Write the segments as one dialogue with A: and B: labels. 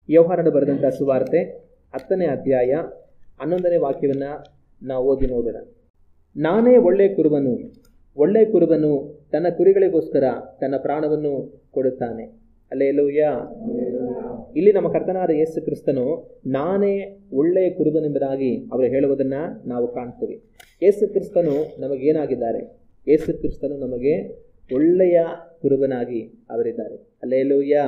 A: ಯೋಹಾನನು ಬರೆದಂಥ ಸುವಾರ್ತೆ 10ನೇ ಅಧ್ಯಾಯ 11ನೇ ವಾಕ್ಯವನ್ನು ನಾವು ಓದಿ ನೋಡೋಣ. ನಾನೇ ಒಳ್ಳೆಯ ಕುರುಬನು, ಒಳ್ಳೆಯ ಕುರುಬನು ತನ್ನ ಕುರಿಗಳಿಗೋಸ್ಕರ ತನ್ನ ಪ್ರಾಣವನ್ನು ಕೊಡುತ್ತಾನೆ. ಹಲ್ಲೆಲೂಯಾ. ಇಲ್ಲಿ ನಮ್ಮ ಕರ್ತನಾದ ಯೇಸು ಕ್ರಿಸ್ತನು ನಾನೇ ಒಳ್ಳೆಯ ಕುರುಬನೆಂಬುದಾಗಿ ಅವರು ಹೇಳುವುದನ್ನು ನಾವು ಕಾಣ್ತೀವಿ. ಯೇಸು ಕ್ರಿಸ್ತನು ನಮಗೇನಾಗಿದ್ದಾರೆ? ಯೇಸು ಕ್ರಿಸ್ತನು ನಮಗೆ ಒಳ್ಳೆಯ ಕುರುಬನಾಗಿ ಅವರಿದ್ದಾರೆ. ಹಲ್ಲೆಲೂಯಾ.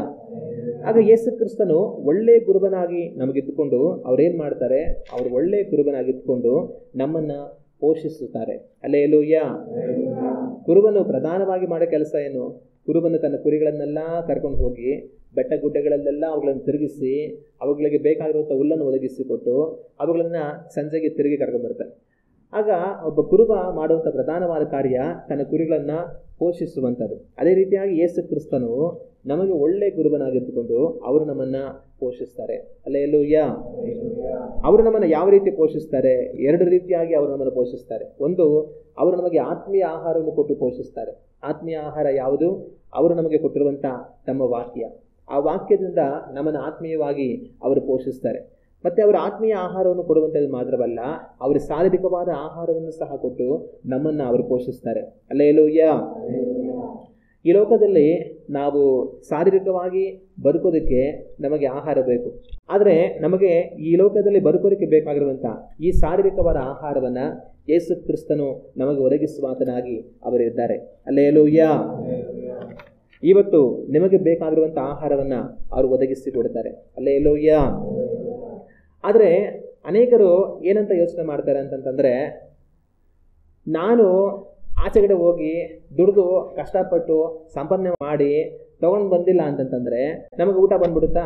A: ಆಗ ಯೇಸು ಕ್ರಿಸ್ತನು ಒಳ್ಳೆಯ ಕುರುಬನಾಗಿ ನಮಗಿದ್ದುಕೊಂಡು ಅವ್ರೇನು ಮಾಡ್ತಾರೆ? ಅವರು ಒಳ್ಳೆಯ ಕುರುಬನಾಗಿದ್ದುಕೊಂಡು ನಮ್ಮನ್ನು ಪೋಷಿಸುತ್ತಾರೆ. ಹಲ್ಲೆಲೂಯಾ. ಕುರುಬನು ಪ್ರಧಾನವಾಗಿ ಮಾಡೋ ಕೆಲಸ ಏನು? ಕುರುಬನು ತನ್ನ ಕುರಿಗಳನ್ನೆಲ್ಲ ಕರ್ಕೊಂಡು ಹೋಗಿ ಬೆಟ್ಟ ಗುಡ್ಡಗಳಲ್ಲೆಲ್ಲ ಅವುಗಳನ್ನು ತಿರುಗಿಸಿ ಅವುಗಳಿಗೆ ಬೇಕಾಗಿರುವಂಥ ಹುಲ್ಲನ್ನು ಒದಗಿಸಿಕೊಟ್ಟು ಅವುಗಳನ್ನು ಸಂಜೆಗೆ ತಿರುಗಿ ಕರ್ಕೊಂಡ್ಬರ್ತಾರೆ. ಆಗ ಒಬ್ಬ ಕುರುಬ ಮಾಡುವಂಥ ಪ್ರಧಾನವಾದ ಕಾರ್ಯ ತನ್ನ ಕುರಿಗಳನ್ನು ಪೋಷಿಸುವಂಥದ್ದು. ಅದೇ ರೀತಿಯಾಗಿ ಯೇಸು ಕ್ರಿಸ್ತನು ನಮಗೆ ಒಳ್ಳೆಯ ಕುರುಬನಾಗಿದ್ದುಕೊಂಡು ಅವರು ನಮ್ಮನ್ನು ಪೋಷಿಸ್ತಾರೆ. ಹಲ್ಲೆಲೂಯಾ. ಅವರು ನಮ್ಮನ್ನು ಯಾವ ರೀತಿ ಪೋಷಿಸ್ತಾರೆ? 2 ರೀತಿಯಾಗಿ ಅವರು ನಮ್ಮನ್ನು ಪೋಷಿಸ್ತಾರೆ. ಒಂದು, ಅವರು ನಮಗೆ ಆತ್ಮೀಯ ಆಹಾರವನ್ನು ಕೊಟ್ಟು ಪೋಷಿಸ್ತಾರೆ. ಆತ್ಮೀಯ ಆಹಾರ ಯಾವುದು? ಅವರು ನಮಗೆ ಕೊಟ್ಟಿರುವಂಥ ತಮ್ಮ ವಾಕ್ಯ. ಆ ವಾಕ್ಯದಿಂದ ನಮ್ಮನ್ನು ಆತ್ಮೀಯವಾಗಿ ಅವರು ಪೋಷಿಸ್ತಾರೆ. ಮತ್ತು ಅವರ ಆತ್ಮೀಯ ಆಹಾರವನ್ನು ಕೊಡುವಂಥದ್ದು ಮಾತ್ರವಲ್ಲ, ಅವರ ಶಾರೀರಿಕವಾದ ಆಹಾರವನ್ನು ಸಹ ಕೊಟ್ಟು ನಮ್ಮನ್ನು ಅವರು ಪೋಷಿಸ್ತಾರೆ. ಹಲ್ಲೆಲೂಯಾ. ಈ ಲೋಕದಲ್ಲಿ ನಾವು ಶಾರೀರಿಕವಾಗಿ ಬದುಕೋದಕ್ಕೆ ನಮಗೆ ಆಹಾರ ಬೇಕು. ಆದರೆ ನಮಗೆ ಈ ಲೋಕದಲ್ಲಿ ಬದುಕೋದಕ್ಕೆ ಬೇಕಾಗಿರುವಂಥ ಈ ಶಾರೀರಿಕವಾದ ಆಹಾರವನ್ನು ಯೇಸು ಕ್ರಿಸ್ತನು ನಮಗೆ ಒದಗಿಸುವಾತನಾಗಿ ಅವರಿದ್ದಾರೆ. ಹಲ್ಲೆಲೂಯಾ. ಇವತ್ತು ನಿಮಗೆ ಬೇಕಾಗಿರುವಂಥ ಆಹಾರವನ್ನು ಅವರು ಒದಗಿಸಿ ಕೊಡ್ತಾರೆ. ಹಲ್ಲೆಲೂಯಾ. ಆದರೆ ಅನೇಕರು ಏನಂತ ಯೋಚನೆ ಮಾಡ್ತಾರೆ ಅಂತಂತಂದರೆ, ನಾನು ಆಚೆಗಡೆ ಹೋಗಿ ದುಡಿದು ಕಷ್ಟಪಟ್ಟು ಸಂಪಾದನೆ ಮಾಡಿ ತೊಗೊಂಡು ಬಂದಿಲ್ಲ ಅಂತಂತಂದರೆ ನಮಗೆ ಊಟ ಬಂದ್ಬಿಡುತ್ತಾ?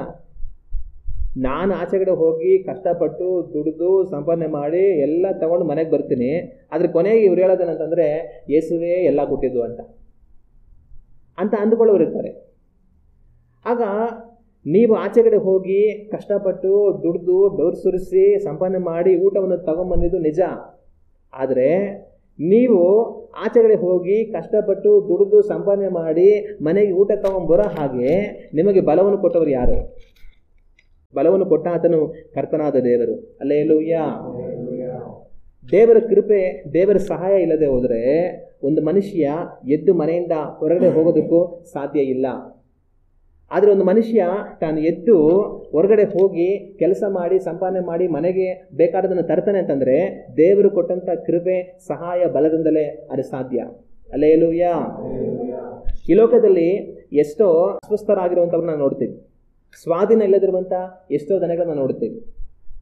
A: ನಾನು ಆಚೆಗಡೆ ಹೋಗಿ ಕಷ್ಟಪಟ್ಟು ದುಡಿದು ಸಂಪಾದನೆ ಮಾಡಿ ಎಲ್ಲ ತಗೊಂಡು ಮನೆಗೆ ಬರ್ತೀನಿ, ಅದ್ರ ಕೊನೆಗೆ ಇವ್ರು ಹೇಳೋದೇನಂತಂದರೆ ಯೇಸುವೇ ಎಲ್ಲ ಕೊಟ್ಟಿದ್ದು ಅಂತ ಅಂದುಕೊಳ್ಳೋರು ಇರ್ತಾರೆ. ಆಗ ನೀವು ಆಚೆಗಡೆ ಹೋಗಿ ಕಷ್ಟಪಟ್ಟು ದುಡಿದು ಬೆವರು ಸುರಿಸಿ ಸಂಪಾದನೆ ಮಾಡಿ ಊಟವನ್ನು ತಗೊಂಬಂದಿದ್ದು ನಿಜ. ಆದರೆ ನೀವು ಆಚೆಗಡೆ ಹೋಗಿ ಕಷ್ಟಪಟ್ಟು ದುಡಿದು ಸಂಪಾದನೆ ಮಾಡಿ ಮನೆಗೆ ಊಟ ತಗೊಂಬರೋ ಹಾಗೆ ನಿಮಗೆ ಬಲವನ್ನು ಕೊಟ್ಟವರು ಯಾರು? ಬಲವನ್ನು ಕೊಟ್ಟ ಆತನು ಕರ್ತನಾದ ದೇವರು. ಹಲ್ಲೆಲೂಯಾ. ದೇವರ ಕೃಪೆ, ದೇವರ ಸಹಾಯ ಇಲ್ಲದೆ ಹೋದರೆ ಒಂದು ಮನುಷ್ಯ ಎದ್ದು ಮನೆಯಿಂದ ಹೊರಗಡೆ ಹೋಗೋದಕ್ಕೂ ಸಾಧ್ಯ ಇಲ್ಲ. ಆದರೆ ಒಂದು ಮನುಷ್ಯ ತಾನು ಎದ್ದು ಹೊರಗಡೆ ಹೋಗಿ ಕೆಲಸ ಮಾಡಿ ಸಂಪಾದನೆ ಮಾಡಿ ಮನೆಗೆ ಬೇಕಾದದನ್ನು ತರ್ತಾನೆ ಅಂತಂದರೆ ದೇವರು ಕೊಟ್ಟಂಥ ಕೃಪೆ, ಸಹಾಯ, ಬಲದಿಂದಲೇ ಅದು ಸಾಧ್ಯ. ಹಲ್ಲೆಲೂಯಾ. ಈ ಲೋಕದಲ್ಲಿ ಎಷ್ಟೋ ಅಸ್ವಸ್ಥರಾಗಿರುವಂಥವ್ರನ್ನ ನೋಡ್ತೀವಿ. ಸ್ವಾಧೀನ ಇಲ್ಲದಿರುವಂಥ ಎಷ್ಟೋ ಜನಗಳನ್ನ ನೋಡ್ತೀವಿ.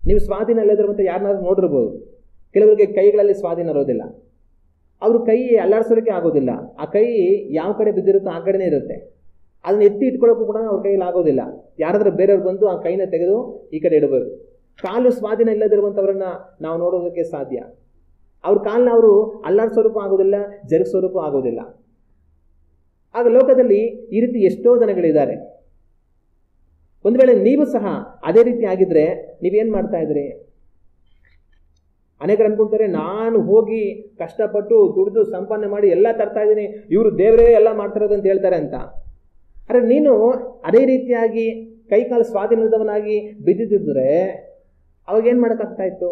A: ನೀವು ಸ್ವಾಧೀನ ಇಲ್ಲದಿರುವಂಥ ಯಾರನ್ನಾದ್ರೂ ನೋಡಿರ್ಬೋದು. ಕೆಲವರಿಗೆ ಕೈಗಳಲ್ಲಿ ಸ್ವಾಧೀನ ಇರೋದಿಲ್ಲ. ಅವರು ಕೈ ಅಲ್ಲಾಡಿಸೋದಕ್ಕೆ ಆಗೋದಿಲ್ಲ. ಆ ಕೈ ಯಾವ ಕಡೆ ಬಿದ್ದಿರುತ್ತೋ ಆ ಕಡೆನೇ ಇರುತ್ತೆ. ಅದನ್ನು ಎತ್ತಿ ಇಟ್ಕೊಳ್ಳೋಕ್ಕೂ ಕೂಡ ಅವ್ರ ಕೈಯಲ್ಲಿ ಆಗೋದಿಲ್ಲ. ಯಾರಾದರೂ ಬೇರೆಯವ್ರು ಬಂದು ಆ ಕೈನ ತೆಗೆದು ಈ ಕಡೆ ಇಡಬೇಕು. ಕಾಲು ಸ್ವಾಧೀನ ಇಲ್ಲದಿರುವಂಥವ್ರನ್ನ ನಾವು ನೋಡೋದಕ್ಕೆ ಸಾಧ್ಯ. ಅವ್ರ ಕಾಲನ್ನ ಅವರು ಅಲ್ಲಾಡಿಸೋದಕ್ಕೂ ಆಗೋದಿಲ್ಲ, ಜರುಗಿಸೋದಕ್ಕೂ ಆಗೋದಿಲ್ಲ. ಆಗ ಲೋಕದಲ್ಲಿ ಈ ರೀತಿ ಎಷ್ಟೋ ಜನಗಳಿದ್ದಾರೆ. ಒಂದು ವೇಳೆ ನೀವು ಸಹ ಅದೇ ರೀತಿ ಆಗಿದ್ರೆ ನೀವೇನು ಮಾಡ್ತಾ ಇದ್ರಿ? ಅನೇಕರು ಅನ್ಕೊಳ್ತಾರೆ, ನಾನು ಹೋಗಿ ಕಷ್ಟಪಟ್ಟು ದುಡಿದು ಸಂಪಾದನೆ ಮಾಡಿ ಎಲ್ಲ ತರ್ತಾ ಇದ್ದೀನಿ, ಇವರು ದೇವರೇ ಎಲ್ಲ ಮಾಡ್ತಾರೋದು ಅಂತ ಹೇಳ್ತಾರೆ ಅಂತ. ಆದರೆ ನೀನು ಅದೇ ರೀತಿಯಾಗಿ ಕೈಕಾಲು ಸ್ವಾಧೀನದವನಾಗಿ ಬಿದ್ದಿದ್ದರೆ ಅವಾಗೇನು ಮಾಡೋಕ್ಕಾಗ್ತಾ ಇತ್ತು?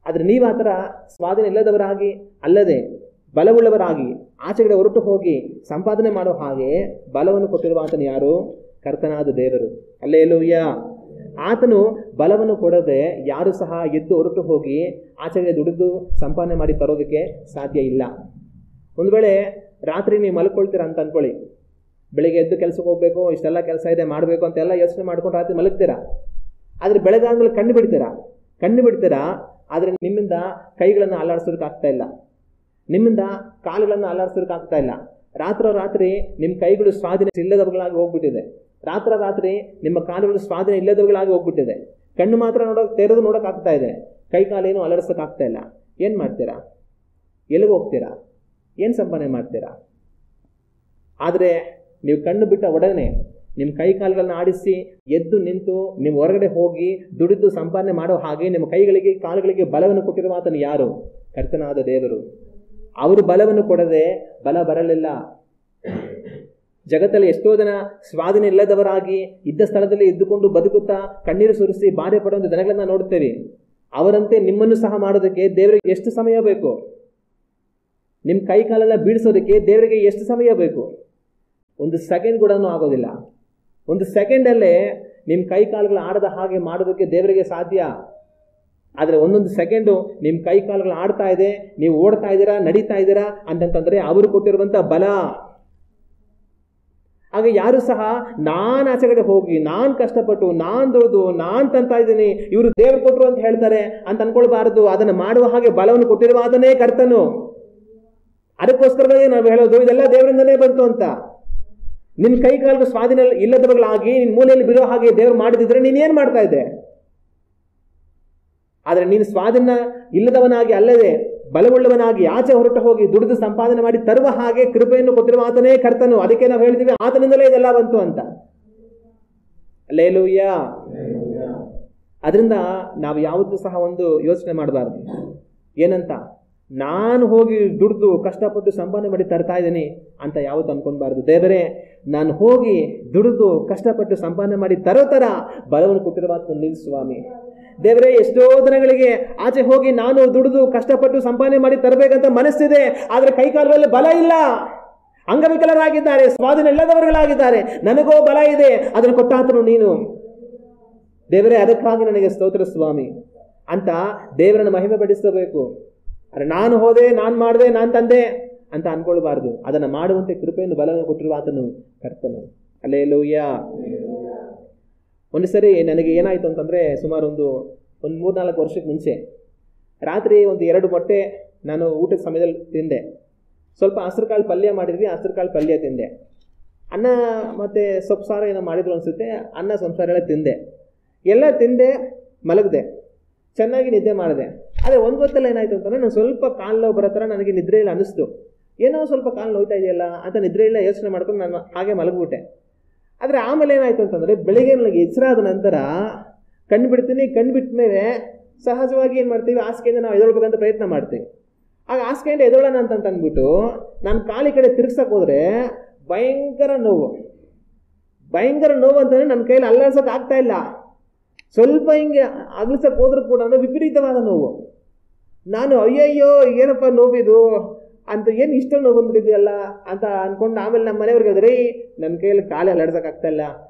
A: ಆದರೆ ನೀವು ಆ ಥರ ಸ್ವಾಧೀನ ಇಲ್ಲದವರಾಗಿ ಅಲ್ಲದೆ ಬಲವುಳ್ಳವರಾಗಿ ಆಚೆಗಡೆ ಹೊರಟು ಹೋಗಿ ಸಂಪಾದನೆ ಮಾಡೋ ಹಾಗೆ ಬಲವನ್ನು ಕೊಟ್ಟಿರುವ ಆತನು ಯಾರು? ಕರ್ತನಾದ ದೇವರು. ಹಲ್ಲೆಲೂಯಾ. ಆತನು ಬಲವನ್ನು ಕೊಡದೆ ಯಾರು ಸಹ ಎದ್ದು ಹೊರಟು ಹೋಗಿ ಆಚೆಗೆ ದುಡಿದು ಸಂಪಾದನೆ ಮಾಡಿ ತರೋದಕ್ಕೆ ಸಾಧ್ಯ ಇಲ್ಲ. ಒಂದು ವೇಳೆ ರಾತ್ರಿ ನೀವು ಮಲ್ಕೊಳ್ತೀರಾ ಅಂತ ಅಂದ್ಕೊಳ್ಳಿ. ಬೆಳಿಗ್ಗೆ ಎದ್ದು ಕೆಲಸಕ್ಕೆ ಹೋಗಬೇಕು, ಇಷ್ಟೆಲ್ಲ ಕೆಲಸ ಇದೆ ಮಾಡಬೇಕು ಅಂತೆಲ್ಲ ಯೋಚನೆ ಮಾಡ್ಕೊಂಡು ರಾತ್ರಿ ಮಲಗ್ತೀರಾ. ಆದರೆ ಬೆಳಗಾದ್ಮೇಲೆ ಕಣ್ಣು ಬಿಡ್ತೀರಾ. ಆದರೆ ನಿಮ್ಮಿಂದ ಕೈಗಳನ್ನು ಅಲ್ಲಾಡಿಸೋದಕ್ಕೆ ಆಗ್ತಾ ಇಲ್ಲ, ನಿಮ್ಮಿಂದ ಕಾಲುಗಳನ್ನು ಅಲ್ಲಾಡಿಸೋದಕ್ಕೆ ಆಗ್ತಾ ಇಲ್ಲ. ರಾತ್ರಿ ನಿಮ್ಮ ಕೈಗಳು ಸ್ವಾಧೀನ ಇಲ್ಲದವುಗಳಾಗಿ ಹೋಗ್ಬಿಟ್ಟಿದೆ. ರಾತ್ರಿ ನಿಮ್ಮ ಕಾಲುಗಳು ಸ್ವಾಧೀನ ಇಲ್ಲದವುಗಳಾಗಿ ಹೋಗ್ಬಿಟ್ಟಿದೆ. ಕಣ್ಣು ಮಾತ್ರ ತೆರೆದು ನೋಡೋಕ್ಕಾಗ್ತಾ ಇದೆ, ಕೈ ಕಾಲೇನು ಅಲರ್ಸೋಕ್ಕಾಗ್ತಾ ಇಲ್ಲ. ಏನು ಮಾಡ್ತೀರಾ? ಎಲ್ಲಿಗೆ ಹೋಗ್ತೀರಾ? ಏನು ಸಂಪಾದನೆ ಮಾಡ್ತೀರಾ? ಆದರೆ ನೀವು ಕಣ್ಣು ಬಿಟ್ಟ ಒಡನೆ ನಿಮ್ಮ ಕೈ ಕಾಲುಗಳನ್ನ ಆಡಿಸಿ ಎದ್ದು ನಿಂತು ನೀವು ಹೊರಗಡೆ ಹೋಗಿ ದುಡಿದು ಸಂಪಾದನೆ ಮಾಡೋ ಹಾಗೆ ನಿಮ್ಮ ಕೈಗಳಿಗೆ ಕಾಲುಗಳಿಗೆ ಬಲವನ್ನು ಕೊಟ್ಟಿರುವ ಆತನು ಯಾರು? ಕರ್ತನಾದ ದೇವರು. ಅವರು ಬಲವನ್ನು ಕೊಡದೆ ಬಲ ಬರಲಿಲ್ಲ. ಜಗತ್ತಲ್ಲಿ ಎಷ್ಟೋ ಜನ ಸ್ವಾಧೀನ ಇಲ್ಲದವರಾಗಿ ಇದ್ದ ಸ್ಥಳದಲ್ಲಿ ಇದ್ದುಕೊಂಡು ಬದುಕುತ್ತಾ ಕಣ್ಣೀರು ಸುರಿಸಿ ಬಾಧೆ ಪಡುವಂಥ ಜನಗಳನ್ನ ನೋಡ್ತೇವೆ. ಅವರಂತೆ ನಿಮ್ಮನ್ನು ಸಹ ಮಾಡೋದಕ್ಕೆ ದೇವರಿಗೆ ಎಷ್ಟು ಸಮಯ ಬೇಕು? ನಿಮ್ಮ ಕೈ ಕಾಲೆಲ್ಲ ಬೀಳಿಸೋದಕ್ಕೆ ದೇವರಿಗೆ ಎಷ್ಟು ಸಮಯ ಬೇಕು? ಒಂದು ಸೆಕೆಂಡ್ ಕೂಡ ಆಗೋದಿಲ್ಲ. ಒಂದು ಸೆಕೆಂಡಲ್ಲೇ ನಿಮ್ಮ ಕೈ ಕಾಲುಗಳು ಆಡದ ಹಾಗೆ ಮಾಡೋದಕ್ಕೆ ದೇವರಿಗೆ ಸಾಧ್ಯ. ಆದರೆ ಒಂದೊಂದು ಸೆಕೆಂಡು ನಿಮ್ಮ ಕೈ ಕಾಲುಗಳು ಆಡ್ತಾ ಇದೆ, ನೀವು ಓಡ್ತಾ ಇದ್ದೀರಾ, ನಡೀತಾ ಇದ್ದೀರಾ ಅಂತಂತಂದರೆ ಅವರು ಕೊಟ್ಟಿರುವಂಥ ಬಲ. ಹಾಗೆ ಯಾರು ಸಹ ನಾನು ಆಚೆಗಡೆ ಹೋಗಿ ನಾನು ಕಷ್ಟಪಟ್ಟು ನಾನು ದುಡಿದು ನಾನು ತಂತಾ ಇದ್ದೀನಿ, ಇವರು ದೇವರು ಕೊಟ್ಟರು ಅಂತ ಹೇಳ್ತಾರೆ ಅಂತ ಅನ್ಕೊಳ್ಬಾರದು. ಅದನ್ನು ಮಾಡುವ ಹಾಗೆ ಬಲವನ್ನು ಕೊಟ್ಟಿರುವ ಅದನ್ನೇ ಕರ್ತನು. ಅದಕ್ಕೋಸ್ಕರವೇ ನಾವು ಹೇಳೋದು ಇದೆಲ್ಲ ದೇವರಿಂದನೇ ಬಂತು ಅಂತ. ನಿನ್ನ ಕೈ ಕಾಲಿಗೆ ಸ್ವಾಧೀನ ಇಲ್ಲದವர்களಾಗಿ ನಿನ್ನ ಮೂಲೆಯಲ್ಲಿ ಬಿಡೋ ಹಾಗೆ ದೇವರು ಮಾಡಿದಿದ್ರೆ ನೀನೇನು ಮಾಡ್ತಾ ಇದ್ದೆ? ಆದರೆ ನೀನು ಸ್ವಾಧೀನ ಇಲ್ಲದವನಾಗಿ ಅಲ್ಲದೆ ಬಲವುಳ್ಳವನಾಗಿ ಆಚೆ ಹೊರಟು ಹೋಗಿ ದುಡಿದು ಸಂಪಾದನೆ ಮಾಡಿ ತರುವ ಹಾಗೆ ಕೃಪೆಯನ್ನು ಕೊಟ್ಟಿರುವ ಆತನೇ ಕರ್ತನು. ಅದಕ್ಕೆ ನಾವು ಹೇಳ್ತೀವಿ ಆತನಿಂದಲೇ ಇದೆಲ್ಲ ಬಂತು ಅಂತ. ಹಲ್ಲೆಲೂಯಾ. ಅದರಿಂದ ನಾವು ಯಾವತ್ತೂ ಸಹ ಒಂದು ಯೋಚನೆ ಮಾಡಬಾರ್ದು, ಏನಂತ ನಾನು ಹೋಗಿ ದುಡಿದು ಕಷ್ಟಪಟ್ಟು ಸಂಪಾದನೆ ಮಾಡಿ ತರ್ತಾ ಇದ್ದೀನಿ ಅಂತ ಯಾವತ್ತು ಅನ್ಕೊಳ್ಬಾರ್ದು. ದೇವರೇ ನಾನು ಹೋಗಿ ದುಡಿದು ಕಷ್ಟಪಟ್ಟು ಸಂಪಾದನೆ ಮಾಡಿ ತರೋ ಥರ ಬಲವನ್ನು ಕೊಟ್ಟಿರುವ ನಿಲ್ ಸ್ವಾಮಿ. ದೇವರೇ ಎಷ್ಟೋ ದಿನಗಳಿಗೆ ಆಚೆ ಹೋಗಿ ನಾನು ದುಡಿದು ಕಷ್ಟಪಟ್ಟು ಸಂಪಾದನೆ ಮಾಡಿ ತರಬೇಕಂತ ಮನಸ್ಸಿದೆ, ಆದರೆ ಕೈಕಾಲುಗಳಲ್ಲಿ ಬಲ ಇಲ್ಲ, ಅಂಗವಿಕಲರಾಗಿದ್ದಾರೆ, ಸ್ವಾಧೀನ ಇಲ್ಲದವರುಗಳಾಗಿದ್ದಾರೆ. ನನಗೋ ಬಲ ಇದೆ, ಅದನ್ನು ಕೊಟ್ಟಾತನು ನೀನು. ದೇವರೇ ಅದಕ್ಕಾಗಿ ನನಗೆ ಸ್ತೋತ್ರ ಸ್ವಾಮಿ ಅಂತ ದೇವರನ್ನು ಮಹಿಮೆ ಪಡಿಸಬೇಕು. ಆದರೆ ನಾನು ಹೋದೆ, ನಾನು ಮಾಡಿದೆ, ನಾನು ತಂದೆ ಅಂತ ಅನ್ಕೊಳ್ಬಾರ್ದು. ಅದನ್ನು ಮಾಡುವಂತೆ ಕೃಪೆಯನ್ನು ಬಲವನ್ನು ಕೊಟ್ಟಿರುವ ಆತನು ಕರ್ತನು. ಹಲ್ಲೆಲೂಯಾ. ಒಂದು ಸರಿ ನನಗೆ ಏನಾಯಿತು ಅಂತಂದರೆ, ಸುಮಾರು ಒಂದು 3-4 ವರ್ಷಕ್ಕೆ ಮುಂಚೆ ರಾತ್ರಿ ಒಂದು 2 ಮೊಟ್ಟೆ ನಾನು ಊಟದ ಸಮಯದಲ್ಲಿ ತಿಂದೆ. ಸ್ವಲ್ಪ ಹಸಿರು ಕಾಳು ಪಲ್ಯ ಮಾಡಿದ್ವಿ, ಹಸಿರು ಕಾಳು ಪಲ್ಯ ತಿಂದೆ. ಅನ್ನ ಮತ್ತು ಸೊಪ್ಪು ಸಾರು ಏನೋ ಮಾಡಿದ್ರು ಅನಿಸುತ್ತೆ, ಅನ್ನ ಸೊಪ್ಪು ಸಾರು ಎಲ್ಲ ತಿಂದೆ. ಎಲ್ಲ ತಿಂದೆ, ಮಲಗಿದೆ, ಚೆನ್ನಾಗಿ ನಿದ್ದೆ ಮಾಡಿದೆ. ಆದರೆ ಒಂದು ಹೊತ್ತಲ್ಲಿ ಏನಾಯಿತು ಅಂತಂದರೆ ನಾನು ಸ್ವಲ್ಪ ಕಾಲು ನೋವು ಬರೋ ಥರ ನನಗೆ ನಿದ್ರೆ ಇಲ್ಲ ಅನ್ನಿಸ್ತು. ಏನೋ ಸ್ವಲ್ಪ ಕಾಲು ನೋಯ್ತಾ ಇದೆಯಲ್ಲ ಅಂತ ನಿದ್ರೆ ಇಲ್ಲ ಯೋಚನೆ ಮಾಡ್ಕೊಂಡು ನಾನು ಹಾಗೆ ಮಲಗಿಬಿಟ್ಟೆ. ಆದರೆ ಆಮೇಲೆ ಏನಾಯಿತು ಅಂತಂದರೆ ಬೆಳಿಗ್ಗೆ ನನಗೆ ಎಚ್ಚರಾದ ನಂತರ ಕಣ್ಣು ಬಿಡ್ತೀನಿ. ಕಣ್ಣು ಬಿಟ್ಟ ಮೇಲೆ ಸಹಜವಾಗಿ ಏನು ಮಾಡ್ತೀವಿ, ಹಾಸಿಗೆಯಿಂದ ನಾವು ಎದೊಳ್ಬೇಕಂತ ಪ್ರಯತ್ನ ಮಾಡ್ತೀವಿ. ಆಗ ಹಾಸಿಗೆಯಿಂದ ಎದೊಳ್ಳೋಣ ಅಂತ ಅಂದ್ಬಿಟ್ಟು ನಾನು ಕಾಲಿ ಕಡೆ ತಿರ್ಗ್ಸಕ್ಕೆ ಹೋದರೆ ಭಯಂಕರ ನೋವು ಅಂತಂದರೆ ನನ್ನ ಕೈಯಲ್ಲಿ ಅಲ್ಲಾಡ್ಸೋಕೆ ಆಗ್ತಾ ಇಲ್ಲ. ಸ್ವಲ್ಪ ಹಿಂಗೆ ಅಗಲ್ಸಕ್ಕೆ ಹೋದ್ರೂ ಕೂಡ ವಿಪರೀತವಾದ ನೋವು. ನಾನು ಅಯ್ಯಯ್ಯೋ ಏನಪ್ಪ ನೋವಿದು ಅಂತ, ಏನು ಇಷ್ಟೊಂದು ನೋವು ಬಂದ್ಬಿಟ್ಟಿದೆಯಲ್ಲ ಅಂತ ಅಂದ್ಕೊಂಡು ಆಮೇಲೆ ನಮ್ಮ ಮನೆಯವ್ರಿಗೆ ಹೇಳಿದ್ರೆ ನನ್ನ ಕೈಯಲ್ಲಿ ಕಾಲು ಅಲ್ಲಾಡ್ಸೋಕೆ ಆಗ್ತಾ ಇಲ್ಲ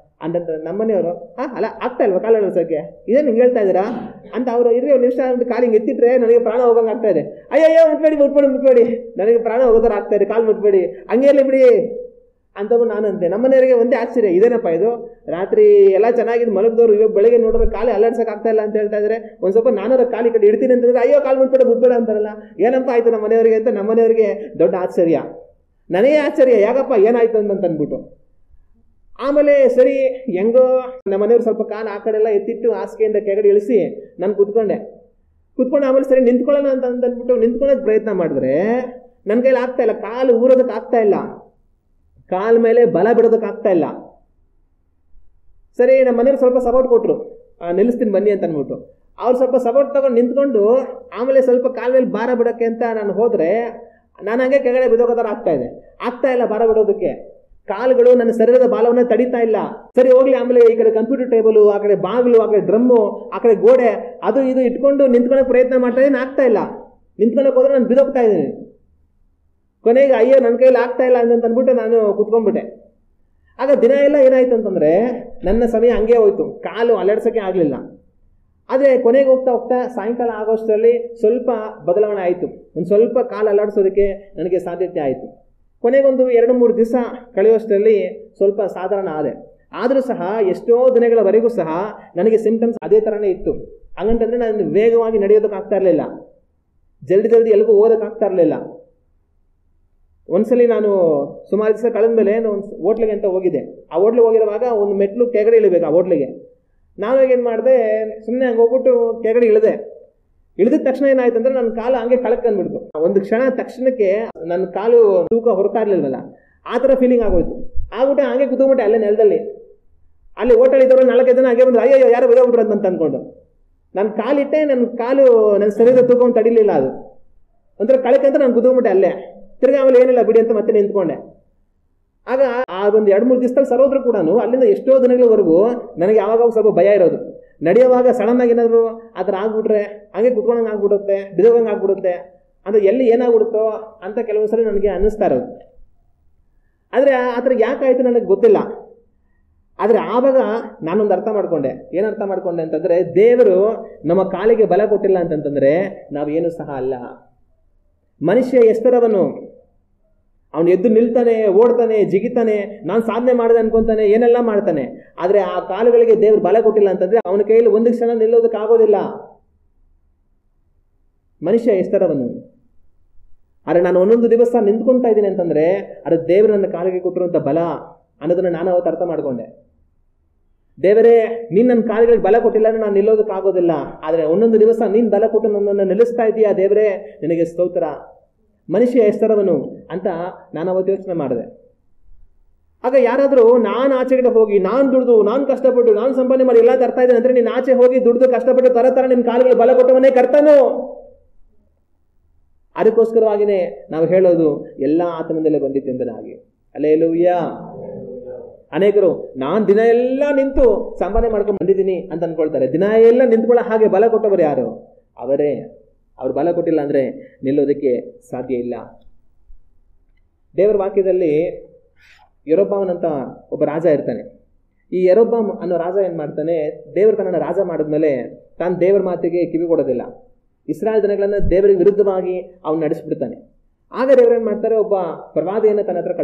A: ಅಂತಂತ ನಮ್ಮ ಮನೆಯವರು ಅಲ್ಲ ಆಗ್ತಾ ಇಲ್ವಾ ಕಾಲು ಅಲ್ಲಾಡ್ಸೋಕ್ಕೆ, ಇದೇನು ಹಿಂಗೆ ಹೇಳ್ತಾ ಇದ್ದೀರಾ ಅಂತ ಅವರು ಇರೋ ಒಂದು ನಿಮಿಷ ಅಂದ್ಬಿಟ್ಟು ಕಾಲು ಹಿಂಗೆ ಎತ್ತಿಟ್ರೆ ನನಗೆ ಪ್ರಾಣ ಹೋಗಂಗೆ ಆಗ್ತಾ ಇದೆ. ಅಯ್ಯಯ್ಯೋ ಮುಟ್ಬೇಡಿ ನನಗೆ ಪ್ರಾಣ ಹೋಗೋದಾರ ಆಗ್ತಾ ಇದೆ, ಕಾಲು ಮುಟ್ಬೇಡಿ, ಹಂಗೆ ಇರಲಿ ಬಿಡಿ ಅಂತವು ನಾನು ಅಂತೆ. ನಮ್ಮನೆಯವರಿಗೆ ಒಂದೇ ಆಶ್ಚರ್ಯ, ಇದೇನಪ್ಪ ಇದು ರಾತ್ರಿ ಎಲ್ಲ ಚೆನ್ನಾಗಿದ್ದು ಮಲಗಿದವರು ಇವಾಗ ಬೆಳಗ್ಗೆ ನೋಡಿದ್ರೆ ಕಾಲು ಅಲ್ಲಾಡ್ಸೋಕೆ ಆಗ್ತಾ ಇಲ್ಲ ಅಂತ ಹೇಳ್ತಾ ಇದ್ದಾರೆ. ಒಂದು ಸ್ವಲ್ಪ ನಾನಾರ ಕಾಲಿ ಕಡೆ ಇಡ್ತೀನಿ ಅಂತಂದರೆ ಅಯ್ಯೋ ಕಾಲು ಮುಟ್ಬೇಡ ಅಂತಾರಲ್ಲ, ಏನಪ್ಪ ಆಯಿತು ನಮ್ಮ ಮನೆಯವರಿಗೆ ಅಂತ ನಮ್ಮನೆಯವರಿಗೆ ದೊಡ್ಡ ಆಶ್ಚರ್ಯ. ನನಗೆ ಆಶ್ಚರ್ಯ, ಯಾಕಪ್ಪ ಏನಾಯಿತು ಅಂತ ಅಂದ್ಬಿಟ್ಟು. ಆಮೇಲೆ ಸರಿ ಹೆಂಗೋ ನಮ್ಮ ಮನೆಯವ್ರು ಸ್ವಲ್ಪ ಕಾಲು ಆ ಕಡೆ ಎಲ್ಲ ಎತ್ತಿಟ್ಟು ಹಾಸಿಗೆಯಿಂದ ಕೆಳಗಡೆ ಇಳಿಸಿ ನಾನು ಕುತ್ಕೊಂಡು ಆಮೇಲೆ ಸರಿ ನಿಂತ್ಕೊಳ್ಳೋಣ ಅಂತ ಅಂದ್ಬಿಟ್ಟು ನಿಂತ್ಕೊಳ್ಳೋಕೆ ಪ್ರಯತ್ನ ಮಾಡಿದ್ರೆ ನನ್ನ ಕೈಲಿ ಆಗ್ತಾ ಇಲ್ಲ, ಕಾಲು ಊರೋದಕ್ಕೆ ಆಗ್ತಾ ಇಲ್ಲ, ಕಾಲ ಮೇಲೆ ಬಲ ಬಿಡೋದಕ್ಕೆ ಆಗ್ತಾ ಇಲ್ಲ. ಸರಿ ನಮ್ಮ ಮನೆಯವ್ರು ಸ್ವಲ್ಪ ಸಪೋರ್ಟ್ ಕೊಟ್ಟರು, ನಿಲ್ಲಿಸ್ತೀನಿ ಬನ್ನಿ ಅಂತ ಅಂದ್ಬಿಟ್ಟು. ಅವ್ರು ಸ್ವಲ್ಪ ಸಪೋರ್ಟ್ ತೊಗೊಂಡು ನಿಂತ್ಕೊಂಡು ಆಮೇಲೆ ಸ್ವಲ್ಪ ಕಾಲ ಮೇಲೆ ಭಾರ ಬಿಡೋಕ್ಕೆ ಅಂತ ನಾನು ಹೋದರೆ ನಾನು ಹಂಗೆ ಕೆಳಗಡೆ ಬಿದ್ದೋಗೋದಾರ ಆಗ್ತಾ ಇಲ್ಲ ಭಾರ ಬಿಡೋದಕ್ಕೆ. ಕಾಲುಗಳು ನನ್ನ ಶರೀರದ ಬಾಲವನ್ನು ತಡೀತಾ ಇಲ್ಲ. ಸರಿ ಹೋಗ್ಲಿ, ಆಮೇಲೆ ಈ ಕಡೆ ಕಂಪ್ಯೂಟರ್ ಟೇಬಲು, ಆ ಕಡೆ ಬಾಗಿಲು, ಆ ಕಡೆ ಡ್ರಮ್ಮು, ಆ ಕಡೆ ಗೋಡೆ, ಅದು ಇದು ಇಟ್ಕೊಂಡು ನಿಂತ್ಕೊಳ್ಳೋಕೆ ಪ್ರಯತ್ನ ಮಾಡ್ತಾ ಇದ್ದೀನಿ, ಆಗ್ತಾ ಇಲ್ಲ. ನಿಂತ್ಕೊಳ್ಳೋಕೆ ಹೋದ್ರೆ ನಾನು ಬಿದ್ದೋಗ್ತಾ ಇದ್ದೀನಿ. ಕೊನೆಗೆ ಅಯ್ಯೋ ನನ್ನ ಕೈಯಲ್ಲಿ ಆಗ್ತಾ ಇಲ್ಲ ಅಂತ ಅಂದ್ಬಿಟ್ಟು ನಾನು ಕುತ್ಕೊಂಡ್ಬಿಟ್ಟೆ. ಆಗ ದಿನ ಎಲ್ಲ ಏನಾಯಿತು ಅಂತಂದರೆ ನನ್ನ ಸಮಯ ಹಂಗೆ ಹೋಯ್ತು, ಕಾಲು ಅಲ್ಲಾಡ್ಸೋಕ್ಕೆ ಆಗಲಿಲ್ಲ. ಆದರೆ ಕೊನೆಗೆ ಹೋಗ್ತಾ ಸಾಯಂಕಾಲ ಆಗೋಷ್ಟರಲ್ಲಿ ಸ್ವಲ್ಪ ಬದಲಾವಣೆ ಆಯಿತು. ಒಂದು ಸ್ವಲ್ಪ ಕಾಲು ಅಲ್ಲಾಡಿಸೋದಕ್ಕೆ ನನಗೆ ಸಾಧ್ಯತೆ ಆಯಿತು. ಕೊನೆಗೊಂದು 2-3 ದಿವಸ ಕಳೆಯುವಷ್ಟರಲ್ಲಿ ಸ್ವಲ್ಪ ಸಾಧಾರಣ ಆದೆ. ಆದರೂ ಸಹ ಎಷ್ಟೋ ದಿನಗಳವರೆಗೂ ಸಹ ನನಗೆ ಸಿಂಪ್ಟಮ್ಸ್ ಅದೇ ಥರನೇ ಇತ್ತು. ಹಂಗಂತಂದರೆ ನಾನು ವೇಗವಾಗಿ ನಡೆಯೋದಕ್ಕಾಗ್ತಾ ಇರಲಿಲ್ಲ, ಜಲ್ದಿ ಎಲ್ಲಿಗೂ ಹೋಗೋದಕ್ಕಾಗ್ತಾ ಇರಲಿಲ್ಲ. ಒಂದ್ಸಲಿ ನಾನು ಸುಮಾರು ದಿವಸ ಕಳೆದ ಮೇಲೆ ಒಂದು ಹೋಟ್ಲಿಗೆ ಅಂತ ಹೋಗಿದ್ದೆ. ಆ ಹೋಟ್ಲಿಗೆ ಹೋಗಿರುವಾಗ ಒಂದು ಮೆಟ್ಲು ಕೆಳಗಡೆ ಇಳಿಬೇಕು ಆ ಹೋಟ್ಲಿಗೆ. ನಾನು ಏನು ಮಾಡಿದೆ, ಸುಮ್ಮನೆ ಹಂಗೆ ಹೋಗ್ಬಿಟ್ಟು ಕೆಳಗಡೆ ಇಳಿದಿದ ತಕ್ಷಣ ಏನಾಯ್ತು ಅಂದರೆ ನನ್ನ ಕಾಲು ಹಂಗೆ ಕಳಕ್ಕಂದ್ಬಿಡ್ತು. ಒಂದು ಕ್ಷಣ ತಕ್ಷಣಕ್ಕೆ ನನ್ನ ಕಾಲು ತೂಕ ಹೊರತಾ ಇರಲಿಲ್ವಲ್ಲ, ಆ ಥರ ಫೀಲಿಂಗ್ ಆಗೋಯ್ತು. ಆಗ್ಬಿಟ್ಟೆ ಹಂಗೆ ಕೂತ್ಕೊಂಡ್ಬಿಟ್ಟೆ ಅಲ್ಲೇ ನೆಲದಲ್ಲಿ. ಅಲ್ಲಿ ಹೋಟೆಲ್ ಇದ್ದವರು 4 ಜನ ಹಾಗೆ ಬಂದು ಅಯ್ಯೋ ಯಾರೋ ಬಿದ್ದೋಗ್ಬಿಟ್ರು ಅಂತ ಅಂದ್ಕೊಂಡು ನನ್ನ ಕಾಲಿಟ್ಟೆ, ನನ್ನ ಶರೀರದ ತೂಕವನ್ನು ತಡಿಲಿಲ್ಲ. ಅದು ಒಂಥರ ಕಳಕ್ಕಂತ ನಾನು ಕೂತ್ಕೊಂಡ್ಬಿಟ್ಟೆ ಅಲ್ಲೇ. ತಿರ್ಗಿ ಆಮೇಲೆ ಏನಿಲ್ಲ ಬಿಡಿ ಅಂತ ಮತ್ತೆ ನಿಂತ್ಕೊಂಡೆ. ಆಗ ಆ ಒಂದು 2-3 ದಿವಸದಲ್ಲಿ ಸರೋದ್ರು ಕೂಡ ಅಲ್ಲಿಂದ ಎಷ್ಟೋ ದಿನಗಳವರೆಗೂ ನನಗೆ ಯಾವಾಗ ಸ್ವಲ್ಪ ಭಯ ಇರೋದು. ನಡೆಯುವಾಗ ಸಡನ್ ಆಗಿ ಏನಾದ್ರು ಆ ಥರ ಆಗ್ಬಿಟ್ರೆ ಹಂಗೆ ಕುತ್ಕೊಂಡಂಗೆ ಆಗ್ಬಿಡುತ್ತೆ, ಬಿದೋಗಂಗೆ ಆಗ್ಬಿಡುತ್ತೆ, ಅಂದರೆ ಎಲ್ಲಿ ಏನಾಗ್ಬಿಡುತ್ತೋ ಅಂತ ಕೆಲವು ಸಲ ನನಗೆ ಅನ್ನಿಸ್ತಾ ಇರೋದು. ಆದರೆ ಆ ಥರ ಯಾಕಾಯಿತು ನನಗೆ ಗೊತ್ತಿಲ್ಲ. ಆದರೆ ಆವಾಗ ನಾನೊಂದು ಅರ್ಥ ಮಾಡ್ಕೊಂಡೆ. ಏನು ಅರ್ಥ ಮಾಡ್ಕೊಂಡೆ ಅಂತಂದರೆ, ದೇವರು ನಮ್ಮ ಕಾಲಿಗೆ ಬಲ ಕೊಟ್ಟಿಲ್ಲ ಅಂತಂತಂದರೆ ನಾವೇನು ಸಹ ಅಲ್ಲ. ಮನುಷ್ಯ ಎಷ್ಟರವನು, ಅವನು ಎದ್ದು ನಿಲ್ತಾನೆ, ಓಡ್ತಾನೆ, ಜಿಗಿತಾನೆ, ನಾನು ಸಾಧನೆ ಮಾಡಿದೆ ಅನ್ಕೊಂತಾನೆ, ಏನೆಲ್ಲ ಮಾಡ್ತಾನೆ. ಆದರೆ ಆ ಕಾಲುಗಳಿಗೆ ದೇವರು ಬಲ ಕೊಟ್ಟಿಲ್ಲ ಅಂತಂದರೆ ಅವನ ಕೈಯಲ್ಲಿ ಒಂದು ಕ್ಷಣ ನಿಲ್ಲೋದಕ್ಕಾಗೋದಿಲ್ಲ. ಮನುಷ್ಯ ಎಷ್ಟರವನು. ಆದರೆ ನಾನು ಒಂದೊಂದು ದಿವಸ ನಿಂತ್ಕೊಳ್ತಾ ಇದ್ದೀನಿ ಅಂತಂದರೆ ಅದು ದೇವರು ನನ್ನ ಕಾಲಿಗೆ ಕೊಟ್ಟಿರುವಂಥ ಬಲ ಅನ್ನೋದನ್ನು ನಾನು ಅವತ್ತು ಅರ್ಥ ಮಾಡಿಕೊಂಡೆ. ದೇವರೇ, ನೀನು ನನ್ನ ಕಾಲುಗಳಿಗೆ ಬಲ ಕೊಟ್ಟಿಲ್ಲ ಅಂದರೆ ನಾನು ನಿಲ್ಲೋದಕ್ಕಾಗೋದಿಲ್ಲ. ಆದರೆ ಒಂದೊಂದು ದಿವಸ ನೀನು ಬಲ ಕೊಟ್ಟು ನನ್ನನ್ನು ನಿಲ್ಲಿಸ್ತಾ ಇದೀಯಾ ದೇವರೇ, ನಿನಗೆ ಸ್ತೋತ್ರ. ಮನುಷ್ಯ ಎಷ್ಟರವನು ಅಂತ ನಾನು ಅವತ್ತು ಯೋಚನೆ ಮಾಡಿದೆ. ಆಗ ಯಾರಾದರೂ ನಾನು ಆಚೆಗಡೆ ಹೋಗಿ ನಾನು ದುಡಿದು, ನಾನು ಕಷ್ಟಪಟ್ಟು, ನಾನು ಸಂಪಾದನೆ ಮಾಡಿ ಎಲ್ಲ ತರ್ತಾ ಇದ್ದೇನೆ ಅಂದರೆ ನೀನು ಆಚೆ ಹೋಗಿ ದುಡಿದು ಕಷ್ಟಪಟ್ಟು ತರ ನಿನ್ನ ಕಾಲುಗಳಿಗೆ ಬಲ ಕೊಟ್ಟವನೇ ಕರ್ತನು. ಅದಕ್ಕೋಸ್ಕರವಾಗಿಯೇ ನಾವು ಹೇಳೋದು ಎಲ್ಲ ಆತನಿಂದಲೇ ಬಂದಿತ್ತೆಂಬುದಾಗಿ. ಹಲ್ಲೆಲೂಯಾ. ಅನೇಕರು ನಾನು ದಿನ ಎಲ್ಲ ನಿಂತು ಸಂಪಾದನೆ ಮಾಡ್ಕೊಂಡು ಬಂದಿದ್ದೀನಿ ಅಂತ ಅನ್ಕೊಳ್ತಾರೆ. ದಿನ ಎಲ್ಲ ನಿಂತ್ಕೊಳ್ಳೋ ಹಾಗೆ ಬಲ ಕೊಟ್ಟವರು ಯಾರು? ಅವರೇ. ಅವ್ರು ಬಲ ಕೊಟ್ಟಿಲ್ಲ ಅಂದರೆ ನಿಲ್ಲೋದಕ್ಕೆ ಸಾಧ್ಯ ಇಲ್ಲ. ದೇವರ ವಾಕ್ಯದಲ್ಲಿ ಯೆರೊಬ್ಬಾಮನಂತ ಒಬ್ಬ ರಾಜ ಇರ್ತಾನೆ. ಈ ಯೆರೊಬ್ಬಾಮ್ ಅನ್ನೋ ರಾಜ ಏನು ಮಾಡ್ತಾನೆ, ದೇವರು ತನ್ನನ್ನು ರಾಜ ಮಾಡಿದ್ಮೇಲೆ ತಾನು ದೇವರ ಮಾತಿಗೆ ಕಿವಿ ಕೊಡೋದಿಲ್ಲ. ಇಸ್ರಾಯೇಲ್ ಜನಗಳನ್ನು ದೇವರಿಗೆ ವಿರುದ್ಧವಾಗಿ ಅವನು ನಡೆಸಿಬಿಡ್ತಾನೆ. ಆಗ ದೇವರು ಏನು ಮಾಡ್ತಾರೆ, ಒಬ್ಬ ಪ್ರವಾದಿಯನ್ನು ತನ್ನ ಹತ್ರ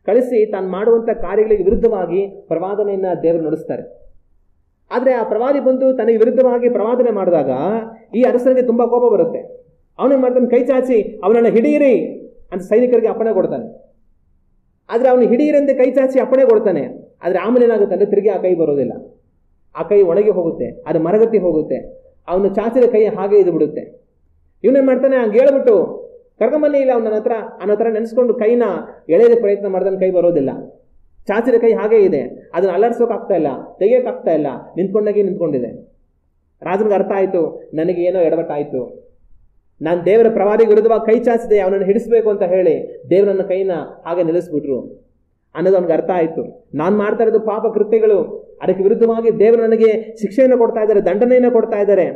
A: ಕಳಿಸಿ ತಾನು ಮಾಡುವಂಥ ಕಾರ್ಯಗಳಿಗೆ ವಿರುದ್ಧವಾಗಿ ಪ್ರವಾದನೆಯನ್ನು ದೇವರು ನಡೆಸ್ತಾರೆ. ಆದರೆ ಆ ಪ್ರವಾದಿ ಬಂದು ತನಗೆ ವಿರುದ್ಧವಾಗಿ ಪ್ರವಾದನೆ ಮಾಡಿದಾಗ ಈ ಅರಸನಿಗೆ ತುಂಬ ಕೋಪ ಬರುತ್ತೆ. ಅವನೇನು ಮಾಡ್ತಾನೆ, ಕೈ ಚಾಚಿ ಅವನನ್ನು ಹಿಡಿಯಿರಿ ಅಂತ ಸೈನಿಕರಿಗೆ ಅಪ್ಪಣೆ ಕೊಡ್ತಾನೆ. ಆದರೆ ಅವನು ಹಿಡಿಯಿರಂತೆ ಕೈ ಚಾಚಿ ಅಪ್ಪಣೆ ಕೊಡ್ತಾನೆ. ಆದರೆ ಆಮೇಲೆ ಏನಾಗುತ್ತೆ ಅಂದರೆ ತಿರುಗಿ ಆ ಕೈ ಬರೋದಿಲ್ಲ. ಆ ಕೈ ಒಣಗಿ ಹೋಗುತ್ತೆ, ಅದು ಮರಗತ್ತಿ ಹೋಗುತ್ತೆ. ಅವನು ಚಾಚಿದ ಕೈ ಹಾಗೆ ಇದು ಬಿಡುತ್ತೆ. ಇವನೇನು ಮಾಡ್ತಾನೆ, ಹಂಗೆ ಹೇಳ್ಬಿಟ್ಟು ಕರ್ಕೊಂಬನ್ನಿ ಇಲ್ಲ ಅವನ ಹತ್ರ ನೆನೆಸ್ಕೊಂಡು ಕೈನ ಎಳೆಯೋದಕ್ಕೆ ಪ್ರಯತ್ನ ಮಾಡಿದ್ರೆ ಕೈ ಬರೋದಿಲ್ಲ. ಚಾಚಿದ ಕೈ ಹಾಗೇ ಇದೆ, ಅದನ್ನು ಅಲ್ಲಾಡ್ಸೋಕ್ಕಾಗ್ತಾ ಇಲ್ಲ, ತೆಗಿಯೋಕ್ಕಾಗ್ತಾ ಇಲ್ಲ, ನಿಂತ್ಕೊಂಡಿದೆ. ರಾಜನಿಗೆ ಅರ್ಥ ಆಯಿತು, ನನಗೆ ಏನೋ ಎಡವಟ್ಟಾಯಿತು, ನಾನು ದೇವರ ಪ್ರವಾದಿಗೆ ವಿರುದ್ಧವಾಗಿ ಕೈ ಚಾಚಿದೆ, ಅವನನ್ನು ಹಿಡಿಸ್ಬೇಕು ಅಂತ ಹೇಳಿ ದೇವರನ್ನ ಕೈನ ಹಾಗೆ ನಿಲ್ಲಿಸ್ಬಿಟ್ರು ಅನ್ನೋದು ಅವ್ನಿಗೆ ಅರ್ಥ ಆಯಿತು. ನಾನು ಮಾಡ್ತಾ ಇರೋದು ಪಾಪ ಕೃತ್ಯಗಳು, ಅದಕ್ಕೆ ವಿರುದ್ಧವಾಗಿ ದೇವರು ನನಗೆ ಶಿಕ್ಷೆಯನ್ನು ಕೊಡ್ತಾ ಇದ್ದಾರೆ, ದಂಡನೆಯನ್ನು ಕೊಡ್ತಾ ಇದ್ದಾರೆ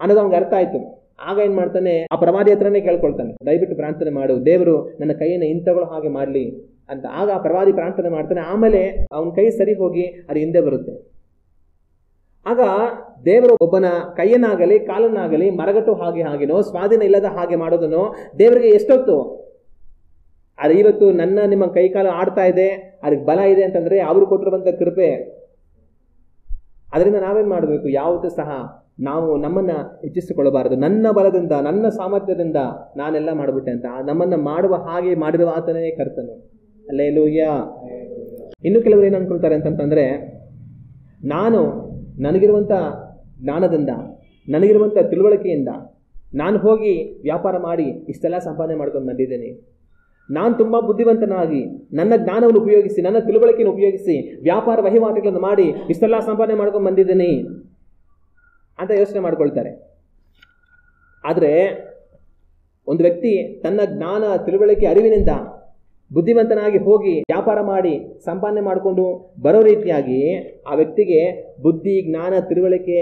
A: ಅನ್ನೋದು ಅವ್ನಿಗೆ ಅರ್ಥ ಆಯಿತು. ಆಗ ಏನು ಮಾಡ್ತಾನೆ, ಆ ಪ್ರವಾದಿ ಹತ್ರನೇ ಕೇಳ್ಕೊಳ್ತಾನೆ, ದಯವಿಟ್ಟು ಪ್ರಾರ್ಥನೆ ಮಾಡು, ದೇವರು ನನ್ನ ಕೈಯನ್ನು ಇಂಥಗಳು ಹಾಗೆ ಮಾಡಲಿ ಅಂತ. ಆಗ ಆ ಪ್ರವಾದಿ ಪ್ರಾರ್ಥನೆ ಮಾಡ್ತಾನೆ. ಆಮೇಲೆ ಅವನ ಕೈ ಸರಿ ಹೋಗಿ ಅದು ಹಿಂದೆ ಬರುತ್ತೆ. ಆಗ ದೇವರು ಒಬ್ಬನ ಕೈಯನ್ನಾಗಲಿ ಕಾಲನ್ನಾಗಲಿ ಮರಗಟ್ಟು ಹಾಗೆನೋ ಸ್ವಾಧೀನ ಇಲ್ಲದ ಹಾಗೆ ಮಾಡೋದನ್ನು ದೇವರಿಗೆ ಎಷ್ಟೊತ್ತು. ಅದು ಇವತ್ತು ನಿಮ್ಮ ಕೈಕಾಲು ಆಡ್ತಾ ಇದೆ, ಅದಕ್ಕೆ ಬಲ ಇದೆ ಅಂತಂದರೆ ಅವರು ಕೊಟ್ಟಿರುವಂಥ ಕೃಪೆ. ಅದರಿಂದ ನಾವೇನು ಮಾಡಬೇಕು, ಯಾವತ್ತೂ ಸಹ ನಾವು ನಮ್ಮನ್ನು ಹೆಚ್ಚಿಸಿಕೊಳ್ಳಬಾರದು. ನನ್ನ ಬಲದಿಂದ, ನನ್ನ ಸಾಮರ್ಥ್ಯದಿಂದ ನಾನೆಲ್ಲ ಮಾಡಿಬಿಟ್ಟೆ ಅಂತ ನಮ್ಮನ್ನು ಮಾಡುವ ಹಾಗೆ ಮಾಡಿರುವ ಆತನೇ ಕರ್ತನು. ಹಲ್ಲೆಲೂಯಾ. ಇನ್ನು ಕೆಲವರು ಏನು ಅನ್ಕೊಳ್ತಾರೆ ಅಂತಂತಂದರೆ, ನನಗಿರುವಂಥ ಜ್ಞಾನದಿಂದ, ನನಗಿರುವಂಥ ತಿಳುವಳಿಕೆಯಿಂದ ನಾನು ಹೋಗಿ ವ್ಯಾಪಾರ ಮಾಡಿ ಇಷ್ಟೆಲ್ಲ ಸಂಪಾದನೆ ಮಾಡ್ಕೊಂಡು ಬಂದಿದ್ದೇನೆ, ನಾನು ತುಂಬ ಬುದ್ಧಿವಂತನಾಗಿ ನನ್ನ ಜ್ಞಾನವನ್ನು ಉಪಯೋಗಿಸಿ, ನನ್ನ ತಿಳುವಳಿಕೆಯನ್ನು ಉಪಯೋಗಿಸಿ ವ್ಯಾಪಾರ ವಹಿವಾಟುಗಳನ್ನು ಮಾಡಿ ಇಷ್ಟೆಲ್ಲ ಸಂಪಾದನೆ ಮಾಡ್ಕೊಂಡು ಬಂದಿದ್ದೀನಿ ಅಂತ ಯೋಚನೆ ಮಾಡ್ಕೊಳ್ತಾರೆ. ಆದರೆ ಒಂದು ವ್ಯಕ್ತಿ ತನ್ನ ಜ್ಞಾನ, ತಿಳುವಳಿಕೆ, ಅರಿವಿನಿಂದ ಬುದ್ಧಿವಂತನಾಗಿ ಹೋಗಿ ವ್ಯಾಪಾರ ಮಾಡಿ ಸಂಪಾದನೆ ಮಾಡಿಕೊಂಡು ಬರೋ ರೀತಿಯಾಗಿ ಆ ವ್ಯಕ್ತಿಗೆ ಬುದ್ಧಿ, ಜ್ಞಾನ, ತಿಳುವಳಿಕೆ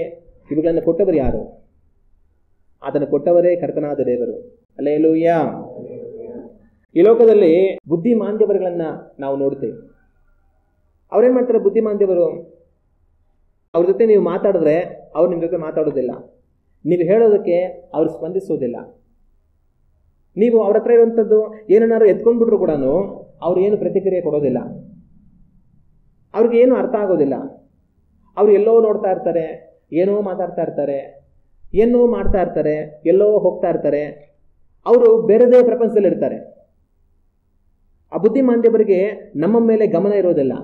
A: ಇವುಗಳನ್ನು ಕೊಟ್ಟವರು ಯಾರು? ಅದನ್ನು ಕೊಟ್ಟವರೇ ಕರ್ತನಾದ ದೇವರು. ಹಲ್ಲೆಲೂಯಾ. ಈ ಲೋಕದಲ್ಲಿ ಬುದ್ಧಿಮಾಂದ್ಯವರುಗಳನ್ನು ನಾವು ನೋಡ್ತೇವೆ. ಅವ್ರೇನು ಮಾಡ್ತಾರೆ, ಬುದ್ಧಿಮಾಂದ್ಯವರು? ಅವ್ರ ಜೊತೆ ನೀವು ಮಾತಾಡಿದ್ರೆ ಅವ್ರು ನಿಮ್ಮ ಜೊತೆ ಮಾತಾಡೋದಿಲ್ಲ, ನೀವು ಹೇಳೋದಕ್ಕೆ ಅವ್ರು ಸ್ಪಂದಿಸೋದಿಲ್ಲ. ನೀವು ಅವ್ರ ಹತ್ರ ಇರುವಂಥದ್ದು ಏನನ್ನಾರು ಎತ್ಕೊಂಡ್ಬಿಟ್ರು ಕೂಡ ಅವ್ರು ಏನು ಪ್ರತಿಕ್ರಿಯೆ ಕೊಡೋದಿಲ್ಲ, ಅವ್ರಿಗೆ ಏನು ಅರ್ಥ ಆಗೋದಿಲ್ಲ. ಅವ್ರು ಎಲ್ಲೋ ನೋಡ್ತಾ ಇರ್ತಾರೆ, ಏನೋ ಮಾತಾಡ್ತಾ ಇರ್ತಾರೆ, ಏನೋ ಮಾಡ್ತಾ ಇರ್ತಾರೆ, ಎಲ್ಲೋ ಹೋಗ್ತಾ ಇರ್ತಾರೆ. ಅವರು ಬೇರೆದೇ ಪ್ರಪಂಚದಲ್ಲಿ ಇರ್ತಾರೆ. ಆ ಬುದ್ಧಿಮಾಂದ್ಯವರಿಗೆ ನಮ್ಮ ಮೇಲೆ ಗಮನ ಇರೋದಿಲ್ಲ,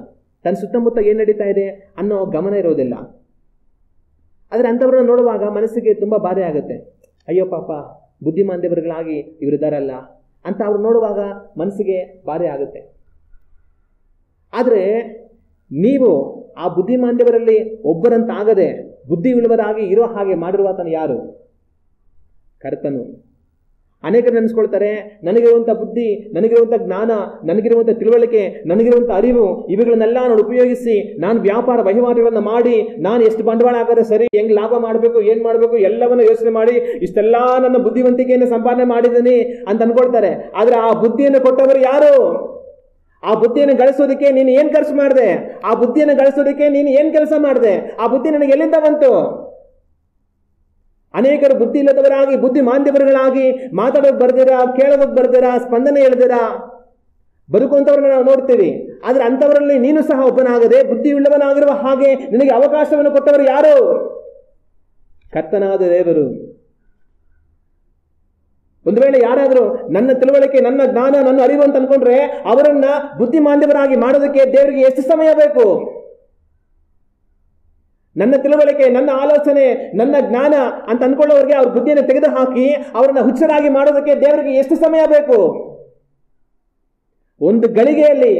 A: ತನ್ನ ಸುತ್ತಮುತ್ತ ಏನು ನಡೀತಾ ಇದೆ ಅನ್ನೋ ಗಮನ ಇರೋದಿಲ್ಲ. ಆದರೆ ಅಂಥವ್ರನ್ನ ನೋಡುವಾಗ ಮನಸ್ಸಿಗೆ ತುಂಬ ಬಾಧೆ ಆಗುತ್ತೆ. ಅಯ್ಯೋ ಪಾಪ, ಬುದ್ಧಿಮಾಂದ್ಯವರುಗಳಾಗಿ ಇವರಿದ್ದಾರಲ್ಲ ಅಂತ ಅವ್ರು ನೋಡುವಾಗ ಮನಸ್ಸಿಗೆ ಬಾಧೆ ಆಗುತ್ತೆ. ಆದರೆ ನೀವು ಆ ಬುದ್ಧಿಮಾಂದ್ಯವರಲ್ಲಿ ಒಬ್ಬರಂತಾಗದೆ ಬುದ್ಧಿ ಉಳ್ಳವರಾಗಿ ಇರೋ ಹಾಗೆ ಮಾಡಿರುವಾತನು ಯಾರು? ಕರ್ತನು. ಅನೇಕರು ನೆನೆಸ್ಕೊಳ್ತಾರೆ, ನನಗಿರುವಂಥ ಬುದ್ಧಿ, ನನಗಿರುವಂಥ ಜ್ಞಾನ, ನನಗಿರುವಂಥ ತಿಳುವಳಿಕೆ, ನನಗಿರುವಂಥ ಅರಿವು, ಇವುಗಳನ್ನೆಲ್ಲ ನಾನು ಉಪಯೋಗಿಸಿ ನಾನು ವ್ಯಾಪಾರ ವಹಿವಾಟುಗಳನ್ನು ಮಾಡಿ ನಾನು ಎಷ್ಟು ಬಂಡವಾಳ ಹಾಕಿದ್ರೆ ಸರಿ, ಹೆಂಗ್ ಲಾಭ ಮಾಡಬೇಕು, ಏನ್ ಮಾಡಬೇಕು ಎಲ್ಲವನ್ನು ಯೋಚನೆ ಮಾಡಿ ಇಷ್ಟೆಲ್ಲ ನನ್ನ ಬುದ್ಧಿವಂತಿಕೆಯನ್ನು ಸಂಪಾದನೆ ಮಾಡಿದ್ದೀನಿ ಅಂತ ಅನ್ಕೊಳ್ತಾರೆ. ಆದ್ರೆ ಆ ಬುದ್ಧಿಯನ್ನು ಕೊಟ್ಟವರು ಯಾರು? ಆ ಬುದ್ಧಿಯನ್ನು ಗಳಿಸೋದಕ್ಕೆ ನೀನು ಏನ್ ಖರ್ಚು ಮಾಡಿದೆ? ಆ ಬುದ್ಧಿಯನ್ನು ಗಳಿಸೋದಕ್ಕೆ ನೀನು ಏನ್ ಕೆಲಸ ಮಾಡಿದೆ? ಆ ಬುದ್ಧಿ ನನಗೆ ಎಲ್ಲಿಂದ ಬಂತು? ಅನೇಕರು ಬುದ್ಧಿ ಇಲ್ಲದವರಾಗಿ, ಬುದ್ಧಿ ಮಾಂದ್ಯವರುಗಳಾಗಿ, ಮಾತಾಡೋಕ್ ಬರ್ದಿರಾ, ಕೇಳೋದಕ್ ಬರ್ದಿರಾ, ಸ್ಪಂದನೆ ಹೇಳ್ದಿರಾ ಬದುಕುವಂತವ್ರನ್ನ ನಾವು ನೋಡ್ತೀವಿ. ಆದ್ರೆ ಅಂತವರಲ್ಲಿ ನೀನು ಸಹ ಒಬ್ಬನಾಗದೆ ಬುದ್ಧಿ ಉಳ್ಳವನಾಗಿರುವ ಹಾಗೆ ನಿನಗೆ ಅವಕಾಶವನ್ನು ಕೊಟ್ಟವರು ಯಾರು? ಕರ್ತನಾದ ದೇವರು. ಒಂದು ವೇಳೆ ಯಾರಾದರೂ ನನ್ನ ತಿಳುವಳಿಕೆ, ನನ್ನ ಜ್ಞಾನ, ನನ್ನ ಅರಿವು ಅಂತ ಅನ್ಕೊಂಡ್ರೆ ಅವರನ್ನ ಬುದ್ಧಿಮಾಂದ್ಯವರಾಗಿ ಮಾಡೋದಕ್ಕೆ ದೇವರಿಗೆ ಎಷ್ಟು ಸಮಯ ಬೇಕು? ನನ್ನ ತಿಳುವಳಿಕೆ, ನನ್ನ ಆಲೋಚನೆ, ನನ್ನ ಜ್ಞಾನ ಅಂತ ಅನ್ಕೊಳ್ಳೋರಿಗೆ ಅವ್ರ ಬುದ್ಧಿಯನ್ನು ತೆಗೆದು ಹಾಕಿ ಅವರನ್ನ ಹುಚ್ಚರಾಗಿ ಮಾಡೋದಕ್ಕೆ ದೇವರಿಗೆ ಎಷ್ಟು ಸಮಯ ಬೇಕು? ಒಂದು ಗಳಿಗೆಯಲ್ಲಿ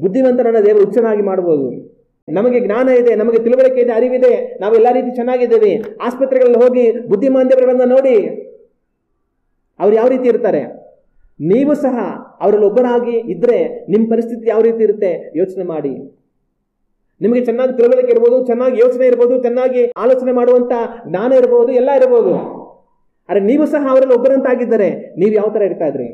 A: ಬುದ್ಧಿವಂತರನ್ನ ದೇವರು ಹುಚ್ಚನಾಗಿ ಮಾಡಬಹುದು. ನಮಗೆ ಜ್ಞಾನ ಇದೆ, ನಮಗೆ ತಿಳುವಳಿಕೆ ಇದೆ, ಅರಿವಿದೆ, ನಾವೆಲ್ಲ ರೀತಿ ಚೆನ್ನಾಗಿದ್ದೇವೆ. ಆಸ್ಪತ್ರೆಗಳಲ್ಲಿ ಹೋಗಿ ಬುದ್ಧಿಮಾಂದ್ಯವರನ್ನ ನೋಡಿ ಅವ್ರು ಯಾವ ರೀತಿ ಇರ್ತಾರೆ. ನೀವು ಸಹ ಅವರಲ್ಲಿ ಒಬ್ಬರಾಗಿ ಇದ್ರೆ ನಿಮ್ಮ ಪರಿಸ್ಥಿತಿ ಯಾವ ರೀತಿ ಇರುತ್ತೆ ಯೋಚನೆ ಮಾಡಿ. ನಿಮಗೆ ಚೆನ್ನಾಗಿ ತಿಳುವಳಿಕೆ ಇರ್ಬೋದು, ಚೆನ್ನಾಗಿ ಯೋಚನೆ ಇರ್ಬೋದು, ಚೆನ್ನಾಗಿ ಆಲೋಚನೆ ಮಾಡುವಂತ ಜ್ಞಾನ ಇರ್ಬೋದು, ಎಲ್ಲ ಇರ್ಬೋದು. ಆದ್ರೆ ನೀವು ಸಹ ಅವರಲ್ಲಿ ಒಬ್ಬರಂತಾಗಿದ್ದರೆ ನೀವು ಯಾವ ತರ ಇರ್ತಾ ಇದ್ರಿ?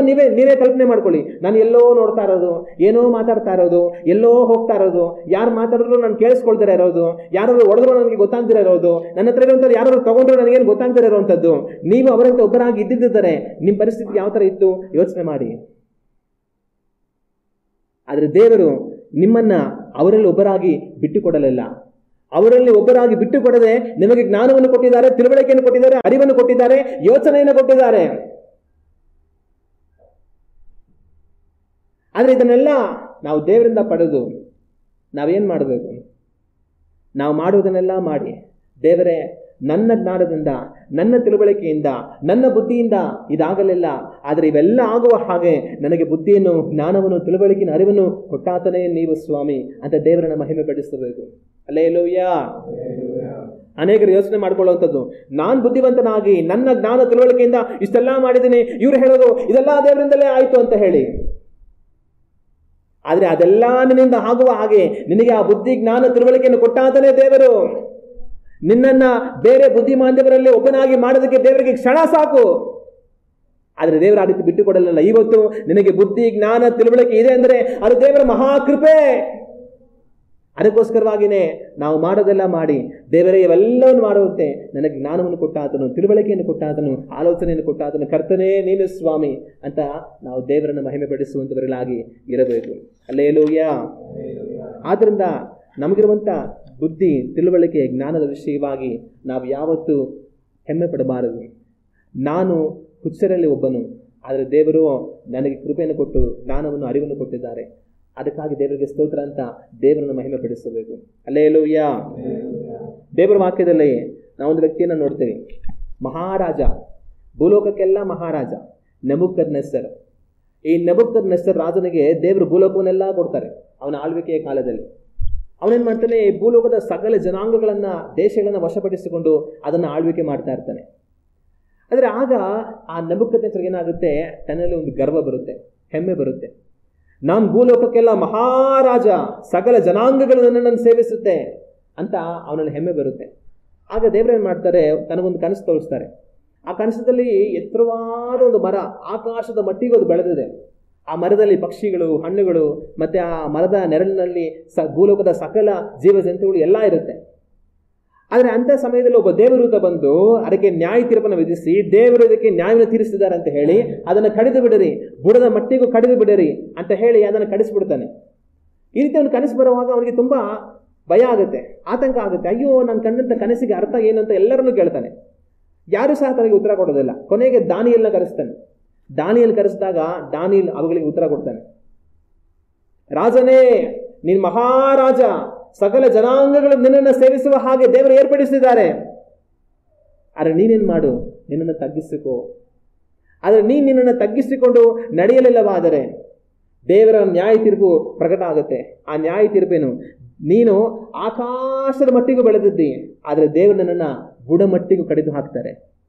A: ನೀವೇ ಕಲ್ಪನೆ ಮಾಡ್ಕೊಳ್ಳಿ. ನಾನು ಎಲ್ಲೋ ನೋಡ್ತಾ ಇರೋದು, ಏನೋ ಮಾತಾಡ್ತಾ ಇರೋದು, ಎಲ್ಲೋ ಹೋಗ್ತಾ ಇರೋದು, ಯಾರು ಮಾತಾಡಿದ್ರು ನಾನು ಕೇಳಿಸ್ಕೊಳ್ತಾ ಇರೋದು, ಯಾರಾದ್ರು ಹೊಡೆದ್ರು ನನಗೆ ಗೊತ್ತಾಗ್ತಿರ ಇರೋದು, ನನ್ನ ಹತ್ರ ಇರುವಂಥದ್ದು ಯಾರಾದ್ರು ತಗೊಂಡ್ರು ನನಗೇನು ಗೊತ್ತಾಗ್ತಿರ ಇರುವಂಥದ್ದು. ನೀವು ಅವರಂತೆ ಒಬ್ಬರಾಗಿ ಇದ್ದಿದ್ದರೆ ನಿಮ್ಮ ಪರಿಸ್ಥಿತಿ ಯಾವ ತರ ಇತ್ತು ಯೋಚನೆ ಮಾಡಿ. ಆದ್ರೆ ದೇವರು ನಿಮ್ಮನ್ನ ಅವರಲ್ಲಿ ಒಬ್ಬರಾಗಿ ಬಿಟ್ಟುಕೊಡಲಿಲ್ಲ. ಅವರಲ್ಲಿ ಒಬ್ಬರಾಗಿ ಬಿಟ್ಟು ಕೊಡದೆ ನಿಮಗೆ ಜ್ಞಾನವನ್ನು ಕೊಟ್ಟಿದ್ದಾರೆ, ತಿಳುವಳಿಕೆಯನ್ನು ಕೊಟ್ಟಿದ್ದಾರೆ, ಅರಿವನ್ನು ಕೊಟ್ಟಿದ್ದಾರೆ, ಯೋಚನೆಯನ್ನು ಕೊಟ್ಟಿದ್ದಾರೆ. ಆದ್ರೆ ಇದನ್ನೆಲ್ಲ ನಾವು ದೇವರಿಂದ ಪಡೆದು ನಾವೇನ್ ಮಾಡಬೇಕು? ನಾವು ಮಾಡುವುದನ್ನೆಲ್ಲ ಮಾಡಿ, ದೇವರೇ ನನ್ನ ಜ್ಞಾನದಿಂದ, ನನ್ನ ತಿಳುವಳಿಕೆಯಿಂದ, ನನ್ನ ಬುದ್ಧಿಯಿಂದ ಇದಾಗಲಿಲ್ಲ, ಆದರೆ ಇವೆಲ್ಲ ಆಗುವ ಹಾಗೆ ನನಗೆ ಬುದ್ಧಿಯನ್ನು, ಜ್ಞಾನವನ್ನು, ತಿಳುವಳಿಕೆಯನ್ನು, ಅರಿವನ್ನು ಕೊಟ್ಟಾತನೇ ನೀವು ಸ್ವಾಮಿ ಅಂತ ದೇವರನ್ನ ಮಹಿಮೆ ಪಡಿಸಬೇಕು. ಹಲ್ಲೆಲೂಯಾ. ಅನೇಕರು ಯೋಚನೆ ಮಾಡ್ಕೊಳ್ಳುವಂಥದ್ದು, ನಾನ್ ಬುದ್ಧಿವಂತನಾಗಿ ನನ್ನ ಜ್ಞಾನ ತಿಳುವಳಿಕೆಯಿಂದ ಇಷ್ಟೆಲ್ಲ ಮಾಡಿದ್ದೀನಿ, ಇವ್ರು ಹೇಳೋದು ಇದೆಲ್ಲ ದೇವರಿಂದಲೇ ಆಯ್ತು ಅಂತ ಹೇಳಿ. ಆದ್ರೆ ಅದೆಲ್ಲ ನಿನ್ನಿಂದ ಆಗುವ ಹಾಗೆ ನಿನಗೆ ಆ ಬುದ್ಧಿ, ಜ್ಞಾನ, ತಿಳುವಳಿಕೆಯನ್ನು ಕೊಟ್ಟಾತನೇ ದೇವರು. ನಿನ್ನನ್ನ ಬೇರೆ ಬುದ್ಧಿಮಾಂದ್ಯವರಲ್ಲಿ ಒಬ್ಬನಾಗಿ ಮಾಡೋದಕ್ಕೆ ದೇವರಿಗೆ ಕ್ಷಣ ಸಾಕು. ಆದ್ರೆ ದೇವರ ಆ ರೀತಿ ಬಿಟ್ಟು ಕೊಡಲಿಲ್ಲ. ಇವತ್ತು ನಿನಗೆ ಬುದ್ಧಿ, ಜ್ಞಾನ, ತಿಳುವಳಿಕೆ ಇದೆ ಅಂದ್ರೆ ಅದು ದೇವರ ಮಹಾಕೃಪೆ. ಅದಕ್ಕೋಸ್ಕರವಾಗಿನೇ ನಾವು ಮಾಡೋದೆಲ್ಲ ಮಾಡಿ, ದೇವರೇ ಇವೆಲ್ಲವನ್ನು ಮಾಡುವಂತೆ ನನಗೆ ಜ್ಞಾನವನ್ನು ಕೊಟ್ಟಾತನು, ತಿಳುವಳಿಕೆಯನ್ನು ಕೊಟ್ಟಾತನು, ಆಲೋಚನೆಯನ್ನು ಕೊಟ್ಟಾತನು, ಕರ್ತನೇ ನೀನು ಸ್ವಾಮಿ ಅಂತ ನಾವು ದೇವರನ್ನು ಮಹಿಮೆ ಪಡಿಸುವಂತವர்களಾಗಿ ಇರಬೇಕು. ಹಲ್ಲೆಲೂಯಾ. ಆದ್ರಿಂದ ನಮಗಿರುವಂತ ಬುದ್ಧಿ, ತಿಳುವಳಿಕೆ, ಜ್ಞಾನದ ವಿಷಯವಾಗಿ ನಾವು ಯಾವತ್ತೂ ಹೆಮ್ಮೆ ಪಡಬಾರದು. ನಾನು ಹುಚ್ಚರಲ್ಲಿ ಒಬ್ಬನು, ಆದರೆ ದೇವರು ನನಗೆ ಕೃಪೆಯನ್ನು ಕೊಟ್ಟು ಜ್ಞಾನವನ್ನು, ಅರಿವನ್ನು ಕೊಟ್ಟಿದ್ದಾರೆ. ಅದಕ್ಕಾಗಿ ದೇವರಿಗೆ ಸ್ತೋತ್ರ ಅಂತ ದೇವರನ್ನು ಮಹಿಮೆ ಪಡಿಸಬೇಕು. ಹಲ್ಲೆಲೂಯಾ. ದೇವರ ವಾಕ್ಯದಲ್ಲಿ ನಾವೊಂದು ವ್ಯಕ್ತಿಯನ್ನು ನೋಡ್ತೇವೆ, ಮಹಾರಾಜ, ಭೂಲೋಕಕ್ಕೆಲ್ಲ ಮಹಾರಾಜ, ನೆಬೂಕದ್ನೆಚ್ಚರ್. ಈ ನೆಬೂಕದ್ನೆಚ್ಚರ್ ರಾಜನಿಗೆ ದೇವರು ಭೂಲೋಕವನ್ನೆಲ್ಲ ಕೊಡ್ತಾರೆ ಅವನ ಆಳ್ವಿಕೆಯ ಕಾಲದಲ್ಲಿ. ಅವನೇನ್ ಮಾಡ್ತಾನೆ, ಈ ಭೂಲೋಕದ ಸಕಲ ಜನಾಂಗಗಳನ್ನ, ದೇಶಗಳನ್ನ ವಶಪಡಿಸಿಕೊಂಡು ಅದನ್ನ ಆಳ್ವಿಕೆ ಮಾಡ್ತಾ ಇರ್ತಾನೆ. ಆದ್ರೆ ಆಗ ಆ ನೆಬೂಕದ್ನೆಚ್ಚರ್ಗೆ ಏನಾಗುತ್ತೆ, ತನ್ನಲ್ಲಿ ಒಂದು ಗರ್ವ ಬರುತ್ತೆ, ಹೆಮ್ಮೆ ಬರುತ್ತೆ. ನಾನು ಭೂಲೋಕಕ್ಕೆಲ್ಲ ಮಹಾರಾಜ, ಸಕಲ ಜನಾಂಗಗಳು ನನ್ನನ್ನು ಸೇವಿಸುತ್ತೆ ಅಂತ ಅವನಲ್ಲಿ ಹೆಮ್ಮೆ ಬರುತ್ತೆ. ಆಗ ದೇವರೇನ್ ಮಾಡ್ತಾರೆ, ತನಗೊಂದು ಕನಸು ತೋರಿಸ್ತಾರೆ. ಆ ಕನಸದಲ್ಲಿ ಎತ್ತರವಾದ ಒಂದು ಮರ, ಆಕಾಶದ ಮಟ್ಟಿಗೆ ಅದು ಬೆಳೆದಿದೆ. ಆ ಮರದಲ್ಲಿ ಪಕ್ಷಿಗಳು, ಹಣ್ಣುಗಳು, ಮತ್ತೆ ಆ ಮರದ ನೆರಳಿನಲ್ಲಿ ಭೂಲೋಕದ ಸಕಲ ಜೀವ ಜಂತುಗಳು ಎಲ್ಲ ಇರುತ್ತೆ. ಆದರೆ ಅಂಥ ಸಮಯದಲ್ಲಿ ಒಬ್ಬ ದೇವದೂತ ಬಂದು ಅದಕ್ಕೆ ನ್ಯಾಯ ತೀರ್ಪನ್ನು ವಿಧಿಸಿ, ದೇವರು ಇದಕ್ಕೆ ನ್ಯಾಯವನ್ನು ತೀರಿಸಿದ್ದಾರೆ ಅಂತ ಹೇಳಿ ಅದನ್ನು ಕಡಿದು ಬಿಡಿರಿ, ಬುಡದ ಮಟ್ಟಿಗೂ ಕಡಿದು ಬಿಡಿರಿ ಅಂತ ಹೇಳಿ ಅದನ್ನು ಕಡಿಸ್ಬಿಡ್ತಾನೆ. ಈ ರೀತಿ ಅವನು ಕನಸು ಬರುವಾಗ ಅವನಿಗೆ ತುಂಬಾ ಭಯ ಆಗುತ್ತೆ, ಆತಂಕ ಆಗುತ್ತೆ. ಅಯ್ಯೋ, ನಾನು ಕಂಡಂತ ಕನಸಿಗೆ ಅರ್ಥ ಏನು ಅಂತ ಎಲ್ಲರನ್ನೂ ಕೇಳ್ತಾನೆ. ಯಾರು ಸಹ ತನಗೆ ಉತ್ತರ ಕೊಡೋದಿಲ್ಲ. ಕೊನೆಗೆ ದಾನಿಯಲ್ನ ಕರೆಸ್ತಾನೆ. ದಾನಿಯಲ್ ಕರೆಸಿದಾಗ ದಾನಿಯಲ್ ಅವುಗಳಿಗೆ ಉತ್ತರ ಕೊಡ್ತಾನೆ. ರಾಜನೇ, ನೀನ್ ಮಹಾರಾಜ, ಸಕಲ ಜನಾಂಗಗಳು ನಿನ್ನನ್ನು ಸೇವಿಸುವ ಹಾಗೆ ದೇವರು ಏರ್ಪಡಿಸಿದ್ದಾರೆ. ಆದರೆ ನೀನೇನ್ ಮಾಡು, ನಿನ್ನನ್ನು ತಗ್ಗಿಸಿಕೋ. ಆದರೆ ನಿನ್ನನ್ನು ತಗ್ಗಿಸಿಕೊಂಡು ನಡೆಯಲಿಲ್ಲವಾದರೆ ದೇವರ ನ್ಯಾಯ ತೀರ್ಪು ಪ್ರಕಟ ಆಗುತ್ತೆ. ಆ ನ್ಯಾಯ ತೀರ್ಪೇನು, ನೀನು ಆಕಾಶದ ಮಟ್ಟಿಗೂ ಬೆಳೆದಿದ್ದಿ, ಆದರೆ ದೇವರು ನನ್ನನ್ನು ಬುಡಮಟ್ಟಿಗೂ ಕಡಿದು ಹಾಕ್ತಾರೆ.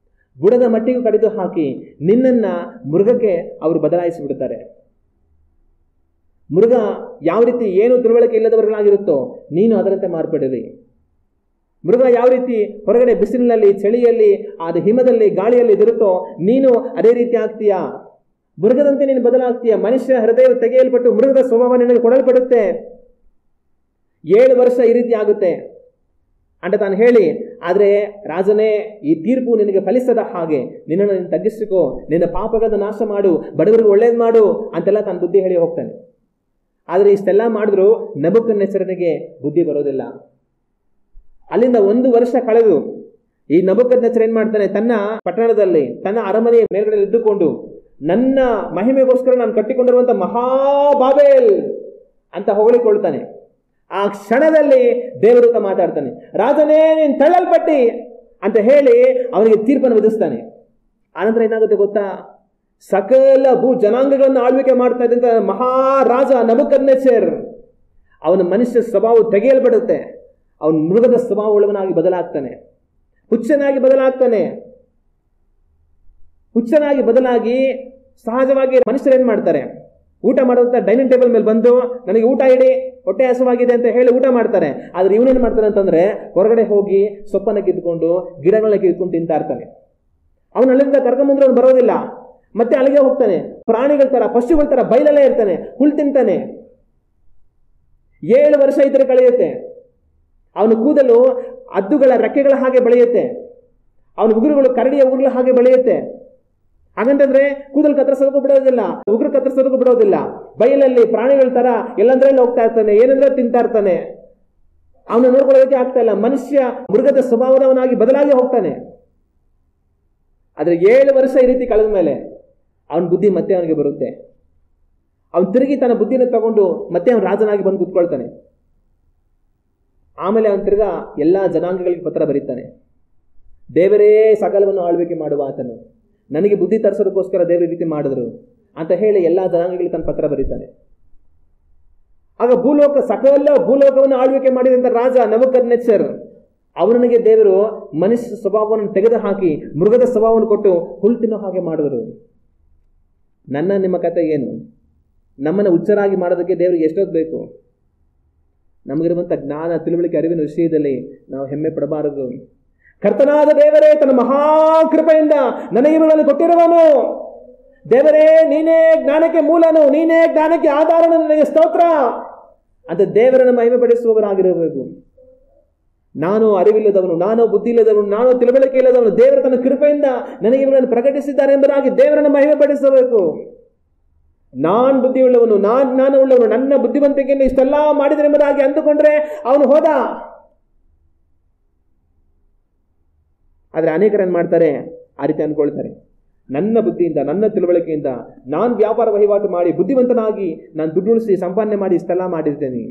A: ಬುಡದ ಮಟ್ಟಿಗೂ ಕಡಿದು ಹಾಕಿ ನಿನ್ನನ್ನ ಮೃಗಕ್ಕೆ ಅವರು ಬದಲಾಯಿಸಿ ಬಿಡುತ್ತಾರೆ. ಮೃಗ ಯಾವ ರೀತಿ ಏನು ತಿಳುವಳಿಕೆ ಇಲ್ಲದವர்களಾಗಿರುತ್ತೋ ನೀನು ಅದರಂತೆ ಮಾರ್ಪಡಿರಿ. ಮೃಗ ಯಾವ ರೀತಿ ಹೊರಗಡೆ ಬಿಸಿಲಿನಲ್ಲಿ, ಚಳಿಯಲ್ಲಿ, ಅದು ಹಿಮದಲ್ಲಿ, ಗಾಳಿಯಲ್ಲಿ ಇದಿರುತ್ತೋ ನೀನು ಅದೇ ರೀತಿ ಆಗ್ತೀಯಾ. ಮೃಗದಂತೆ ನೀನು ಬದಲಾಗ್ತೀಯ. ಮನುಷ್ಯ ಹೃದಯ ತೆಗೆಯಲ್ಪಟ್ಟು ಮೃಗದ ಸ್ವಭಾವ ನಿನಗೆ ಕೊಡಲ್ಪಡುತ್ತೆ. 7 ವರ್ಷ ಈ ರೀತಿ ಆಗುತ್ತೆ ಅಂತ ತಾನು ಹೇಳಿ, ಆದರೆ ರಾಜನೇ, ಈ ತೀರ್ಪು ನಿನಗೆ ಫಲಿಸದ ಹಾಗೆ ನಿನ್ನನ್ನು ನೀನು ತಗ್ಗಿಸಿಕೋ, ನಿನ್ನ ಪಾಪಗಳನ್ನು ನಾಶ ಮಾಡು, ಬಡವರಿಗೆ ಒಳ್ಳೇದು ಮಾಡು ಅಂತೆಲ್ಲ ತಾನು ಬುದ್ಧಿ ಹೇಳಿ ಹೋಗ್ತಾನೆ. ಆದರೆ ಇಷ್ಟೆಲ್ಲ ಮಾಡಿದ್ರು ನೆಬೂಕದ್ನೆಚ್ಚರನಿಗೆ ಬುದ್ಧಿ ಬರೋದಿಲ್ಲ. ಅಲ್ಲಿಂದ 1 ವರ್ಷ ಕಳೆದು ಈ ನೆಬೂಕದ್ನೆಚ್ಚರ ಏನ್ ಮಾಡ್ತಾನೆ, ತನ್ನ ಪಟ್ಟಣದಲ್ಲಿ ತನ್ನ ಅರಮನೆಯ ಮೇಲ್ಗಡೆ ಇದ್ದುಕೊಂಡು ನನ್ನ ಮಹಿಮೆಗೋಸ್ಕರ ನಾನು ಕಟ್ಟಿಕೊಂಡಿರುವಂತ ಮಹಾಬಾಬೇಲ್ ಅಂತ ಹೊಗಳಿಕೊಳ್ತಾನೆ. ಆ ಕ್ಷಣದಲ್ಲಿ ದೇವದೂತ ಮಾತಾಡ್ತಾನೆ, ರಾಜನೇ ನೀನು ತಳ್ಳಲ್ಪಟ್ಟಿ ಅಂತ ಹೇಳಿ ಅವನಿಗೆ ತೀರ್ಪನ್ನು ವಿಧಿಸ್ತಾನೆ. ಆನಂತರ ಏನಾಗುತ್ತೆ ಗೊತ್ತಾ, ಸಕಲ ಭೂ ಜನಾಂಗಗಳನ್ನು ಆಳ್ವಿಕೆ ಮಾಡ್ತಾ ಇದ್ದಂತ ಮಹಾರಾಜ ನೆಬೂಕದ್ನೆಚ್ಚರ್ ಅವನ ಮನುಷ್ಯ ಸ್ವಭಾವ ತೆಗೆಯಲ್ಪಡುತ್ತೆ. ಅವನು ಮೃಗದ ಸ್ವಭಾವ ಉಳ್ಳವನಾಗಿ ಬದಲಾಗ್ತಾನೆ, ಹುಚ್ಚನಾಗಿ ಬದಲಾಗಿ ಸಹಜವಾಗಿ ಮನುಷ್ಯರು ಏನ್ ಮಾಡ್ತಾರೆ, ಊಟ ಮಾಡುವಂತ ಡೈನಿಂಗ್ ಟೇಬಲ್ ಮೇಲೆ ಬಂದು ನನಗೆ ಊಟ ಇಡಿ, ಹೊಟ್ಟೆ ಹಸುವಾಗಿದೆ ಅಂತ ಹೇಳಿ ಊಟ ಮಾಡ್ತಾರೆ. ಆದ್ರೆ ಇವನೇನ್ ಮಾಡ್ತಾನೆ ಅಂತಂದ್ರೆ ಹೊರಗಡೆ ಹೋಗಿ ಸೊಪ್ಪನ್ನ ಕಿತ್ಕೊಂಡು ಗಿಡಗಳನ್ನ ಕಿತ್ಕೊಂಡು ತಿಂತಾ ಇರ್ತಾನೆ. ಅವನು ಅಲ್ಲಿಂದ ಕರ್ಕೊಂಡ್ಬಂದ್ರೆ ಅವನು ಬರೋದಿಲ್ಲ, ಮತ್ತೆ ಅಲ್ಲಿಗೆ ಹೋಗ್ತಾನೆ. ಪ್ರಾಣಿಗಳ ತರ, ಪಶುಗಳ ತರ ಬಯಲಲ್ಲೇ ಇರ್ತಾನೆ, ಹುಲ್ ತಿಂತಾನೆ. 7 ವರ್ಷ ಈ ತರ ಕಳೆಯುತ್ತೆ. ಅವನ ಕೂದಲು ಹದ್ದುಗಳ ರೆಕ್ಕೆಗಳ ಹಾಗೆ ಬೆಳೆಯುತ್ತೆ, ಅವನ ಉಗುರುಗಳು ಕರಡಿಯ ಉಗುರುಗಳ ಹಾಗೆ ಬೆಳೆಯುತ್ತೆ. ಹಾಗಂತಂದ್ರೆ ಕೂದಲು ಕತ್ತರಿಸೋದಕ್ಕೂ ಬಿಡೋದಿಲ್ಲ, ಉಗುರು ಕತ್ತರಿಸೋದಕ್ಕೂ ಬಿಡೋದಿಲ್ಲ. ಬಯಲಲ್ಲಿ ಪ್ರಾಣಿಗಳ ತರ ಎಲ್ಲಂದ್ರಲ್ಲಿ ಹೋಗ್ತಾ ಇರ್ತಾನೆ, ಏನಂದ್ರೆ ತಿಂತಾ ಇರ್ತಾನೆ. ಅವನು ನೋಡ್ಕೊಳ್ಳೋದಕ್ಕೆ ಆಗ್ತಾ ಇಲ್ಲ. ಮನುಷ್ಯ ಮೃಗದ ಸ್ವಭಾವದವನಾಗಿ ಬದಲಾಗಿ ಹೋಗ್ತಾನೆ. ಆದ್ರೆ 7 ವರ್ಷ ಈ ರೀತಿ ಕಳೆದ ಮೇಲೆ ಅವನ ಬುದ್ಧಿ ಮತ್ತೆ ಅವನಿಗೆ ಬರುತ್ತೆ. ಅವನು ತಿರುಗಿ ತನ್ನ ಬುದ್ಧಿನ ತಗೊಂಡು ಮತ್ತೆ ಅವನು ರಾಜನಾಗಿ ಬಂದು ಕೂತ್ಕೊಳ್ತಾನೆ. ಆಮೇಲೆ ಅವನು ತಿರ್ಗಾ ಎಲ್ಲಾ ಜನಾಂಗಗಳಿಗೆ ಪತ್ರ ಬರೀತಾನೆ, ದೇವರೇ ಸಕಲವನ್ನು ಆಳ್ವಿಕೆ ಮಾಡುವ ಆತನು, ನನಗೆ ಬುದ್ಧಿ ತರಿಸೋದಕ್ಕೋಸ್ಕರ ದೇವರ ರೀತಿ ಮಾಡಿದ್ರು ಅಂತ ಹೇಳಿ ಎಲ್ಲಾ ಜನಾಂಗಗಳಿಗೆ ತನ್ನ ಪತ್ರ ಬರೀತಾನೆ. ಆಗ ಸಕಲ ಭೂಲೋಕವನ್ನು ಆಳ್ವಿಕೆ ಮಾಡಿದಂತ ರಾಜ ನೆಬೂಕದ್ನೆಚ್ಚರ್ ಅವನಿಗೆ ದೇವರು ಮನುಷ್ಯ ಸ್ವಭಾವವನ್ನು ತೆಗೆದು ಹಾಕಿ ಮೃಗದ ಸ್ವಭಾವವನ್ನು ಕೊಟ್ಟು ಹುಲ್ ತಿನ್ನೋ ಹಾಗೆ ಮಾಡಿದ್ರು. ನಿಮ್ಮ ಕಥೆ ಏನು? ನಮ್ಮನ್ನು ಹುಚ್ಚರಾಗಿ ಮಾಡೋದಕ್ಕೆ ದೇವರಿಗೆ ಎಷ್ಟೊತ್ತು ಬೇಕು? ನಮಗಿರುವಂಥ ಜ್ಞಾನ, ತಿಳುವಳಿಕೆ, ಅರಿವಿನ ವಿಷಯದಲ್ಲಿ ನಾವು ಹೆಮ್ಮೆ ಪಡಬಾರದು. ಕರ್ತನಾದ ದೇವರೇ ತನ್ನ ಮಹಾಕೃಪೆಯಿಂದ ನನಗೆ ಇವುಗಳನ್ನು ಕೊಟ್ಟಿರುವನು. ದೇವರೇ ನೀನೇ ಜ್ಞಾನಕ್ಕೆ ಮೂಲನು, ನೀನೇ ಜ್ಞಾನಕ್ಕೆ ಆಧಾರನು, ನನಗೆ ಸ್ತೋತ್ರ ಅಂತ ದೇವರನ್ನು ಮಹಿಮೆ ಪಡಿಸುವವರಾಗಿರಬೇಕು. ನಾನು ಅರಿವಿಲ್ಲದವನು, ನಾನು ಬುದ್ಧಿ ಇಲ್ಲದವನು, ನಾನು ತಿಳುವಳಿಕೆ ಇಲ್ಲದವನು, ದೇವರ ತನ್ನ ಕೃಪೆಯಿಂದ ನನಗೆ ಇವುಗಳನ್ನು ಪ್ರಕಟಿಸಿದ್ದಾರೆ ಎಂಬುದಾಗಿ ದೇವರನ್ನು ಮಹಿಮೆ ಪಡಿಸಬೇಕು. ನಾನ್ ಬುದ್ಧಿಯುಳ್ಳವನು, ನಾನ್ ಜ್ಞಾನವುಳ್ಳವನು, ನನ್ನ ಬುದ್ಧಿವಂತಿಕೆಯನ್ನು ಇಷ್ಟೆಲ್ಲ ಮಾಡಿದರೆ ಎಂಬುದಾಗಿ ಅಂದುಕೊಂಡ್ರೆ ಅವನು ಹೋದ. ಆದ್ರೆ ಅನೇಕರು ಏನ್ ಮಾಡ್ತಾರೆ, ಆ ರೀತಿ ಅನ್ಕೊಳ್ತಾರೆ, ನನ್ನ ಬುದ್ಧಿಯಿಂದ, ನನ್ನ ತಿಳುವಳಿಕೆಯಿಂದ ನಾನು ವ್ಯಾಪಾರ ವಹಿವಾಟು ಮಾಡಿ ಬುದ್ಧಿವಂತನಾಗಿ ನಾನು ದುಡ್ಡು ಉಳಿಸಿ ಸಂಪಾದನೆ ಮಾಡಿ ಇಷ್ಟೆಲ್ಲ ಮಾಡಿರ್ತೇನೆ.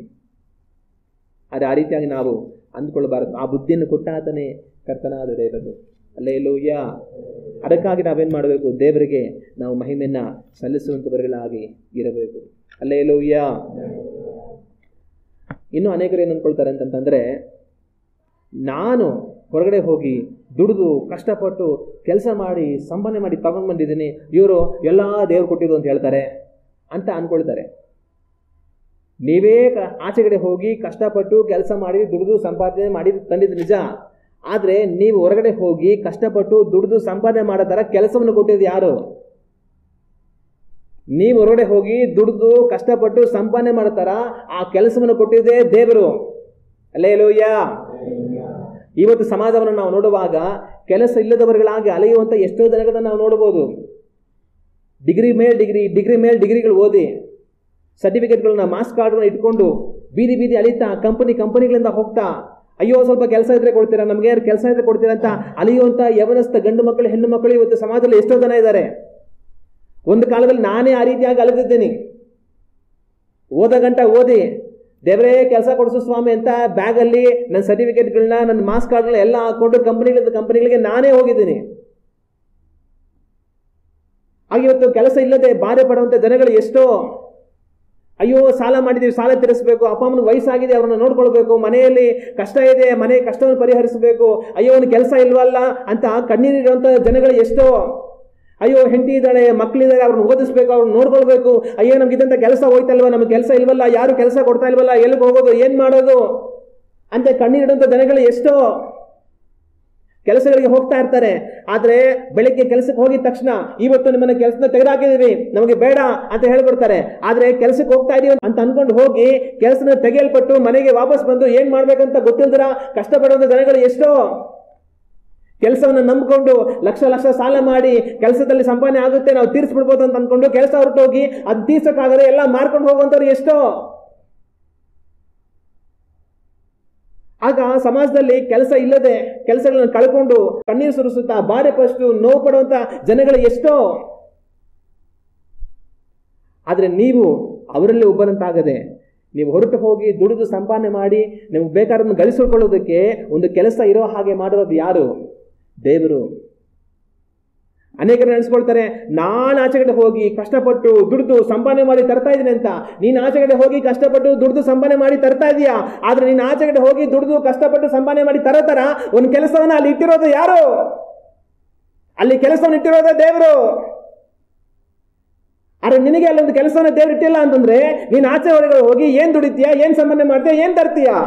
A: ಆದ್ರೆ ಆ ರೀತಿಯಾಗಿ ನಾವು ಅಂದ್ಕೊಳ್ಬಾರದು. ಆ ಬುದ್ಧಿಯನ್ನು ಕೊಟ್ಟಾತನೇ ಕರ್ತನಾದ ದೇವರು. ಹಲ್ಲೆಲೂಯ. ಅದಕ್ಕಾಗಿ ನಾವೇನ್ ಮಾಡಬೇಕು, ದೇವರಿಗೆ ನಾವು ಮಹಿಮೆಯನ್ನ ಸಲ್ಲಿಸುವಂತವர்களಾಗಿ ಇರಬೇಕು. ಹಲ್ಲೆಲೂಯ. ಇನ್ನು ಅನೇಕರು ಏನು ಅನ್ಕೊಳ್ತಾರೆ ಅಂತಂದ್ರೆ, ನಾನು ಹೊರಗಡೆ ಹೋಗಿ ದುಡಿದು ಕಷ್ಟಪಟ್ಟು ಕೆಲಸ ಮಾಡಿ ಸಂಪಾದನೆ ಮಾಡಿ ತಗೊಂಡ್ ಬಂದಿದ್ದೀನಿ, ಇವರು ಎಲ್ಲ ದೇವ್ರು ಕೊಟ್ಟಿದ್ದು ಅಂತ ಹೇಳ್ತಾರೆ ಅಂತ ಅನ್ಕೊಳ್ತಾರೆ. ನೀವೇ ಆಚೆಗಡೆ ಹೋಗಿ ಕಷ್ಟಪಟ್ಟು ಕೆಲಸ ಮಾಡಿ ದುಡಿದು ಸಂಪಾದನೆ ಮಾಡಿ ತಂದಿದ್ದು ನಿಜ. ಆದ್ರೆ ನೀವು ಹೊರಗಡೆ ಹೋಗಿ ಕಷ್ಟಪಟ್ಟು ದುಡಿದು ಸಂಪಾದನೆ ಮಾಡೋ ತರ ಕೆಲಸವನ್ನು ಕೊಟ್ಟಿದ್ದು ಯಾರು? ನೀವು ಹೊರಗಡೆ ಹೋಗಿ ದುಡಿದು ಕಷ್ಟಪಟ್ಟು ಸಂಪಾದನೆ ಮಾಡೋ ತರ ಆ ಕೆಲಸವನ್ನು ಕೊಟ್ಟಿದ್ದೇ ದೇವರು. ಹಲ್ಲೆಲೂಯ. ಇವತ್ತು ಸಮಾಜವನ್ನು ನಾವು ನೋಡುವಾಗ ಕೆಲಸ ಇಲ್ಲದವರುಗಳಾಗಿ ಅಲೆಯುವಂತ ಎಷ್ಟೋ ಜನಗಳನ್ನ ನಾವು ನೋಡಬಹುದು. ಡಿಗ್ರಿ ಮೇಲ್ ಡಿಗ್ರಿಗಳು ಓದಿ ಸರ್ಟಿಫಿಕೇಟ್ಗಳನ್ನ, ಮಾರ್ಕ್ಸ್ ಕಾರ್ಡ್ಗಳನ್ನ ಇಟ್ಕೊಂಡು ಬೀದಿ ಬೀದಿ ಅಲಿತಾ ಕಂಪನಿಗಳಿಂದ ಹೋಗ್ತಾ, ಅಯ್ಯೋ ಸ್ವಲ್ಪ ಕೆಲಸ ಇದ್ರೆ ಕೊಡ್ತೀರಾ, ನಮ್ಗೆ ಯಾರು ಕೆಲಸ ಇದ್ರೆ ಕೊಡ್ತೀರಾ ಅಂತ ಅಲಿಯುವಂತ ಯವನಸ್ಥ ಗಂಡು ಮಕ್ಕಳು, ಹೆಣ್ಣು ಮಕ್ಕಳು ಇವತ್ತು ಸಮಾಜದಲ್ಲಿ ಎಷ್ಟೋ ಜನ ಇದ್ದಾರೆ. ಒಂದು ಕಾಲದಲ್ಲಿ ನಾನೇ ಆ ರೀತಿಯಾಗಿ ಅಲಿದಿದ್ದೀನಿ. ಓದಿ ದೇವರೇ ಕೆಲಸ ಕೊಡಿಸು ಸ್ವಾಮಿ ಅಂತ ಬ್ಯಾಗಲ್ಲಿ ನನ್ನ ಸರ್ಟಿಫಿಕೇಟ್ಗಳನ್ನ, ನನ್ನ ಮಾರ್ಕ್ಸ್ ಕಾರ್ಡ್ಗಳನ್ನ ಎಲ್ಲ ಹಾಕೊಂಡು ಕಂಪನಿಗಳಿಗೆ ನಾನೇ ಹೋಗಿದ್ದೀನಿ. ಹಾಗೆ ಇವತ್ತು ಕೆಲಸ ಇಲ್ಲದೆ ಬಾಧೆ ಪಡುವಂತ ಜನಗಳು ಎಷ್ಟೋ. ಅಯ್ಯೋ ಸಾಲ ಮಾಡಿದ್ದೀವಿ, ಸಾಲ ತೀರಿಸಬೇಕು, ಅಪ್ಪ ಅಮ್ಮನಿಗೆ ವಯಸ್ಸಾಗಿದೆ, ಅವ್ರನ್ನ ನೋಡ್ಕೊಳ್ಬೇಕು, ಮನೆಯಲ್ಲಿ ಕಷ್ಟ ಇದೆ, ಮನೆ ಕಷ್ಟವನ್ನು ಪರಿಹರಿಸಬೇಕು, ಅಯ್ಯೋ ಅವನು ಕೆಲಸ ಇಲ್ವಲ್ಲ ಅಂತ ಕಣ್ಣೀರಿರುವಂಥ ಜನಗಳು ಎಷ್ಟೋ. ಅಯ್ಯೋ ಹೆಂಡತಿ ಇದ್ದಾಳೆ, ಮಕ್ಕಳಿದ್ದಾರೆ, ಅವ್ರನ್ನ ಓದಿಸ್ಬೇಕು, ಅವ್ರನ್ನ ನೋಡ್ಕೊಳ್ಬೇಕು, ಅಯ್ಯೋ ನಮ್ಗಿದ್ದಂಥ ಕೆಲಸ ಹೋಯ್ತಲ್ವ, ನಮಗೆ ಕೆಲಸ ಇಲ್ವಲ್ಲ, ಯಾರು ಕೆಲಸ ಕೊಡ್ತಾ ಇಲ್ವಲ್ಲ, ಎಲ್ಲಿಗೆ ಹೋಗೋದು, ಏನು ಮಾಡೋದು ಅಂತ ಕಣ್ಣೀರಿಡುವಂಥ ಜನಗಳು ಎಷ್ಟೋ. ಕೆಲಸಗಳಿಗೆ ಹೋಗ್ತಾ ಇರ್ತಾರೆ, ಆದರೆ ಬೆಳಿಗ್ಗೆ ಕೆಲಸಕ್ಕೆ ಹೋಗಿದ ತಕ್ಷಣ ಇವತ್ತು ನಿಮ್ಮನ್ನ ಕೆಲಸನ ತೆಗೆದುಹಾಕಿದೀವಿ, ನಮಗೆ ಬೇಡ ಅಂತ ಹೇಳ್ಬಿಡ್ತಾರೆ. ಆದರೆ ಕೆಲಸಕ್ಕೆ ಹೋಗ್ತಾ ಇದೀವಿ ಅಂತ ಅನ್ಕೊಂಡು ಹೋಗಿ ಕೆಲಸನ ತೆಗೆಯಲ್ಪಟ್ಟು ಮನೆಗೆ ವಾಪಸ್ ಬಂದು ಏನ್ ಮಾಡ್ಬೇಕಂತ ಗೊತ್ತಿಲ್ದಿರ ಕಷ್ಟಪಡುವಂಥ ಜನಗಳು ಎಷ್ಟೋ. ಕೆಲಸವನ್ನು ನಂಬಿಕೊಂಡು ಲಕ್ಷ ಲಕ್ಷ ಸಾಲ ಮಾಡಿ ಕೆಲಸದಲ್ಲಿ ಸಂಪಾದನೆ ಆಗುತ್ತೆ, ನಾವು ತೀರಿಸ್ಬಿಡ್ಬೋದು ಅಂತ ಅನ್ಕೊಂಡು ಕೆಲಸ ಹೊರಟೋಗಿ ಅದು ತೀರ್ಸಕ್ಕಾಗದೆ ಎಲ್ಲ ಮಾರ್ಕೊಂಡು ಹೋಗುವಂಥವ್ರು ಎಷ್ಟೋ. ಆಗ ಸಮಾಜದಲ್ಲಿ ಕೆಲಸ ಇಲ್ಲದೆ ಕೆಲಸಗಳನ್ನು ಕಳ್ಕೊಂಡು ಕಣ್ಣೀರು ಸುರಿಸುತ್ತಾ ಬಾಧೆ ಪಟ್ಟು ನೋವು ಪಡುವಂತ ಜನಗಳು ಎಷ್ಟೋ. ಆದರೆ ನೀವು ಅವರಲ್ಲಿ ಒಬ್ಬರಂತಾಗದೆ ನೀವು ಹೊರಟು ಹೋಗಿ ದುಡಿದು ಸಂಪಾದನೆ ಮಾಡಿ ನಿಮಗೆ ಬೇಕಾದನ್ನು ಗಳಿಸಿಕೊಳ್ಳೋದಕ್ಕೆ ಒಂದು ಕೆಲಸ ಇರೋ ಹಾಗೆ ಮಾಡಿರೋದು ಯಾರು? ದೇವರು. ಅನೇಕರು ನೆನೆಸ್ಕೊಳ್ತಾರೆ, ನಾನು ಆಚೆಗಡೆ ಹೋಗಿ ಕಷ್ಟಪಟ್ಟು ದುಡಿದು ಸಂಪಾದನೆ ಮಾಡಿ ತರ್ತಾ ಇದ್ದೀನಿ ಅಂತ. ನೀನು ಆಚೆಗಡೆ ಹೋಗಿ ಕಷ್ಟಪಟ್ಟು ದುಡಿದು ಸಂಪಾದನೆ ಮಾಡಿ ತರ್ತಾ ಇದೀಯಾ, ಆದ್ರೆ ನೀನು ಆಚೆಗಡೆ ಹೋಗಿ ದುಡಿದು ಕಷ್ಟಪಟ್ಟು ಸಂಪಾದನೆ ಮಾಡಿ ತರತರ ಒಂದು ಕೆಲಸವನ್ನ ಅಲ್ಲಿ ಇಟ್ಟಿರೋದು ಯಾರು? ಅಲ್ಲಿ ಕೆಲಸವನ್ನು ಇಟ್ಟಿರೋದೇ ದೇವರು. ಆದ್ರೆ ನಿನಗೆ ಅಲ್ಲೊಂದು ಕೆಲಸವನ್ನ ದೇವ್ರು ಇಟ್ಟಿಲ್ಲ ಅಂತಂದ್ರೆ ನೀನು ಆಚೆ ಹೊರಗಡೆ ಹೋಗಿ ಏನ್ ದುಡಿತೀಯಾ, ಏನ್ ಸಂಪಾದನೆ ಮಾಡ್ತೀಯಾ, ಏನ್ ತರ್ತೀಯಾ?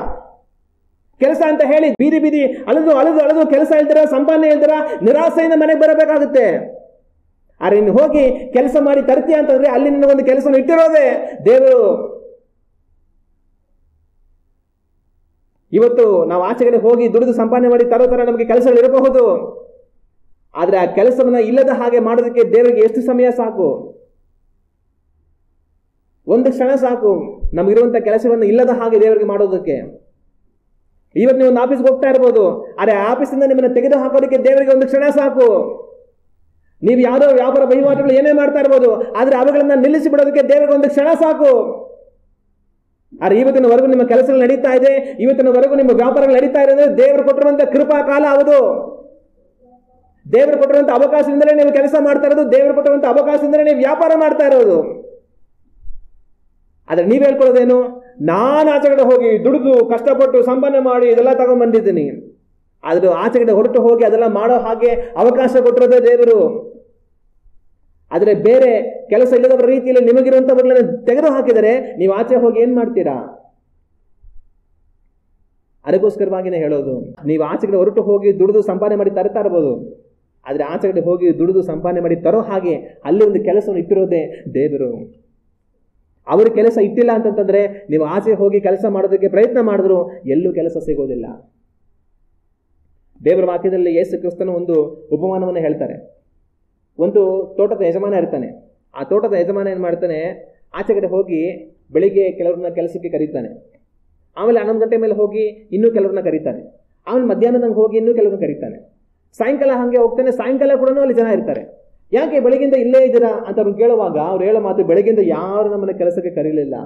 A: ಕೆಲಸ ಅಂತ ಹೇಳಿ ಬೀದಿ ಬೀದಿ ಅಳದು ಅಳದು ಅಳದು ಕೆಲಸ ಹೇಳ್ತಾರ, ಸಂಪಾದನೆ ಹೇಳ್ತಾರ, ನಿರಾಸೆಯಿಂದ ಮನೆಗೆ ಬರಬೇಕಾಗುತ್ತೆ. ಆದ್ರೆ ನೀನು ಹೋಗಿ ಕೆಲಸ ಮಾಡಿ ತರ್ತೀಯ ಅಂತಂದ್ರೆ ಅಲ್ಲಿ ನಿನ್ನ ಕೆಲಸ ಇಟ್ಟಿರೋದೇ ದೇವರು. ಇವತ್ತು ನಾವು ಆಚೆಗಡೆ ಹೋಗಿ ದುಡಿದು ಸಂಪಾದನೆ ಮಾಡಿ ತರೋ ತರ ನಮಗೆ ಕೆಲಸಗಳು ಇರಬಹುದು, ಆದ್ರೆ ಆ ಕೆಲಸವನ್ನ ಇಲ್ಲದ ಹಾಗೆ ಮಾಡೋದಕ್ಕೆ ದೇವರಿಗೆ ಎಷ್ಟು ಸಮಯ ಸಾಕು? ಒಂದು ಕ್ಷಣ ಸಾಕು ನಮಗಿರುವಂತ ಕೆಲಸವನ್ನು ಇಲ್ಲದ ಹಾಗೆ ದೇವರಿಗೆ ಮಾಡೋದಕ್ಕೆ. ಇವತ್ತು ನೀವು ಒಂದು ಆಫೀಸ್ಗೆ ಹೋಗ್ತಾ ಇರ್ಬೋದು, ಆದ್ರೆ ಆಫೀಸಿಂದ ನಿಮ್ಮನ್ನ ತೆಗೆದು ಹಾಕೋದಕ್ಕೆ ದೇವರಿಗೆ ಒಂದು ಕ್ಷಣ ಸಾಕು. ನೀವು ಯಾವುದೋ ವ್ಯಾಪಾರ ವಹಿವಾಟುಗಳು ಏನೇ ಮಾಡ್ತಾ ಇರ್ಬೋದು, ಆದ್ರೆ ಅವುಗಳನ್ನ ನಿಲ್ಲಿಸಿ ಬಿಡೋದಕ್ಕೆ ದೇವರಿಗೆ ಒಂದು ಕ್ಷಣ ಸಾಕು. ಆದ್ರೆ ಇವತ್ತಿನವರೆಗೂ ನಿಮ್ಮ ಕೆಲಸಗಳು ನಡೀತಾ ಇದೆ, ಇವತ್ತಿನವರೆಗೂ ನಿಮ್ಮ ವ್ಯಾಪಾರಗಳು ನಡೀತಾ ಇದೆ ಅಂದ್ರೆ ದೇವರು ಕೊಟ್ಟಿರುವಂತ ಕೃಪಾ ಕಾಲ ಹೌದು. ದೇವರು ಕೊಟ್ಟಿರುವಂತ ಅವಕಾಶದಿಂದಲೇ ನೀವು ಕೆಲಸ ಮಾಡ್ತಾ ಇರೋದು, ದೇವರು ಕೊಟ್ಟಿರುವಂತ ಅವಕಾಶದಿಂದಲೇ ನೀವು ವ್ಯಾಪಾರ ಮಾಡ್ತಾ ಇರೋದು. ಆದ್ರೆ ನೀವ್ ಹೇಳ್ಕೊಳ್ಳೋದೇನು? ನಾನು ಆಚೆಗಡೆ ಹೋಗಿ ದುಡಿದು ಕಷ್ಟಪಟ್ಟು ಸಂಪಾದನೆ ಮಾಡಿ ಇದೆಲ್ಲ ತಗೊಂಡ್ ಬಂದಿದ್ದೀನಿ. ಆದ್ರೂ ಆಚೆಗಡೆ ಹೊರಟು ಹೋಗಿ ಅದೆಲ್ಲ ಮಾಡೋ ಹಾಗೆ ಅವಕಾಶ ಕೊಟ್ಟಿರೋದೇ ದೇವರು. ಆದ್ರೆ ಬೇರೆ ಕೆಲಸ ಇಲ್ಲದವರ ರೀತಿಯಲ್ಲಿ ನಿಮಗಿರುವಂತವ್ರನ್ನ ತೆಗೆದು ಹಾಕಿದರೆ ನೀವು ಆಚೆ ಹೋಗಿ ಏನ್ ಮಾಡ್ತೀರಾ? ಅದಕ್ಕೋಸ್ಕರವಾಗಿನೇ ಹೇಳೋದು, ನೀವು ಆಚೆಗಡೆ ಹೊರಟು ಹೋಗಿ ದುಡಿದು ಸಂಪಾದನೆ ಮಾಡಿ ತರ್ತಾ ಇರ್ಬೋದು, ಆದ್ರೆ ಆಚೆಗಡೆ ಹೋಗಿ ದುಡಿದು ಸಂಪಾದನೆ ಮಾಡಿ ತರೋ ಹಾಗೆ ಅಲ್ಲಿ ಒಂದು ಕೆಲಸವನ್ನು ಇಟ್ಟಿರೋದೇ ದೇವರು. ಅವರು ಕೆಲಸ ಇಟ್ಟಿಲ್ಲ ಅಂತಂತಂದ್ರೆ ನೀವು ಆಚೆ ಹೋಗಿ ಕೆಲಸ ಮಾಡೋದಕ್ಕೆ ಪ್ರಯತ್ನ ಮಾಡಿದ್ರು ಎಲ್ಲೂ ಕೆಲಸ ಸಿಗೋದಿಲ್ಲ. ದೇವರ ವಾಕ್ಯದಲ್ಲಿ ಯೇಸು ಕ್ರಿಸ್ತನು ಒಂದು ಉಪಮಾನವನ್ನು ಹೇಳ್ತಾರೆ. ಒಂದು ತೋಟದ ಯಜಮಾನ ಇರ್ತಾನೆ. ಆ ತೋಟದ ಯಜಮಾನ ಏನ್ ಮಾಡ್ತಾನೆ, ಆಚೆಗಡೆ ಹೋಗಿ ಬೆಳಿಗ್ಗೆ ಕೆಲವ್ರನ್ನ ಕೆಲಸಕ್ಕೆ ಕರೀತಾನೆ, ಆಮೇಲೆ 11 ಗಂಟೆ ಮೇಲೆ ಹೋಗಿ ಇನ್ನೂ ಕೆಲವ್ರನ್ನ ಕರೀತಾನೆ, ಆಮೇಲೆ ಮಧ್ಯಾಹ್ನದಂಗೆ ಹೋಗಿ ಇನ್ನೂ ಕೆಲವ್ರನ್ನ ಕರೀತಾನೆ, ಸಾಯಂಕಾಲ ಹಂಗೆ ಹೋಗ್ತಾನೆ, ಸಾಯಂಕಾಲ ಕೂಡ ಅಲ್ಲಿ ಜನ ಇರ್ತಾರೆ. ಯಾಕೆ ಬೆಳಗಿಂದ ಇಲ್ಲೇ ಇದ್ದೀರಾ ಅಂತ ಅವ್ರು ಕೇಳುವಾಗ ಅವ್ರು ಹೇಳೋ ಮಾತು, ಬೆಳಗಿಂದ ಯಾರು ನಮ್ಮನ್ನ ಕೆಲಸಕ್ಕೆ ಕರೀಲಿಲ್ಲ.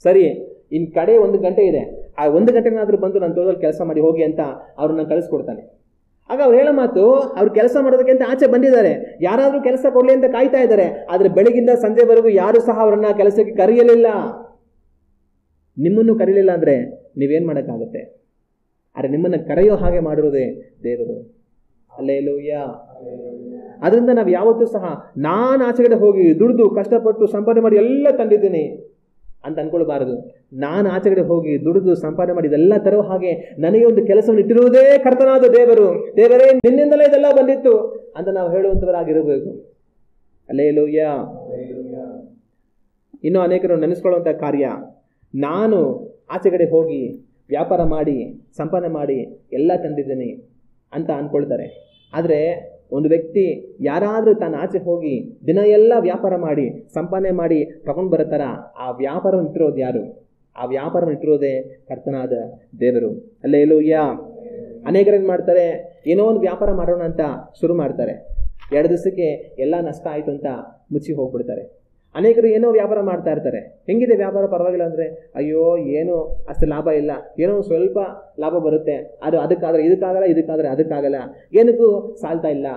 A: ಸರಿ, ಇನ್ ಕಡೆ 1 ಗಂಟೆ ಇದೆ, ಆ 1 ಗಂಟೆನಾದ್ರೂ ಬಂದು ನನ್ನ ತೋಟದಲ್ಲಿ ಕೆಲಸ ಮಾಡಿ ಹೋಗಿ ಅಂತ ಅವ್ರನ್ನ ಕಳಿಸ್ಕೊಡ್ತಾನೆ. ಆಗ ಅವ್ರು ಹೇಳೋ ಮಾತು, ಅವ್ರು ಕೆಲಸ ಮಾಡೋದಕ್ಕೆ ಅಂತ ಆಚೆ ಬಂದಿದ್ದಾರೆ, ಯಾರಾದ್ರೂ ಕೆಲಸ ಕೊಡ್ಲಿ ಅಂತ ಕಾಯ್ತಾ ಇದ್ದಾರೆ, ಆದ್ರೆ ಬೆಳಗಿಂದ ಸಂಜೆವರೆಗೂ ಯಾರು ಸಹ ಅವ್ರನ್ನ ಕೆಲಸಕ್ಕೆ ಕರೆಯಲಿಲ್ಲ. ನಿಮ್ಮನ್ನು ಕರೀಲಿಲ್ಲ ಅಂದ್ರೆ ನೀವೇನ್ ಮಾಡಕ್ಕಾಗುತ್ತೆ? ಆದ್ರೆ ನಿಮ್ಮನ್ನ ಕರೆಯೋ ಹಾಗೆ ಮಾಡಿರೋದೇ ದೇವರು. ಹಲ್ಲೆಲೂಯಾ. ಅದರಿಂದ ನಾವು ಯಾವತ್ತೂ ಸಹ ನಾನು ಆಚೆಗಡೆ ಹೋಗಿ ದುಡಿದು ಕಷ್ಟಪಟ್ಟು ಸಂಪಾದನೆ ಮಾಡಿ ಎಲ್ಲ ತಂದಿದ್ದೀನಿ ಅಂತ ಅನ್ಕೊಳ್ಬಾರದು. ನಾನು ಆಚೆಗಡೆ ಹೋಗಿ ದುಡಿದು ಸಂಪಾದನೆ ಮಾಡಿ ಇದೆಲ್ಲ ತರೋ ಹಾಗೆ ನನಗೆ ಒಂದು ಕೆಲಸವನ್ನು ಇಟ್ಟಿರುವುದೇ ಕರ್ತನಾದ ದೇವರು. ದೇವರೇ, ನಿನ್ನಿಂದಲೇ ಇದೆಲ್ಲ ಬಂದಿತ್ತು ಅಂತ ನಾವು ಹೇಳುವಂತವರಾಗಿರಬೇಕು. ಹಲ್ಲೆಲೂಯಾ. ಇನ್ನು ಅನೇಕರು ನೆನೆಸ್ಕೊಳ್ಳುವಂಥ ಕಾರ್ಯ, ನಾನು ಆಚೆಗಡೆ ಹೋಗಿ ವ್ಯಾಪಾರ ಮಾಡಿ ಸಂಪಾದನೆ ಮಾಡಿ ಎಲ್ಲ ತಂದಿದ್ದೀನಿ ಅಂತ ಅನ್ಕೊಳ್ತಾರೆ. ಆದರೆ ಒಂದು ವ್ಯಕ್ತಿ ಯಾರಾದರೂ ತಾನು ಆಚೆ ಹೋಗಿ ದಿನ ಎಲ್ಲ ವ್ಯಾಪಾರ ಮಾಡಿ ಸಂಪಾದನೆ ಮಾಡಿ ತಗೊಂಡು ಬರುತ್ತಾರ, ಆ ವ್ಯಾಪಾರವನ್ನು ಇಟ್ಟಿರೋದು ಯಾರು? ಆ ವ್ಯಾಪಾರವನ್ನು ಇಟ್ಟಿರೋದೇ ಕರ್ತನಾದ ದೇವರು. ಹಲ್ಲೆಲೂಯಾ. ಅನೇಕರೇನು ಮಾಡ್ತಾರೆ, ಏನೋ ಒಂದು ವ್ಯಾಪಾರ ಮಾಡೋಣ ಅಂತ ಶುರು ಮಾಡ್ತಾರೆ, 2 ದಿವಸಕ್ಕೆ ಎಲ್ಲ ನಷ್ಟ ಆಯಿತು ಅಂತ ಮುಚ್ಚಿ ಹೋಗ್ಬಿಡ್ತಾರೆ. ಅನೇಕರು ಏನೋ ವ್ಯಾಪಾರ ಮಾಡ್ತಾ ಇರ್ತಾರೆ, ಹೆಂಗಿದೆ ವ್ಯಾಪಾರ ಪರವಾಗಿಲ್ಲ ಅಂದರೆ, ಅಯ್ಯೋ ಏನೋ ಅಷ್ಟು ಲಾಭ ಇಲ್ಲ, ಏನೋ ಸ್ವಲ್ಪ ಲಾಭ ಬರುತ್ತೆ, ಅದು ಅದಕ್ಕಾದ್ರೆ ಇದಕ್ಕಾಗಲ್ಲ, ಇದಕ್ಕಾದ್ರೆ ಅದಕ್ಕಾಗಲ್ಲ, ಏನಕ್ಕೂ ಸಾಲ್ತಾ ಇಲ್ಲ,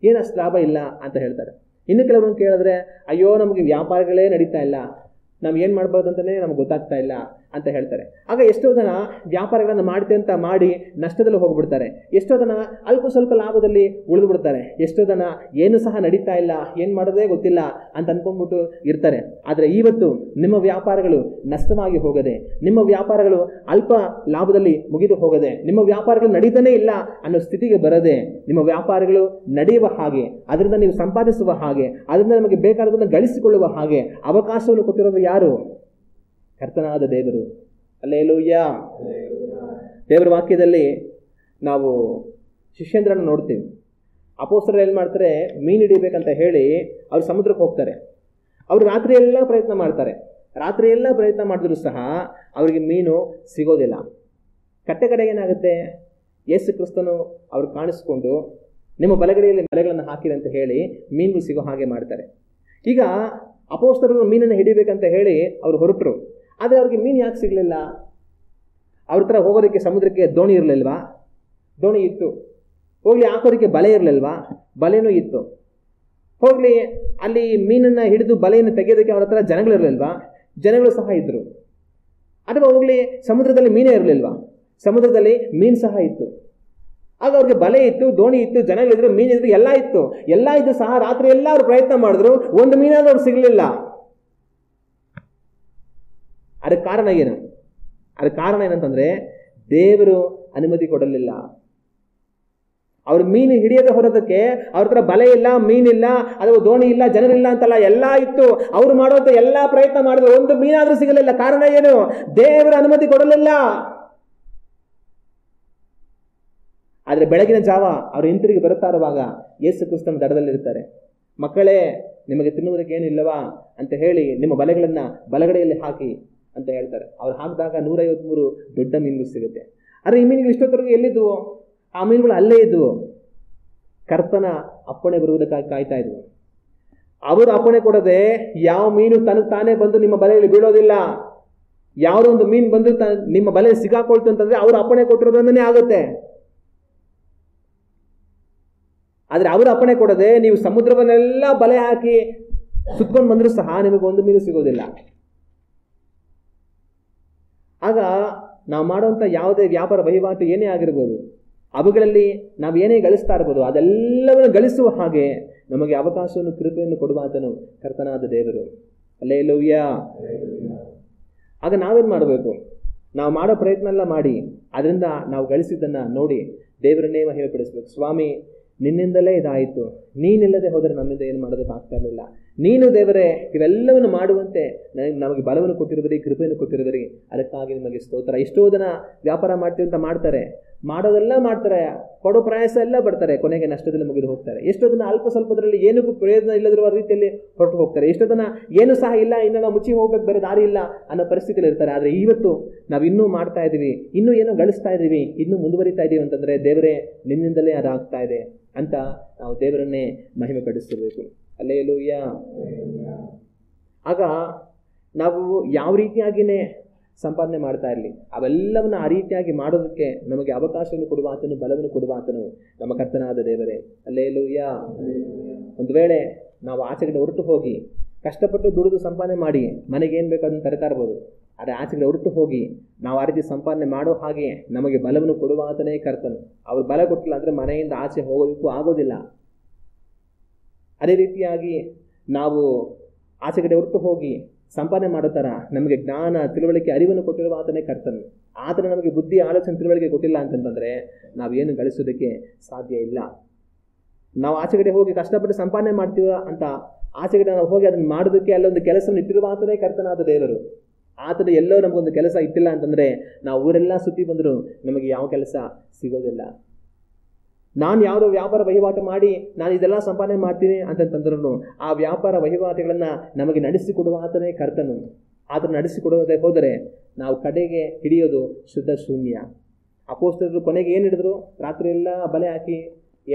A: ಏನು ಅಷ್ಟು ಲಾಭ ಇಲ್ಲ ಅಂತ ಹೇಳ್ತಾರೆ. ಇನ್ನು ಕೆಲವ್ರನ್ನ ಕೇಳಿದ್ರೆ, ಅಯ್ಯೋ ನಮಗೆ ವ್ಯಾಪಾರಗಳೇ ನಡೀತಾ ಇಲ್ಲ, ನಾವು ಏನು ಮಾಡ್ಬೋದು ಅಂತಲೇ ನಮ್ಗೆ ಗೊತ್ತಾಗ್ತಾ ಇಲ್ಲ ಅಂತ ಹೇಳ್ತಾರೆ. ಆಗ ಎಷ್ಟೋ ಜನ ವ್ಯಾಪಾರಗಳನ್ನು ಮಾಡ್ತೆ ಅಂತ ಮಾಡಿ ನಷ್ಟದಲ್ಲಿ ಹೋಗ್ಬಿಡ್ತಾರೆ. ಎಷ್ಟೋ ಜನ ಅಲ್ಪ ಸ್ವಲ್ಪ ಲಾಭದಲ್ಲಿ ಉಳಿದು ಬಿಡ್ತಾರೆ. ಎಷ್ಟೋ ಜನ ಏನು ಸಹ ನಡೀತಾ ಇಲ್ಲ, ಏನು ಮಾಡೋದೇ ಗೊತ್ತಿಲ್ಲ ಅಂತ ಅನ್ಕೊಂಡ್ಬಿಟ್ಟು ಇರ್ತಾರೆ. ಆದರೆ ಇವತ್ತು ನಿಮ್ಮ ವ್ಯಾಪಾರಗಳು ನಷ್ಟವಾಗಿ ಹೋಗದೆ, ನಿಮ್ಮ ವ್ಯಾಪಾರಗಳು ಅಲ್ಪ ಲಾಭದಲ್ಲಿ ಮುಗಿದು ಹೋಗದೆ, ನಿಮ್ಮ ವ್ಯಾಪಾರಗಳು ನಡೀತಾನೇ ಇಲ್ಲ ಅನ್ನೋ ಸ್ಥಿತಿಗೆ ಬರದೆ, ನಿಮ್ಮ ವ್ಯಾಪಾರಗಳು ನಡೆಯುವ ಹಾಗೆ, ಅದರಿಂದ ನೀವು ಸಂಪಾದಿಸುವ ಹಾಗೆ, ಅದರಿಂದ ನಮಗೆ ಬೇಕಾದದನ್ನು ಗಳಿಸಿಕೊಳ್ಳುವ ಹಾಗೆ ಅವಕಾಶವನ್ನು ಕೊಟ್ಟಿರೋದು ಯಾರು? ಕರ್ತನಾದ ದೇವರು. ಹಲ್ಲೆಲೂಯಾ. ದೇವರ ವಾಕ್ಯದಲ್ಲಿ ನಾವು ಶಿಷ್ಯಂದ್ರನ್ನು ನೋಡ್ತೀವಿ. ಅಪೊಸ್ತಲರು ಏನು ಮಾಡ್ತಾರೆ? ಮೀನು ಹಿಡಿಬೇಕಂತ ಹೇಳಿ ಅವ್ರು ಸಮುದ್ರಕ್ಕೆ ಹೋಗ್ತಾರೆ. ಅವರು ರಾತ್ರಿ ಎಲ್ಲ ಪ್ರಯತ್ನ ಮಾಡ್ತಾರೆ. ರಾತ್ರಿ ಎಲ್ಲ ಪ್ರಯತ್ನ ಮಾಡಿದ್ರು ಸಹ ಅವರಿಗೆ ಮೀನು ಸಿಗೋದಿಲ್ಲ. ಕಡೆಗೆ ಏನಾಗುತ್ತೆ? ಯೇಸು ಕ್ರಿಸ್ತನು ಅವ್ರು ಕಾಣಿಸ್ಕೊಂಡು ನಿಮ್ಮ ಬಲಗಡೆಯಲ್ಲಿ ಬಲೆಗಳನ್ನು ಹಾಕಿರಿ ಅಂತ ಹೇಳಿ ಮೀನುಗಳು ಸಿಗೋ ಹಾಗೆ ಮಾಡ್ತಾರೆ. ಈಗ ಅಪೊಸ್ತಲರು ಮೀನನ್ನು ಹಿಡಿಬೇಕಂತ ಹೇಳಿ ಅವರು ಹೊರಟರು. ಆದರೆ ಅವ್ರಿಗೆ ಮೀನು ಯಾಕೆ ಸಿಗಲಿಲ್ಲ? ಅವ್ರ ಥರ ಹೋಗೋದಕ್ಕೆ ಸಮುದ್ರಕ್ಕೆ ದೋಣಿ ಇರಲಿಲ್ವಾ? ದೋಣಿ ಇತ್ತು. ಹೋಗಲಿ ಹಾಕೋದಕ್ಕೆ ಬಲೆ ಇರಲಿಲ್ವಾ? ಬಲೆನೂ ಇತ್ತು. ಹೋಗಲಿ ಅಲ್ಲಿ ಮೀನನ್ನು ಹಿಡಿದು ಬಲೆಯನ್ನು ತೆಗೆಯೋದಕ್ಕೆ ಅವ್ರ ಹತ್ರ ಜನಗಳಿರಲಿಲ್ವಾ? ಜನಗಳು ಸಹ ಇದ್ದರು. ಅಥವಾ ಹೋಗಲಿ ಸಮುದ್ರದಲ್ಲಿ ಮೀನೇ ಇರಲಿಲ್ವಾ? ಸಮುದ್ರದಲ್ಲಿ ಮೀನು ಸಹ ಇತ್ತು. ಆಗ ಅವ್ರಿಗೆ ಬಲೆ ಇತ್ತು, ದೋಣಿ ಇತ್ತು, ಜನಗಳಿದ್ರು, ಮೀನಿದ್ರು, ಎಲ್ಲ ಇತ್ತು. ಎಲ್ಲ ಇದ್ದು ಸಹ ರಾತ್ರಿ ಎಲ್ಲ ಅವ್ರು ಪ್ರಯತ್ನ ಮಾಡಿದ್ರು, ಒಂದು ಮೀನಾದ್ರೂ ಅವ್ರು ಸಿಗಲಿಲ್ಲ. ಅದಕ್ಕೆ ಕಾರಣ ಏನು? ಅದಕ್ಕೆ ಕಾರಣ ಏನಂತಂದ್ರೆ ದೇವರು ಅನುಮತಿ ಕೊಡಲಿಲ್ಲ. ಅವ್ರು ಮೀನು ಹಿಡಿಯದೆ ಹೊರದಕ್ಕೆ ಅವ್ರ ಹತ್ರ ಬಲೆ ಇಲ್ಲ, ಮೀನಿಲ್ಲ, ಅಥವಾ ದೋಣಿ ಇಲ್ಲ, ಜನರಿಲ್ಲ ಅಂತಲ್ಲ, ಎಲ್ಲ ಇತ್ತು. ಅವ್ರು ಮಾಡುವಂತ ಎಲ್ಲ ಪ್ರಯತ್ನ ಮಾಡಿದ್ರು, ಒಂದು ಮೀನಾದ್ರೂ ಸಿಗಲಿಲ್ಲ. ಕಾರಣ ಏನು? ದೇವರ ಅನುಮತಿ ಕೊಡಲಿಲ್ಲ. ಆದರೆ ಬೆಳಗಿನ ಜಾವ ಅವರು ಹಿಂತಿರುಗಿ ಬರುತ್ತಾ ಇರುವಾಗ ಯೇಸು ಕ್ರಿಸ್ತನ ದಡದಲ್ಲಿರ್ತಾರೆ. ಮಕ್ಕಳೇ, ನಿಮಗೆ ತಿನ್ನುವುದಕ್ಕೆ ಏನಿಲ್ಲವಾ ಅಂತ ಹೇಳಿ ನಿಮ್ಮ ಬಲೆಗಳನ್ನು ಬಲಗಡೆಯಲ್ಲಿ ಹಾಕಿ ಅಂತ ಹೇಳ್ತಾರೆ. ಅವ್ರು ಹಾಕಿದಾಗ 153 ದೊಡ್ಡ ಮೀನುಗಳು ಸಿಗುತ್ತೆ. ಆದರೆ ಈ ಮೀನುಗಳು ಇಷ್ಟೊತ್ತರೆಗೂ ಎಲ್ಲಿದ್ವು? ಆ ಮೀನುಗಳು ಅಲ್ಲೇ ಇದ್ವು. ಕರ್ತನ ಅಪ್ಪಣೆ ಬರುವುದಕ್ಕಾಗಿ ಕಾಯ್ತಾ ಇದ್ವು. ಅವರು ಅಪ್ಪಣೆ ಕೊಡದೆ ಯಾವ ಮೀನು ತನಗೆ ತಾನೇ ಬಂದು ನಿಮ್ಮ ಬಲೆಯಲ್ಲಿ ಬೀಳೋದಿಲ್ಲ. ಯಾವುದೋ ಒಂದು ಮೀನು ಬಂದು ನಿಮ್ಮ ಬಲೆಯಲ್ಲಿ ಸಿಗಾಕೊಳ್ತು ಅಂತಂದ್ರೆ ಅವರು ಅಪ್ಪಣೆ ಕೊಟ್ಟಿರೋದನ್ನೇ ಆಗುತ್ತೆ. ಆದರೆ ಅವರು ಅಪ್ಪಣೆ ಕೊಡದೆ ನೀವು ಸಮುದ್ರವನ್ನೆಲ್ಲ ಬಲೆ ಹಾಕಿ ಸುತ್ಕೊಂಡು ಬಂದರೂ ಸಹ ನಿಮಗೆ ಒಂದು ಮೀನು ಸಿಗೋದಿಲ್ಲ. ಆಗ ನಾವು ಮಾಡುವಂಥ ಯಾವುದೇ ವ್ಯಾಪಾರ ವಹಿವಾಟು ಏನೇ ಆಗಿರ್ಬೋದು, ಅವುಗಳಲ್ಲಿ ನಾವು ಏನೇ ಗಳಿಸ್ತಾ ಇರ್ಬೋದು, ಅದೆಲ್ಲವನ್ನು ಗಳಿಸುವ ಹಾಗೆ ನಮಗೆ ಅವಕಾಶವನ್ನು, ಕೃಪೆಯನ್ನು ಕೊಡುವಾತನು ಕರ್ತನಾದ ದೇವರು. ಹಲ್ಲೆಲೂಯಾ. ಆಗ ನಾವೇನು ಮಾಡಬೇಕು? ನಾವು ಮಾಡೋ ಪ್ರಯತ್ನ ಎಲ್ಲ ಮಾಡಿ ಅದರಿಂದ ನಾವು ಗಳಿಸಿದ್ದನ್ನು ನೋಡಿ ದೇವರನ್ನೇ ಮಹಿಮೆಪಡಿಸಬೇಕು. ಸ್ವಾಮಿ, ನಿನ್ನಿಂದಲೇ ಇದಾಯಿತು, ನೀನಿಲ್ಲದೆ ಹೋದರೆ ನಮ್ಮಿಂದ ಏನು ಮಾಡೋದಕ್ಕೆ ಆಗ್ತಾ ಇರಲಿಲ್ಲ. ನೀನು ದೇವರೇ ಇವೆಲ್ಲವನ್ನು ಮಾಡುವಂತೆ ನಮಗೆ ಬಲವನ್ನು ಕೊಟ್ಟಿರುವಿರಿ, ಕೃಪೆಯನ್ನು ಕೊಟ್ಟಿರುವಿರಿ. ಅದಕ್ಕಾಗಿ ನಿಮಗೆ ಸ್ತೋತ್ರ. ಎಷ್ಟೋ ಜನ ವ್ಯಾಪಾರ ಮಾಡ್ತೀವಿ ಅಂತ ಮಾಡೋದೆಲ್ಲ ಮಾಡ್ತಾರೆ, ಕೊಡೋ ಪ್ರಯಾಸ ಎಲ್ಲ ಬರ್ತಾರೆ, ಕೊನೆಗೆ ನಷ್ಟದಲ್ಲಿ ಮುಗಿದು ಹೋಗ್ತಾರೆ. ಎಷ್ಟೋ ಜನ ಅಲ್ಪ ಸ್ವಲ್ಪದರಲ್ಲಿ ಏನಕ್ಕೂ ಪ್ರಯೋಜನ ಇಲ್ಲದಿರುವ ರೀತಿಯಲ್ಲಿ ಹೊರಟು ಹೋಗ್ತಾರೆ. ಎಷ್ಟೋ ಜನ ಏನೂ ಸಹ ಇಲ್ಲ, ಇನ್ನು ನಾವು ಮುಚ್ಚಿ ಹೋಗ್ಬೇಕು, ಬೇರೆ ದಾರಿ ಇಲ್ಲ ಅನ್ನೋ ಪರಿಸ್ಥಿತಿಯಲ್ಲಿ ಇರ್ತಾರೆ. ಆದರೆ ಇವತ್ತು ನಾವು ಇನ್ನೂ ಮಾಡ್ತಾ ಇದ್ದೀವಿ, ಇನ್ನೂ ಏನೋ ಗಳಿಸ್ತಾ ಇದ್ದೀವಿ, ಇನ್ನೂ ಮುಂದುವರಿತಾ ಇದ್ದೀವಿ ಅಂತಂದರೆ ದೇವರೇ ನಿನ್ನಿಂದಲೇ ಅದಾಗ್ತಾ ಇದೆ ಅಂತ ನಾವು ದೇವರನ್ನೇ ಮಹಿಮೆ ಪಡಿಸಬೇಕು. ಹಲ್ಲೆಲೂಯಾ. ಆಗ ನಾವು ಯಾವ ರೀತಿಯಾಗಿಯೇ ಸಂಪಾದನೆ ಮಾಡ್ತಾ ಇರಲಿ, ಅವೆಲ್ಲವನ್ನು ಆ ರೀತಿಯಾಗಿ ಮಾಡೋದಕ್ಕೆ ನಮಗೆ ಅವಕಾಶವನ್ನು ಕೊಡುವ ಆತನು, ಬಲವನ್ನು ಕೊಡುವ ಆತನು ನಮ್ಮ ಕರ್ತನಾದ ದೇವರೇ. ಹಲ್ಲೆಲೂಯಾ. ಒಂದು ವೇಳೆ ನಾವು ಆಚೆಗಡೆ ಹೊರಟು ಹೋಗಿ ಕಷ್ಟಪಟ್ಟು ದುಡಿದು ಸಂಪಾದನೆ ಮಾಡಿ ಮನೆಗೆ ಏನು ಬೇಕು ಅದನ್ನು ತರ್ತಾ ಇರ್ಬೋದು. ಆದರೆ ಆಚೆಗಡೆ ಹೊರಟು ಹೋಗಿ ನಾವು ಆ ರೀತಿ ಸಂಪಾದನೆ ಮಾಡೋ ಹಾಗೆ ನಮಗೆ ಬಲವನ್ನು ಕೊಡುವ ಆತನೇ ಕರ್ತನು. ಅವ್ರು ಬಲ ಕೊಟ್ಟಿಲ್ಲ ಅಂದರೆ ಮನೆಯಿಂದ ಆಚೆ ಹೋಗೋದಕ್ಕೂ ಆಗೋದಿಲ್ಲ. ಅದೇ ರೀತಿಯಾಗಿ ನಾವು ಆಚೆಗಡೆ ಹೊರಟು ಹೋಗಿ ಸಂಪಾದನೆ ಮಾಡೋ ಥರ ನಮಗೆ ಜ್ಞಾನ, ತಿಳುವಳಿಕೆ, ಅರಿವನ್ನು ಕೊಟ್ಟಿರುವ ಆತನೇ ಕರ್ತನು. ಆತನ ನಮಗೆ ಬುದ್ಧಿ, ಆಲೋಚನೆ, ತಿಳುವಳಿಕೆ ಕೊಟ್ಟಿಲ್ಲ ಅಂತಂತಂದರೆ ನಾವೇನು ಗಳಿಸೋದಕ್ಕೆ ಸಾಧ್ಯ ಇಲ್ಲ. ನಾವು ಆಚೆಗಡೆ ಹೋಗಿ ಕಷ್ಟಪಟ್ಟು ಸಂಪಾದನೆ ಮಾಡ್ತೀವ ಅಂತ ಆಚೆಗಡೆ ನಾವು ಹೋಗಿ ಅದನ್ನು ಮಾಡೋದಕ್ಕೆ ಅಲ್ಲೊಂದು ಕೆಲಸವನ್ನು ಇಟ್ಟಿರುವ ಆತನೇ ಕರ್ತನಾದ ದೇವರು. ಆತನ ಎಲ್ಲೋ ನಮಗೊಂದು ಕೆಲಸ ಇಟ್ಟಿಲ್ಲ ಅಂತಂದರೆ ನಾವು ಊರೆಲ್ಲ ಸುತ್ತಿ ಬಂದರೂ ನಮಗೆ ಯಾವ ಕೆಲಸ ಸಿಗೋದಿಲ್ಲ. ನಾನು ಯಾವುದೋ ವ್ಯಾಪಾರ ವಹಿವಾಟು ಮಾಡಿ ನಾನು ಇದೆಲ್ಲ ಸಂಪಾದನೆ ಮಾಡ್ತೀನಿ ಅಂತಂತಂದ್ರೂ ಆ ವ್ಯಾಪಾರ ವಹಿವಾಟುಗಳನ್ನು ನಮಗೆ ನಡೆಸಿಕೊಡುವ ಆತನೇ ಕರ್ತನು. ಆತನು ನಡೆಸಿಕೊಡೋದೇ ಹೋದರೆ ನಾವು ಕಡೆಗೆ ಹಿಡಿಯೋದು ಶುದ್ಧ ಶೂನ್ಯ. ಅಪೊಸ್ತಲರು ಕೊನೆಗೆ ಏನು ಹಿಡಿದ್ರು? ರಾತ್ರಿ ಎಲ್ಲ ಬಲೆ ಹಾಕಿ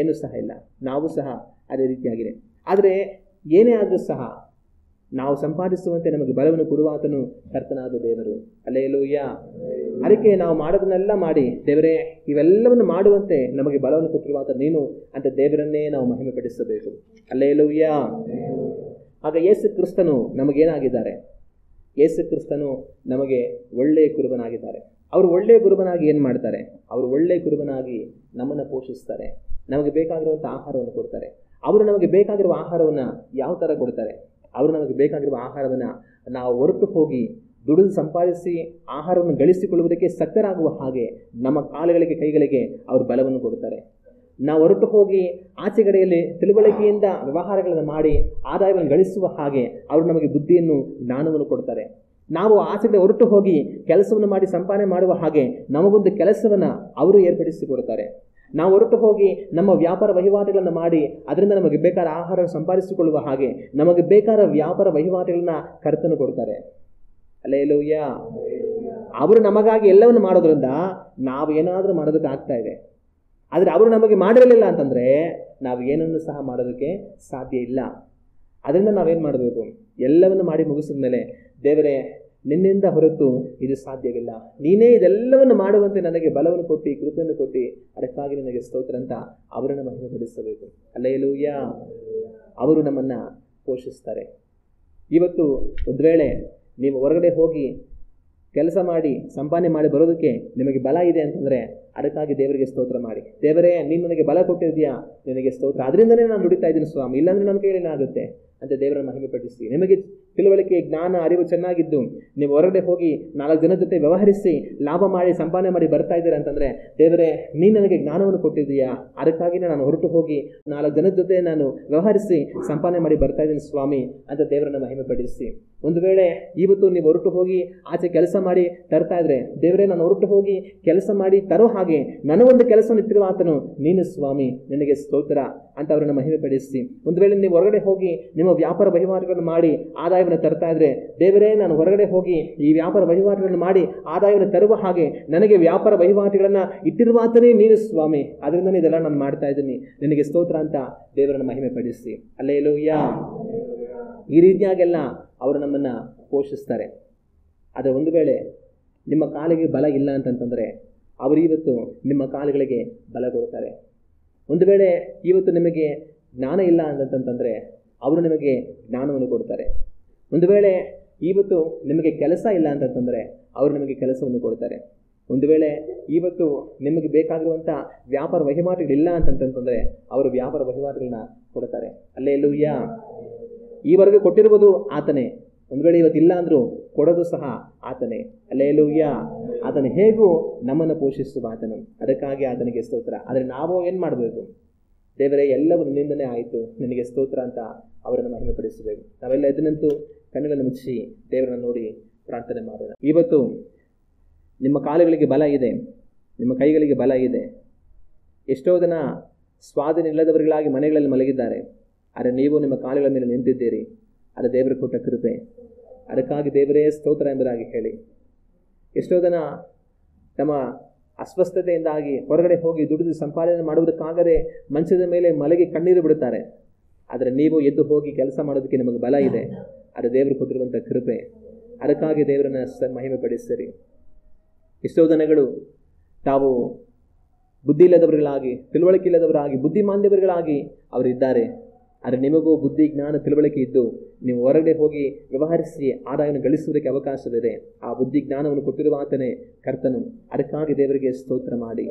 A: ಏನೂ ಸಹ ಇಲ್ಲ. ನಾವು ಸಹ ಅದೇ ರೀತಿಯಾಗಿದೆ. ಆದರೆ ಏನೇ ಆದರೂ ಸಹ ನಾವು ಸಂಪಾದಿಸುವಂತೆ ನಮಗೆ ಬಲವನ್ನು ಕೊಡುವಾತನು ಕರ್ತನಾದ ದೇವರು. ಹಲ್ಲೆಲೂಯಾ. ಅದಕ್ಕೆ ನಾವು ಮಾಡೋದನ್ನೆಲ್ಲ ಮಾಡಿ ದೇವರೇ ಇವೆಲ್ಲವನ್ನು ಮಾಡುವಂತೆ ನಮಗೆ ಬಲವನ್ನು ಕೊಟ್ಟಿರುವಾತ ನೀನು ಅಂತ ದೇವರನ್ನೇ ನಾವು ಮಹಿಮೆ ಪಡಿಸಬೇಕು. ಹಲ್ಲೆಲೂಯಾ. ಆಗ ಯೇಸು ಕ್ರಿಸ್ತನು ನಮಗೇನಾಗಿದ್ದಾರೆ? ಯೇಸು ಕ್ರಿಸ್ತನು ನಮಗೆ ಒಳ್ಳೆಯ ಕುರುಬನಾಗಿದ್ದಾರೆ. ಅವರು ಒಳ್ಳೆಯ ಕುರುಬನಾಗಿ ಏನು ಮಾಡ್ತಾರೆ? ಅವರು ಒಳ್ಳೆಯ ಕುರುಬನಾಗಿ ನಮ್ಮನ್ನು ಪೋಷಿಸ್ತಾರೆ, ನಮಗೆ ಬೇಕಾಗಿರುವಂಥ ಆಹಾರವನ್ನು ಕೊಡ್ತಾರೆ. ಅವರು ನಮಗೆ ಬೇಕಾಗಿರುವ ಆಹಾರವನ್ನು ಯಾವ ಥರ ಕೊಡ್ತಾರೆ? ಅವರು ನಮಗೆ ಬೇಕಾಗಿರುವ ಆಹಾರವನ್ನು ನಾವು ಹೊರಟು ಹೋಗಿ ದುಡಿದು ಸಂಪಾದಿಸಿ ಆಹಾರವನ್ನು ಗಳಿಸಿಕೊಳ್ಳುವುದಕ್ಕೆ ಸಕ್ಕರಾಗುವ ಹಾಗೆ ನಮ್ಮ ಕಾಲುಗಳಿಗೆ ಕೈಗಳಿಗೆ ಅವರು ಬಲವನ್ನು ಕೊಡುತ್ತಾರೆ. ನಾವು ಹೊರಟು ಹೋಗಿ ಆಚೆಗಡೆಯಲ್ಲಿ ತಿಳುವಳಿಕೆಯಿಂದ ವ್ಯವಹಾರಗಳನ್ನು ಮಾಡಿ ಆದಾಯವನ್ನು ಗಳಿಸುವ ಹಾಗೆ ಅವರು ನಮಗೆ ಬುದ್ಧಿಯನ್ನು ಜ್ಞಾನವನ್ನು ಕೊಡ್ತಾರೆ. ನಾವು ಆಚೆಗಡೆ ಹೊರಟು ಹೋಗಿ ಕೆಲಸವನ್ನು ಮಾಡಿ ಸಂಪಾದನೆ ಮಾಡುವ ಹಾಗೆ ನಮಗೊಂದು ಕೆಲಸವನ್ನು ಅವರು ಏರ್ಪಡಿಸಿಕೊಡುತ್ತಾರೆ. ನಾವು ಹೊರಟು ಹೋಗಿ ನಮ್ಮ ವ್ಯಾಪಾರ ವಹಿವಾಟುಗಳನ್ನು ಮಾಡಿ ಅದರಿಂದ ನಮಗೆ ಬೇಕಾದ ಆಹಾರ ಸಂಪಾದಿಸಿಕೊಳ್ಳುವ ಹಾಗೆ ನಮಗೆ ಬೇಕಾದ ವ್ಯಾಪಾರ ವಹಿವಾಟುಗಳನ್ನ ಕರ್ತನು ಕೊಡ್ತಾರೆ. ಹಲ್ಲೆಲೂಯ. ಅವರು ನಮಗಾಗಿ ಎಲ್ಲವನ್ನು ಮಾಡೋದ್ರಿಂದ ನಾವು ಏನಾದರೂ ಮಾಡೋದಕ್ಕೆ ಆಗ್ತಾ ಇದೆ. ಆದರೆ ಅವರು ನಮಗೆ ಮಾಡಿರಲಿಲ್ಲ ಅಂತಂದರೆ ನಾವು ಏನನ್ನು ಸಹ ಮಾಡೋದಕ್ಕೆ ಸಾಧ್ಯ ಇಲ್ಲ. ಅದರಿಂದ ನಾವೇನು ಮಾಡಬೇಕು? ಎಲ್ಲವನ್ನು ಮಾಡಿ ಮುಗಿಸಿದ ಮೇಲೆ, ದೇವರೇ ನಿನ್ನಿಂದ ಹೊರತು ಇದು ಸಾಧ್ಯವಿಲ್ಲ, ನೀನೇ ಇದೆಲ್ಲವನ್ನು ಮಾಡುವಂತೆ ನನಗೆ ಬಲವನ್ನು ಕೊಟ್ಟು ಕೃಪೆಯನ್ನು ಕೊಟ್ಟು ಅದಕ್ಕಾಗಿ ನನಗೆ ಸ್ತೋತ್ರ ಅಂತ ಅವರನ್ನು ಮಹಿಮೆಪಡಿಸಬೇಕು. ಹಲ್ಲೆಲೂಯ. ಅವರು ನಮ್ಮನ್ನು ಪೋಷಿಸ್ತಾರೆ. ಇವತ್ತು ಒಂದು ವೇಳೆ ನೀವು ಹೊರಗಡೆ ಹೋಗಿ ಕೆಲಸ ಮಾಡಿ ಸಂಪಾದನೆ ಮಾಡಿ ಬರೋದಕ್ಕೆ ನಿಮಗೆ ಬಲ ಇದೆ ಅಂತಂದರೆ ಅದಕ್ಕಾಗಿ ದೇವರಿಗೆ ಸ್ತೋತ್ರ ಮಾಡಿ. ದೇವರೇ, ನೀನು ನನಗೆ ಬಲ ಕೊಟ್ಟಿದ್ದೀಯಾ, ನಿನಗೆ ಸ್ತೋತ್ರ, ಅದರಿಂದನೇ ನಾನು ದುಡಿತಾ ಇದ್ದೀನಿ ಸ್ವಾಮಿ, ಇಲ್ಲಾಂದರೆ ನನ್ನ ಕೈಯಲ್ಲಿ ಏನಾಗುತ್ತೆ ಅಂತ ದೇವರನ್ನು ಮಹಿಮೆಪಡಿಸಿ. ನಿಮಗೆ ತಿಳುವಳಿಕೆ, ಜ್ಞಾನ, ಅರಿವು ಚೆನ್ನಾಗಿದ್ದು ನೀವು ಹೊರಗಡೆ ಹೋಗಿ 4 ಜನರ ಜೊತೆ ವ್ಯವಹರಿಸಿ ಲಾಭ ಮಾಡಿ ಸಂಪಾದನೆ ಮಾಡಿ ಬರ್ತಾ ಇದ್ದೀರಾ ಅಂತಂದರೆ, ದೇವರೇ ನೀನು ನನಗೆ ಜ್ಞಾನವನ್ನು ಕೊಟ್ಟಿದ್ದೀಯಾ, ಅದಕ್ಕಾಗಿ ನಾನು ಹೊರಟು ಹೋಗಿ 4 ಜನರ ಜೊತೆ ನಾನು ವ್ಯವಹರಿಸಿ ಸಂಪಾದನೆ ಮಾಡಿ ಬರ್ತಾ ಇದ್ದೀನಿ ಸ್ವಾಮಿ ಅಂತ ದೇವರನ್ನು ಮಹಿಮೆಪಡಿಸಿ. ಒಂದು ವೇಳೆ ಇವತ್ತು ನೀವು ಹೊರಟು ಹೋಗಿ ಆಚೆ ಕೆಲಸ ಮಾಡಿ ತರ್ತಾ ಇದ್ರೆ, ದೇವರೇ ನಾನು ಹೊರಟು ಹೋಗಿ ಕೆಲಸ ಮಾಡಿ ತರೋ ಹಾಗೆ ನನಗೊಂದು ಕೆಲಸವನ್ನು ಇಟ್ಟಿರುವ ಆತನು ನೀನು ಸ್ವಾಮಿ, ನಿನಗೆ ಸ್ತೋತ್ರ ಅಂತ ಅವರನ್ನು ಮಹಿಮೆಪಡಿಸಿ. ಒಂದು ವೇಳೆ ನೀವು ಹೊರಗಡೆ ಹೋಗಿ ನಿಮ್ಮ ವ್ಯಾಪಾರ ವಹಿವಾಟುಗಳನ್ನು ಮಾಡಿ ಆದಾಯವನ್ನು ತರ್ತಾ ಇದ್ರೆ, ದೇವರೇ ನಾನು ಹೊರಗಡೆ ಹೋಗಿ ಈ ವ್ಯಾಪಾರ ವಹಿವಾಟುಗಳನ್ನು ಮಾಡಿ ಆದಾಯವನ್ನು ತರುವ ಹಾಗೆ ನನಗೆ ವ್ಯಾಪಾರ ವಹಿವಾಟುಗಳನ್ನು ಇಟ್ಟಿರುವ ಆತನೇ ನೀನು ಸ್ವಾಮಿ, ಅದರಿಂದನೇ ಇದೆಲ್ಲ ನಾನು ಮಾಡ್ತಾ ಇದ್ದೀನಿ, ನಿನಗೆ ಸ್ತೋತ್ರ ಅಂತ ದೇವರನ್ನು ಮಹಿಮೆಪಡಿಸಿ. ಹಲ್ಲೆಲೂಯ. ಈ ರೀತಿಯಾಗೆಲ್ಲ ಅವರು ನಮ್ಮನ್ನು ಪೋಷಿಸ್ತಾರೆ. ಆದರೆ ಒಂದು ವೇಳೆ ನಿಮ್ಮ ಕಾಲಿಗೆ ಬಲ ಇಲ್ಲ ಅಂತಂತಂದರೆ ಅವರು ಇವತ್ತು ನಿಮ್ಮ ಕಾಲುಗಳಿಗೆ ಬಲ ಕೊಡ್ತಾರೆ. ಒಂದು ವೇಳೆ ಇವತ್ತು ನಿಮಗೆ ಜ್ಞಾನ ಇಲ್ಲ ಅಂತಂತಂದರೆ ಅವರು ನಿಮಗೆ ಜ್ಞಾನವನ್ನು ಕೊಡ್ತಾರೆ. ಒಂದು ವೇಳೆ ಇವತ್ತು ನಿಮಗೆ ಕೆಲಸ ಇಲ್ಲ ಅಂತಂತಂದರೆ ಅವರು ನಿಮಗೆ ಕೆಲಸವನ್ನು ಕೊಡ್ತಾರೆ. ಒಂದು ವೇಳೆ ಇವತ್ತು ನಿಮಗೆ ಬೇಕಾಗಿರುವಂಥ ವ್ಯಾಪಾರ ವಹಿವಾಟುಗಳಿಲ್ಲ ಅಂತಂತಂದರೆ ಅವರು ವ್ಯಾಪಾರ ವಹಿವಾಟುಗಳನ್ನ ಕೊಡ್ತಾರೆ. ಹಲ್ಲೆಲೂಯ. ಈವರೆಗೆ ಕೊಟ್ಟಿರುವುದು ಆತನೇ. ಒಂದು ವೇಳೆ ಇವತ್ತಿಲ್ಲ ಅಂದರೂ ಕೊಡೋದು ಸಹ ಆತನೇ. ಹಲ್ಲೆಲೂಯ. ಆತನು ಹೇಗೂ ನಮ್ಮನ್ನು ಪೋಷಿಸುವ ಆತನು, ಅದಕ್ಕಾಗಿ ಆತನಿಗೆ ಸ್ತೋತ್ರ. ಆದರೆ ನಾವು ಏನು ಮಾಡಬೇಕು? ದೇವರೇ ಎಲ್ಲವೂ ನಿನ್ನಿಂದನೇ ಆಯಿತು, ನಿನಗೆ ಸ್ತೋತ್ರ ಅಂತ ಅವರನ್ನು ಮಹಿಮೆಪಡಿಸಬೇಕು. ನಾವೆಲ್ಲ ಎದ್ದು ನಿಂತು ಕಣ್ಣುಗಳನ್ನು ಮುಚ್ಚಿ ದೇವರನ್ನು ನೋಡಿ ಪ್ರಾರ್ಥನೆ ಮಾಡೋಣ. ಇವತ್ತು ನಿಮ್ಮ ಕಾಲುಗಳಿಗೆ ಬಲ ಇದೆ, ನಿಮ್ಮ ಕೈಗಳಿಗೆ ಬಲ ಇದೆ. ಎಷ್ಟೋ ಜನ ಸ್ವಾಧೀನ ಇಲ್ಲದವರಿಗಳಾಗಿ ಮನೆಗಳಲ್ಲಿ ಮಲಗಿದ್ದಾರೆ. ಆದರೆ ನೀವು ನಿಮ್ಮ ಕಾಲುಗಳ ಮೇಲೆ ನಿಂತಿದ್ದೀರಿ. ಅದು ದೇವರು ಕೊಟ್ಟ ಕೃಪೆ. ಅದಕ್ಕಾಗಿ ದೇವರೇ ಸ್ತೋತ್ರ ಎಂಬುದಾಗಿ ಹೇಳಿ. ಎಷ್ಟೋ ಜನ ತಮ್ಮ ಅಸ್ವಸ್ಥತೆಯಿಂದಾಗಿ ಹೊರಗಡೆ ಹೋಗಿ ದುಡಿದು ಸಂಪಾದನೆ ಮಾಡುವುದಕ್ಕಾಗದೆ ಮಂಚದ ಮೇಲೆ ಮಲಗಿ ಕಣ್ಣೀರು ಬಿಡುತ್ತಾರೆ. ಆದರೆ ನೀವು ಎದ್ದು ಹೋಗಿ ಕೆಲಸ ಮಾಡೋದಕ್ಕೆ ನಿಮಗೆ ಬಲ ಇದೆ. ಅದು ದೇವರು ಕೊಟ್ಟಿರುವಂಥ ಕೃಪೆ. ಅದಕ್ಕಾಗಿ ದೇವರನ್ನು ಮಹಿಮೆ ಪಡಿಸಿರಿ. ಎಷ್ಟೋ ಜನಗಳು ತಾವು ಬುದ್ಧಿ ಇಲ್ಲದವರುಗಳಾಗಿ, ತಿಳುವಳಿಕೆ ಇಲ್ಲದವರಾಗಿ, ಬುದ್ಧಿಮಾಂದ್ಯವರುಗಳಾಗಿ ಅವರಿದ್ದಾರೆ. ಆದರೆ ನಿಮಗೂ ಬುದ್ಧಿ, ಜ್ಞಾನ, ತಿಳುವಳಿಕೆ ಇದ್ದು ನೀವು ಹೊರಗಡೆ ಹೋಗಿ ವ್ಯವಹರಿಸಿ ಆದಾಯವನ್ನು ಗಳಿಸುವುದಕ್ಕೆ ಅವಕಾಶವಿದೆ. ಆ ಬುದ್ಧಿ ಜ್ಞಾನವನ್ನು ಕೊಟ್ಟಿರುವ ಆತನೇ ಕರ್ತನು. ಅದಕ್ಕಾಗಿ ದೇವರಿಗೆ ಸ್ತೋತ್ರ ಮಾಡಿ.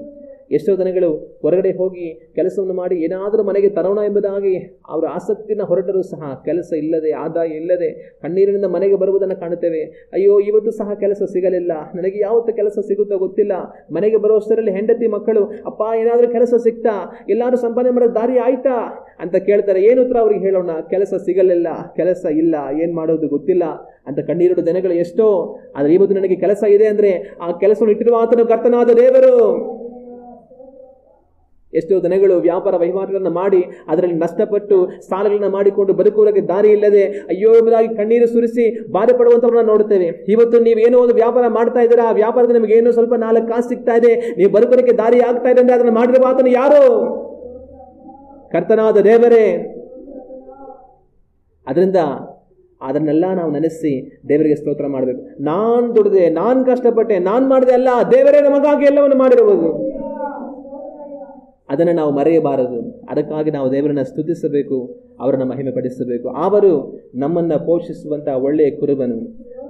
A: ಎಷ್ಟೋ ಜನಗಳು ಹೊರಗಡೆ ಹೋಗಿ ಕೆಲಸವನ್ನು ಮಾಡಿ ಏನಾದರೂ ಮನೆಗೆ ತರೋಣ ಎಂಬುದಾಗಿ ಅವರ ಆಸಕ್ತಿನ ಹೊರಟರೂ ಸಹ ಕೆಲಸ ಇಲ್ಲದೆ, ಆದಾಯ ಇಲ್ಲದೆ ಕಣ್ಣೀರಿನಿಂದ ಮನೆಗೆ ಬರುವುದನ್ನು ಕಾಣುತ್ತೇವೆ. ಅಯ್ಯೋ, ಇವತ್ತು ಸಹ ಕೆಲಸ ಸಿಗಲಿಲ್ಲ, ನನಗೆ ಯಾವತ್ತು ಕೆಲಸ ಸಿಗುತ್ತೋ ಗೊತ್ತಿಲ್ಲ. ಮನೆಗೆ ಬರುವಷ್ಟರಲ್ಲಿ ಹೆಂಡತಿ ಮಕ್ಕಳು, ಅಪ್ಪ ಏನಾದರೂ ಕೆಲಸ ಸಿಗ್ತಾ, ಎಲ್ಲರೂ ಸಂಪಾದನೆ ಮಾಡೋ ದಾರಿ ಆಯ್ತಾ ಅಂತ ಕೇಳ್ತಾರೆ. ಏನು ಉತ್ತರ ಅವ್ರಿಗೆ ಹೇಳೋಣ? ಕೆಲಸ ಸಿಗಲಿಲ್ಲ, ಕೆಲಸ ಇಲ್ಲ, ಏನು ಮಾಡೋದು ಗೊತ್ತಿಲ್ಲ ಅಂತ ಕಣ್ಣೀರಿಡುವ ದಿನಗಳು ಎಷ್ಟೋ. ಆದರೆ ಇವತ್ತು ನನಗೆ ಕೆಲಸ ಇದೆ ಅಂದರೆ ಆ ಕೆಲಸವನ್ನು ಇಟ್ಟಿರುವ ಆತನು ಕರ್ತನಾದ ದೇವರು. ಎಷ್ಟೋ ಜನಗಳು ವ್ಯಾಪಾರ ವಹಿವಾಟುಗಳನ್ನು ಮಾಡಿ ಅದರಲ್ಲಿ ನಷ್ಟಪಟ್ಟು ಸಾಲಗಳನ್ನು ಮಾಡಿಕೊಂಡು ಬದುಕುವುದಕ್ಕೆ ದಾರಿ ಇಲ್ಲದೆ ಅಯ್ಯೋ ಎಂಬುದಾಗಿ ಕಣ್ಣೀರು ಸುರಿಸಿ ಬಾಧೆ ಪಡುವಂಥವ್ರನ್ನ ನೋಡುತ್ತೇವೆ. ಇವತ್ತು ನೀವೇನೋ ಒಂದು ವ್ಯಾಪಾರ ಮಾಡ್ತಾ ಇದ್ದೀರಾ, ಆ ವ್ಯಾಪಾರದ ನಿಮಗೆ ಏನೋ ಸ್ವಲ್ಪ 4 ಕಾಸು ಸಿಗ್ತಾ ಇದೆ, ನೀವು ಬದುಕೋದಕ್ಕೆ ದಾರಿ ಆಗ್ತಾ ಇದೆ ಅಂದರೆ ಅದನ್ನು ಮಾಡಿರುವ ಆತನು ಯಾರು? ಕರ್ತನಾದ ದೇವರೇ. ಅದರಿಂದ ಅದನ್ನೆಲ್ಲ ನಾವು ನೆನೆಸಿ ದೇವರಿಗೆ ಸ್ತೋತ್ರ ಮಾಡಬೇಕು. ನಾನು ದುಡಿದೆ, ನಾನು ಕಷ್ಟಪಟ್ಟೆ, ನಾನು ಮಾಡಿದೆ ಅಲ್ಲ, ದೇವರೇ ನಮಗಾಗಿ ಎಲ್ಲವನ್ನು ಮಾಡಿರುವುದು. ಅದನ್ನು ನಾವು ಮರೆಯಬಾರದು. ಅದಕ್ಕಾಗಿ ನಾವು ದೇವರನ್ನು ಸ್ತುತಿಸಬೇಕು, ಅವರನ್ನು ಮಹಿಮೆ ಪಡಿಸಬೇಕು. ಅವರು ನಮ್ಮನ್ನು ಪೋಷಿಸುವಂಥ ಒಳ್ಳೆಯ ಕುರುಬನು,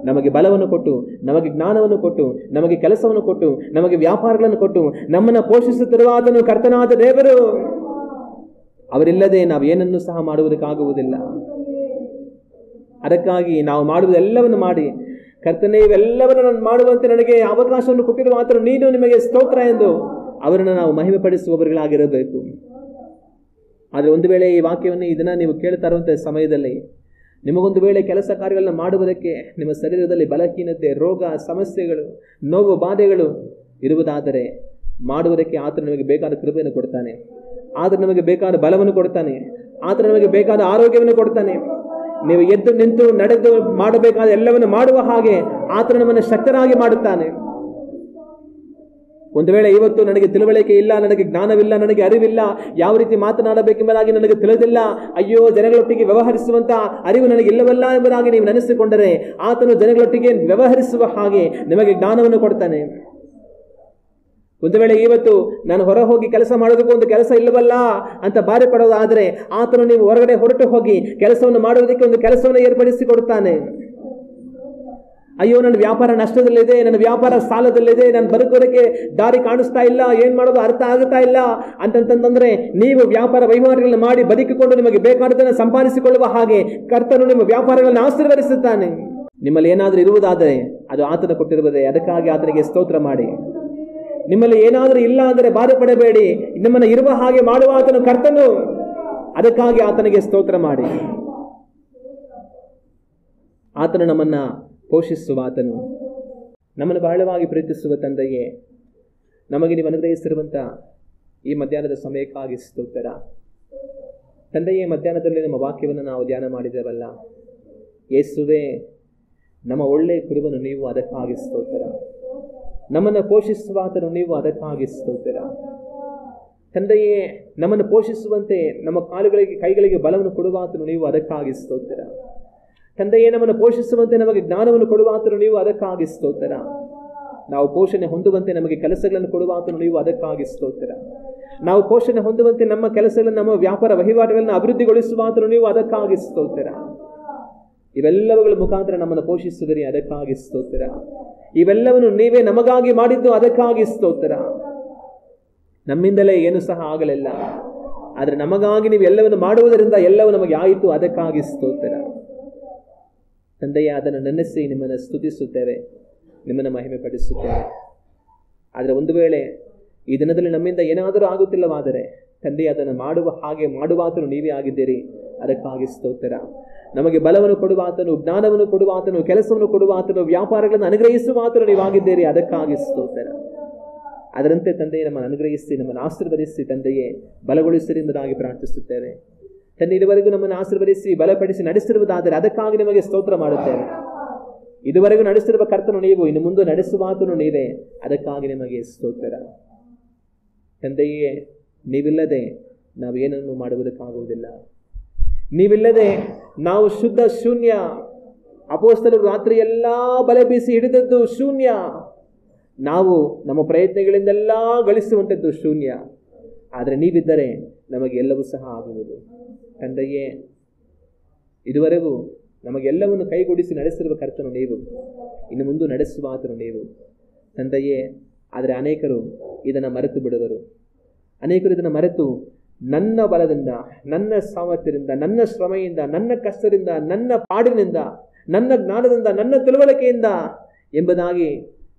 A: ನಮಗೆ ಬಲವನ್ನು ಕೊಟ್ಟು, ನಮಗೆ ಜ್ಞಾನವನ್ನು ಕೊಟ್ಟು, ನಮಗೆ ಕೆಲಸವನ್ನು ಕೊಟ್ಟು, ನಮಗೆ ವ್ಯಾಪಾರಗಳನ್ನು ಕೊಟ್ಟು ನಮ್ಮನ್ನು ಪೋಷಿಸುತ್ತಿರುವ ಆತನು ಕರ್ತನಾದ ದೇವರು. ಅವರಿಲ್ಲದೆ ನಾವು ಏನನ್ನೂ ಸಹ ಮಾಡುವುದಕ್ಕಾಗುವುದಿಲ್ಲ. ಅದಕ್ಕಾಗಿ ನಾವು ಮಾಡುವುದೆಲ್ಲವನ್ನು ಮಾಡಿ, ಕರ್ತನೇ ಇವೆಲ್ಲವನ್ನು ನಾನು ಮಾಡುವಂತೆ ನನಗೆ ಅವಕಾಶವನ್ನು ಕೊಟ್ಟಿರುವ ಆತನು ನೀನು, ನಿಮಗೆ ಸ್ತೋತ್ರ ಎಂದು ಅವರನ್ನು ನಾವು ಮಹಿಮೆ ಪಡಿಸುವವர்களಾಗಿರಬೇಕು. ಆದರೆ ಒಂದು ವೇಳೆ ಈ ವಾಕ್ಯವನ್ನು ಇದನ್ನು ನೀವು ಕೇಳ್ತಾ ಇರುವಂಥ ಸಮಯದಲ್ಲಿ ನಿಮಗೊಂದು ವೇಳೆ ಕೆಲಸ ಕಾರ್ಯಗಳನ್ನು ಮಾಡುವುದಕ್ಕೆ ನಿಮ್ಮ ಶರೀರದಲ್ಲಿ ಬಲಹೀನತೆ, ರೋಗ, ಸಮಸ್ಯೆಗಳು, ನೋವು, ಬಾಧೆಗಳು ಇರುವುದಾದರೆ ಮಾಡುವುದಕ್ಕೆ ಆತನು ನಮಗೆ ಬೇಕಾದ ಕೃಪೆಯನ್ನು ಕೊಡ್ತಾನೆ, ಆತನು ನಮಗೆ ಬೇಕಾದ ಬಲವನ್ನು ಕೊಡ್ತಾನೆ, ಆತನು ನಮಗೆ ಬೇಕಾದ ಆರೋಗ್ಯವನ್ನು ಕೊಡ್ತಾನೆ. ನೀವು ಎದ್ದು ನಿಂತು ನಡೆದು ಮಾಡಬೇಕಾದ ಎಲ್ಲವನ್ನು ಮಾಡುವ ಹಾಗೆ ಆತನು ನಮ್ಮನ್ನು ಶಕ್ತರಾಗಿ ಮಾಡುತ್ತಾನೆ. ಒಂದು ವೇಳೆ ಇವತ್ತು ನನಗೆ ತಿಳುವಳಿಕೆ ಇಲ್ಲ, ನನಗೆ ಜ್ಞಾನವಿಲ್ಲ, ನನಗೆ ಅರಿವಿಲ್ಲ, ಯಾವ ರೀತಿ ಮಾತನಾಡಬೇಕೆಂಬುದಾಗಿ ನನಗೆ ತಿಳಿದಿಲ್ಲ, ಅಯ್ಯೋ ಜನಗಳೊಟ್ಟಿಗೆ ವ್ಯವಹರಿಸುವಂತ ಅರಿವು ನನಗೆ ಇಲ್ಲವಲ್ಲ ಎಂಬುದಾಗಿ ನೀವು ನೆನೆಸಿಕೊಂಡರೆ ಆತನು ಜನಗಳೊಟ್ಟಿಗೆ ವ್ಯವಹರಿಸುವ ಹಾಗೆ ನಿಮಗೆ ಜ್ಞಾನವನ್ನು ಕೊಡ್ತಾನೆ. ಒಂದು ವೇಳೆ ಇವತ್ತು ನಾನು ಹೊರ ಹೋಗಿ ಕೆಲಸ ಮಾಡೋದಕ್ಕೂ ಒಂದು ಕೆಲಸ ಇಲ್ಲವಲ್ಲ ಅಂತ ಬಾರಿ ಪಡೋದಾದರೆ ಆತನು ನೀವು ಹೊರಗಡೆ ಹೊರಟು ಹೋಗಿ ಕೆಲಸವನ್ನು ಮಾಡುವುದಕ್ಕೆ ಒಂದು ಕೆಲಸವನ್ನು ಏರ್ಪಡಿಸಿ ಕೊಡುತ್ತಾನೆ. ಅಯ್ಯೋ ನನ್ನ ವ್ಯಾಪಾರ ನಷ್ಟದಲ್ಲಿದೆ, ನನ್ನ ವ್ಯಾಪಾರ ಸಾಲದಲ್ಲಿದೆ, ನಾನು ಬದುಕೋದಕ್ಕೆ ದಾರಿ ಕಾಣಿಸ್ತಾ ಇಲ್ಲ, ಏನು ಮಾಡೋದು ಅರ್ಥ ಆಗುತ್ತಾ ಇಲ್ಲ ಅಂತಂತಂದ್ರೆ ನೀವು ವ್ಯಾಪಾರ ವಹಿವಾಟುಗಳನ್ನು ಮಾಡಿ ಬದುಕಿಕೊಂಡು ನಿಮಗೆ ಬೇಕಾದದನ್ನು ಸಂಪಾದಿಸಿಕೊಳ್ಳುವ ಹಾಗೆ ಕರ್ತನು ನಿಮ್ಮ ವ್ಯಾಪಾರಗಳನ್ನು ಆಶೀರ್ವದಿಸುತ್ತಾನೆ. ನಿಮ್ಮಲ್ಲಿ ಏನಾದರೂ ಇರುವುದಾದರೆ ಅದು ಆತನ ಕೊಟ್ಟಿರುವುದೇ, ಅದಕ್ಕಾಗಿ ಆತನಿಗೆ ಸ್ತೋತ್ರ ಮಾಡಿ. ನಿಮ್ಮಲ್ಲಿ ಏನಾದರೂ ಇಲ್ಲ ಅಂದರೆ ಬಾಧೆ ಪಡಬೇಡಿ, ನಿಮ್ಮನ್ನು ಇರುವ ಹಾಗೆ ಮಾಡುವ ಆತನು ಕರ್ತನು, ಅದಕ್ಕಾಗಿ ಆತನಿಗೆ ಸ್ತೋತ್ರ ಮಾಡಿ. ಆತನು ನಮ್ಮನ್ನು ಪೋಷಿಸುವ ಆತನು, ನಮ್ಮನ್ನು ಬಹಳವಾಗಿ ಪ್ರೀತಿಸುವ ತಂದೆಯೇ, ನಮಗೆ ನೀವು ಅನುಗ್ರಹಿಸಿರುವಂಥ ಈ ಮಧ್ಯಾಹ್ನದ ಸಮಯಕ್ಕಾಗಿ ಸ್ತೋತ್ರ. ತಂದೆಯೇ, ಮಧ್ಯಾಹ್ನದಲ್ಲಿ ನಮ್ಮ ವಾಕ್ಯವನ್ನು ನಾವು ಧ್ಯಾನ ಮಾಡಿದ್ದೇವಲ್ಲ ಯೇಸುವೇ, ನಮ್ಮ ಒಳ್ಳೆಯ ಕುರುಬನು ನೀವು, ಅದಕ್ಕಾಗಿ ಸ್ತೋತ್ರ. ನಮ್ಮನ್ನು ಪೋಷಿಸುವ ಆತನು ನೀವು, ಅದಕ್ಕಾಗಿ ಸ್ತೋತ್ರ. ತಂದೆಯೇ, ನಮ್ಮನ್ನು ಪೋಷಿಸುವಂತೆ ನಮ್ಮ ಕಾಲುಗಳಿಗೆ ಕೈಗಳಿಗೆ ಬಲವನ್ನು ಕೊಡುವ ಆತನು ನೀವು, ಅದಕ್ಕಾಗಿ ಸ್ತೋತ್ರ. ತಂದೆಯೇ, ನಮ್ಮನ್ನು ಪೋಷಿಸುವಂತೆ ನಮಗೆ ಜ್ಞಾನವನ್ನು ಕೊಡುವ ಆತನು ನೀವು, ಅದಕ್ಕಾಗಿ ಸ್ತೋತ್ರ. ನಾವು ಪೋಷಣೆ ಹೊಂದುವಂತೆ ನಮಗೆ ಕೆಲಸಗಳನ್ನು ಕೊಡುವ ಆತನು ನೀವು, ಅದಕ್ಕಾಗಿ ಸ್ತೋತ್ರ. ನಾವು ಪೋಷಣೆ ಹೊಂದುವಂತೆ ನಮ್ಮ ಕೆಲಸಗಳನ್ನು, ನಮ್ಮ ವ್ಯಾಪಾರ ವಹಿವಾಟುಗಳನ್ನು ಅಭಿವೃದ್ಧಿಗೊಳಿಸುವ ಆತನು ನೀವು, ಅದಕ್ಕಾಗಿ ಸ್ತೋತ್ರ. ಇವೆಲ್ಲವುಗಳ ಮುಖಾಂತರ ನಮ್ಮನ್ನು ಪೋಷಿಸುವಿರಿ, ಅದಕ್ಕಾಗಿ ಸ್ತೋತ್ರ. ಇವೆಲ್ಲವನ್ನು ನೀವೇ ನಮಗಾಗಿ ಮಾಡಿದ್ದು, ಅದಕ್ಕಾಗಿ ಸ್ತೋತ್ರ. ನಮ್ಮಿಂದಲೇ ಏನು ಸಹ ಆಗಲಿಲ್ಲ, ಆದರೆ ನಮಗಾಗಿ ನೀವು ಎಲ್ಲವನ್ನು ಮಾಡುವುದರಿಂದ ಎಲ್ಲವೂ ನಮಗೆ ಆಯಿತು, ಅದಕ್ಕಾಗಿ ಸ್ತೋತ್ರ. ತಂದೆಯೇ, ಅದನ್ನು ನೆನೆಸಿ ನಿಮ್ಮನ್ನು ಸ್ತುತಿಸುತ್ತೇವೆ, ನಿಮ್ಮನ್ನು ಮಹಿಮೆ ಪಡಿಸುತ್ತೇವೆ. ಆದರೆ ಒಂದು ವೇಳೆ ಈ ದಿನದಲ್ಲಿ ನಮ್ಮಿಂದ ಏನಾದರೂ ಆಗುತ್ತಿಲ್ಲವಾದರೆ ತಂದೆಯೇ, ಅದನ್ನು ಮಾಡುವ ಹಾಗೆ ಮಾಡುವಾತನು ನೀವೇ ಆಗಿದ್ದೀರಿ, ಅದಕ್ಕಾಗಿ ಸ್ತೋತ್ರ. ನಮಗೆ ಬಲವನ್ನು ಕೊಡುವ ಆತನು, ಜ್ಞಾನವನ್ನು ಕೊಡುವ ಆತನು, ಕೆಲಸವನ್ನು ಕೊಡುವ ಆತನು, ವ್ಯಾಪಾರಗಳನ್ನು ಅನುಗ್ರಹಿಸುವ ಆತನು ನೀವಾಗಿದ್ದೀರಿ, ಅದಕ್ಕಾಗಿ ಸ್ತೋತ್ರ. ಅದರಂತೆ ತಂದೆಯೇ, ನಮ್ಮನ್ನು ಅನುಗ್ರಹಿಸಿ, ನಮ್ಮನ್ನು ಆಶೀರ್ವದಿಸಿ ತಂದೆಯೇ ಬಲಗೊಳಿಸಿರಿ ಎಂಬುದಾಗಿ ಪ್ರಾರ್ಥಿಸುತ್ತೇವೆ. ತಂದೆ, ಇದುವರೆಗೂ ನಮ್ಮನ್ನು ಆಶೀರ್ವದಿಸಿ ಬಲಪಡಿಸಿ ನಡೆಸಿರುವುದಾದರೆ ಅದಕ್ಕಾಗಿ ನಿಮಗೆ ಸ್ತೋತ್ರ ಮಾಡುತ್ತೇವೆ. ಇದುವರೆಗೂ ನಡೆಸಿರುವ ಕರ್ತನು ನೀವು, ಇನ್ನು ಮುಂದೆ ನಡೆಸುವಾತನು ನೀವೇ, ಅದಕ್ಕಾಗಿ ನಿಮಗೆ ಸ್ತೋತ್ರ. ತಂದೆಯೇ, ನೀವಿಲ್ಲದೆ ನಾವು ಏನನ್ನು ಮಾಡುವುದಕ್ಕಾಗುವುದಿಲ್ಲ. ನೀವಿಲ್ಲದೆ ನಾವು ಶುದ್ಧ ಶೂನ್ಯ. ಅಪೊಸ್ತಲರು ರಾತ್ರಿ ಎಲ್ಲ ಬಲೆ ಬೀಸಿ ಹಿಡಿದದ್ದು ಶೂನ್ಯ. ನಾವು ನಮ್ಮ ಪ್ರಯತ್ನಗಳಿಂದೆಲ್ಲ ಗಳಿಸುವಂಥದ್ದು ಶೂನ್ಯ. ಆದರೆ ನೀವಿದ್ದರೆ ನಮಗೆ ಎಲ್ಲವೂ ಸಹ ಆಗುವುದು. ತಂದೆಯೇ, ಇದುವರೆಗೂ ನಮಗೆಲ್ಲವನ್ನು ಕೈಗೂಡಿಸಿ ನಡೆಸಿರುವ ಕರ್ತನು ನೀವು, ಇನ್ನು ಮುಂದೆ ನಡೆಸುವ ಆತನು ನೀವು ತಂದೆಯೇ. ಆದರೆ ಅನೇಕರು ಇದನ್ನು ಮರೆತು ಬಿಡುವರು. ಅನೇಕರು ಇದನ್ನು ಮರೆತು ನನ್ನ ಬಲದಿಂದ, ನನ್ನ ಸಾಮರ್ಥ್ಯದಿಂದ, ನನ್ನ ಶ್ರಮೆಯಿಂದ, ನನ್ನ ಕಷ್ಟದಿಂದ, ನನ್ನ ಪಾಡಿನಿಂದ, ನನ್ನ ಜ್ಞಾನದಿಂದ, ನನ್ನ ತಿಳುವಳಿಕೆಯಿಂದ ಎಂಬುದಾಗಿ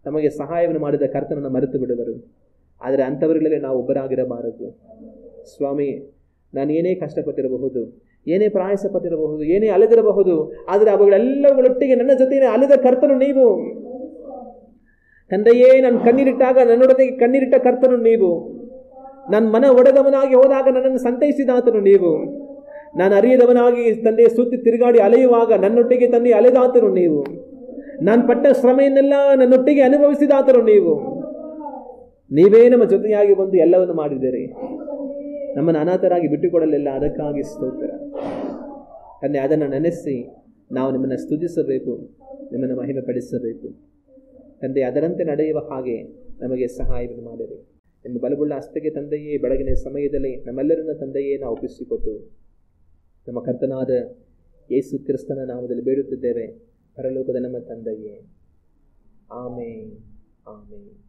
A: ತಮಗೆ ಸಹಾಯವನ್ನು ಮಾಡಿದ ಕರ್ತನನ್ನು ಮರೆತು ಬಿಡುವರು. ಆದರೆ ಅಂಥವರಿಲ್ಲದೆ ನಾವು ಒಬ್ಬರಾಗಿರಬಾರದು. ಸ್ವಾಮಿ, ನಾನು ಏನೇ ಕಷ್ಟಪಟ್ಟಿರಬಹುದು, ಏನೇ ಪ್ರಯಾಸಪಟ್ಟಿರಬಹುದು, ಏನೇ ಅಲೆದಿರಬಹುದು, ಆದರೆ ಅವುಗಳೆಲ್ಲಗಳೊಟ್ಟಿಗೆ ನನ್ನ ಜೊತೆಗೆ ಅಲೆದ ಕರ್ತನು ನೀವು. ತಂದೆಯೇ, ನಾನು ಕಣ್ಣೀರಿಟ್ಟಾಗ ನನ್ನೊಡನೆಗೆ ಕಣ್ಣೀರಿಟ್ಟ ಕರ್ತನು ನೀವು. ನಾನು ಮನ ಒಡೆದವನಾಗಿ ಹೋದಾಗ ನನ್ನನ್ನು ಸಂತೈಸಿದಾತನು ನೀವು. ನಾನು ಅರಿಯದವನಾಗಿ ತಂದೆಯ ಸುತ್ತಿ ತಿರುಗಾಡಿ ಅಲೆಯುವಾಗ ನನ್ನೊಟ್ಟಿಗೆ ತಂದೆ ಅಲೆದಾತನು ನೀವು. ನಾನು ಪಟ್ಟ ಶ್ರಮೆಯನ್ನೆಲ್ಲ ನನ್ನೊಟ್ಟಿಗೆ ಅನುಭವಿಸಿದಾತನು ನೀವು. ನೀವೇ ನಮ್ಮ ಜೊತೆಯಾಗಿ ಬಂದು ಎಲ್ಲವನ್ನು ಮಾಡಿದ್ದೀರಿ. ನಮ್ಮನ್ನು ಅನಾಥರಾಗಿ ಬಿಟ್ಟುಕೊಡಲಿಲ್ಲ, ಅದಕ್ಕಾಗಿ ಸ್ತೋತ್ರ. ತಂದೆ, ಅದನ್ನು ನೆನೆಸಿ ನಾವು ನಿಮ್ಮನ್ನು ಸ್ತುತಿಸಬೇಕು, ನಿಮ್ಮನ್ನು ಮಹಿಮೆ ಪಡಿಸಬೇಕು. ತಂದೆ, ಅದರಂತೆ ನಡೆಯುವ ಹಾಗೆ ನಮಗೆ ಸಹಾಯವನ್ನು ಮಾಡಿರಿ. ನಿಮ್ಮ ಬಲವುಳ್ಳ ಹಸ್ತಕ್ಕೆ ತಂದೆಯೇ, ಬೆಳಗಿನ ಸಮಯದಲ್ಲಿ ನಮ್ಮೆಲ್ಲರನ್ನ ತಂದೆಯೇ ನಾವು ಒಪ್ಪಿಸಿಕೊಟ್ಟು ನಮ್ಮ ಕರ್ತನಾದ ಯೇಸು ಕ್ರಿಸ್ತನ ನಾಮದಲ್ಲಿ ಬೇಡುತ್ತಿದ್ದೇವೆ, ಪರಲೋಕದ ನಮ್ಮ ತಂದೆಯೇ. ಆಮೇನ್, ಆಮೇನ್.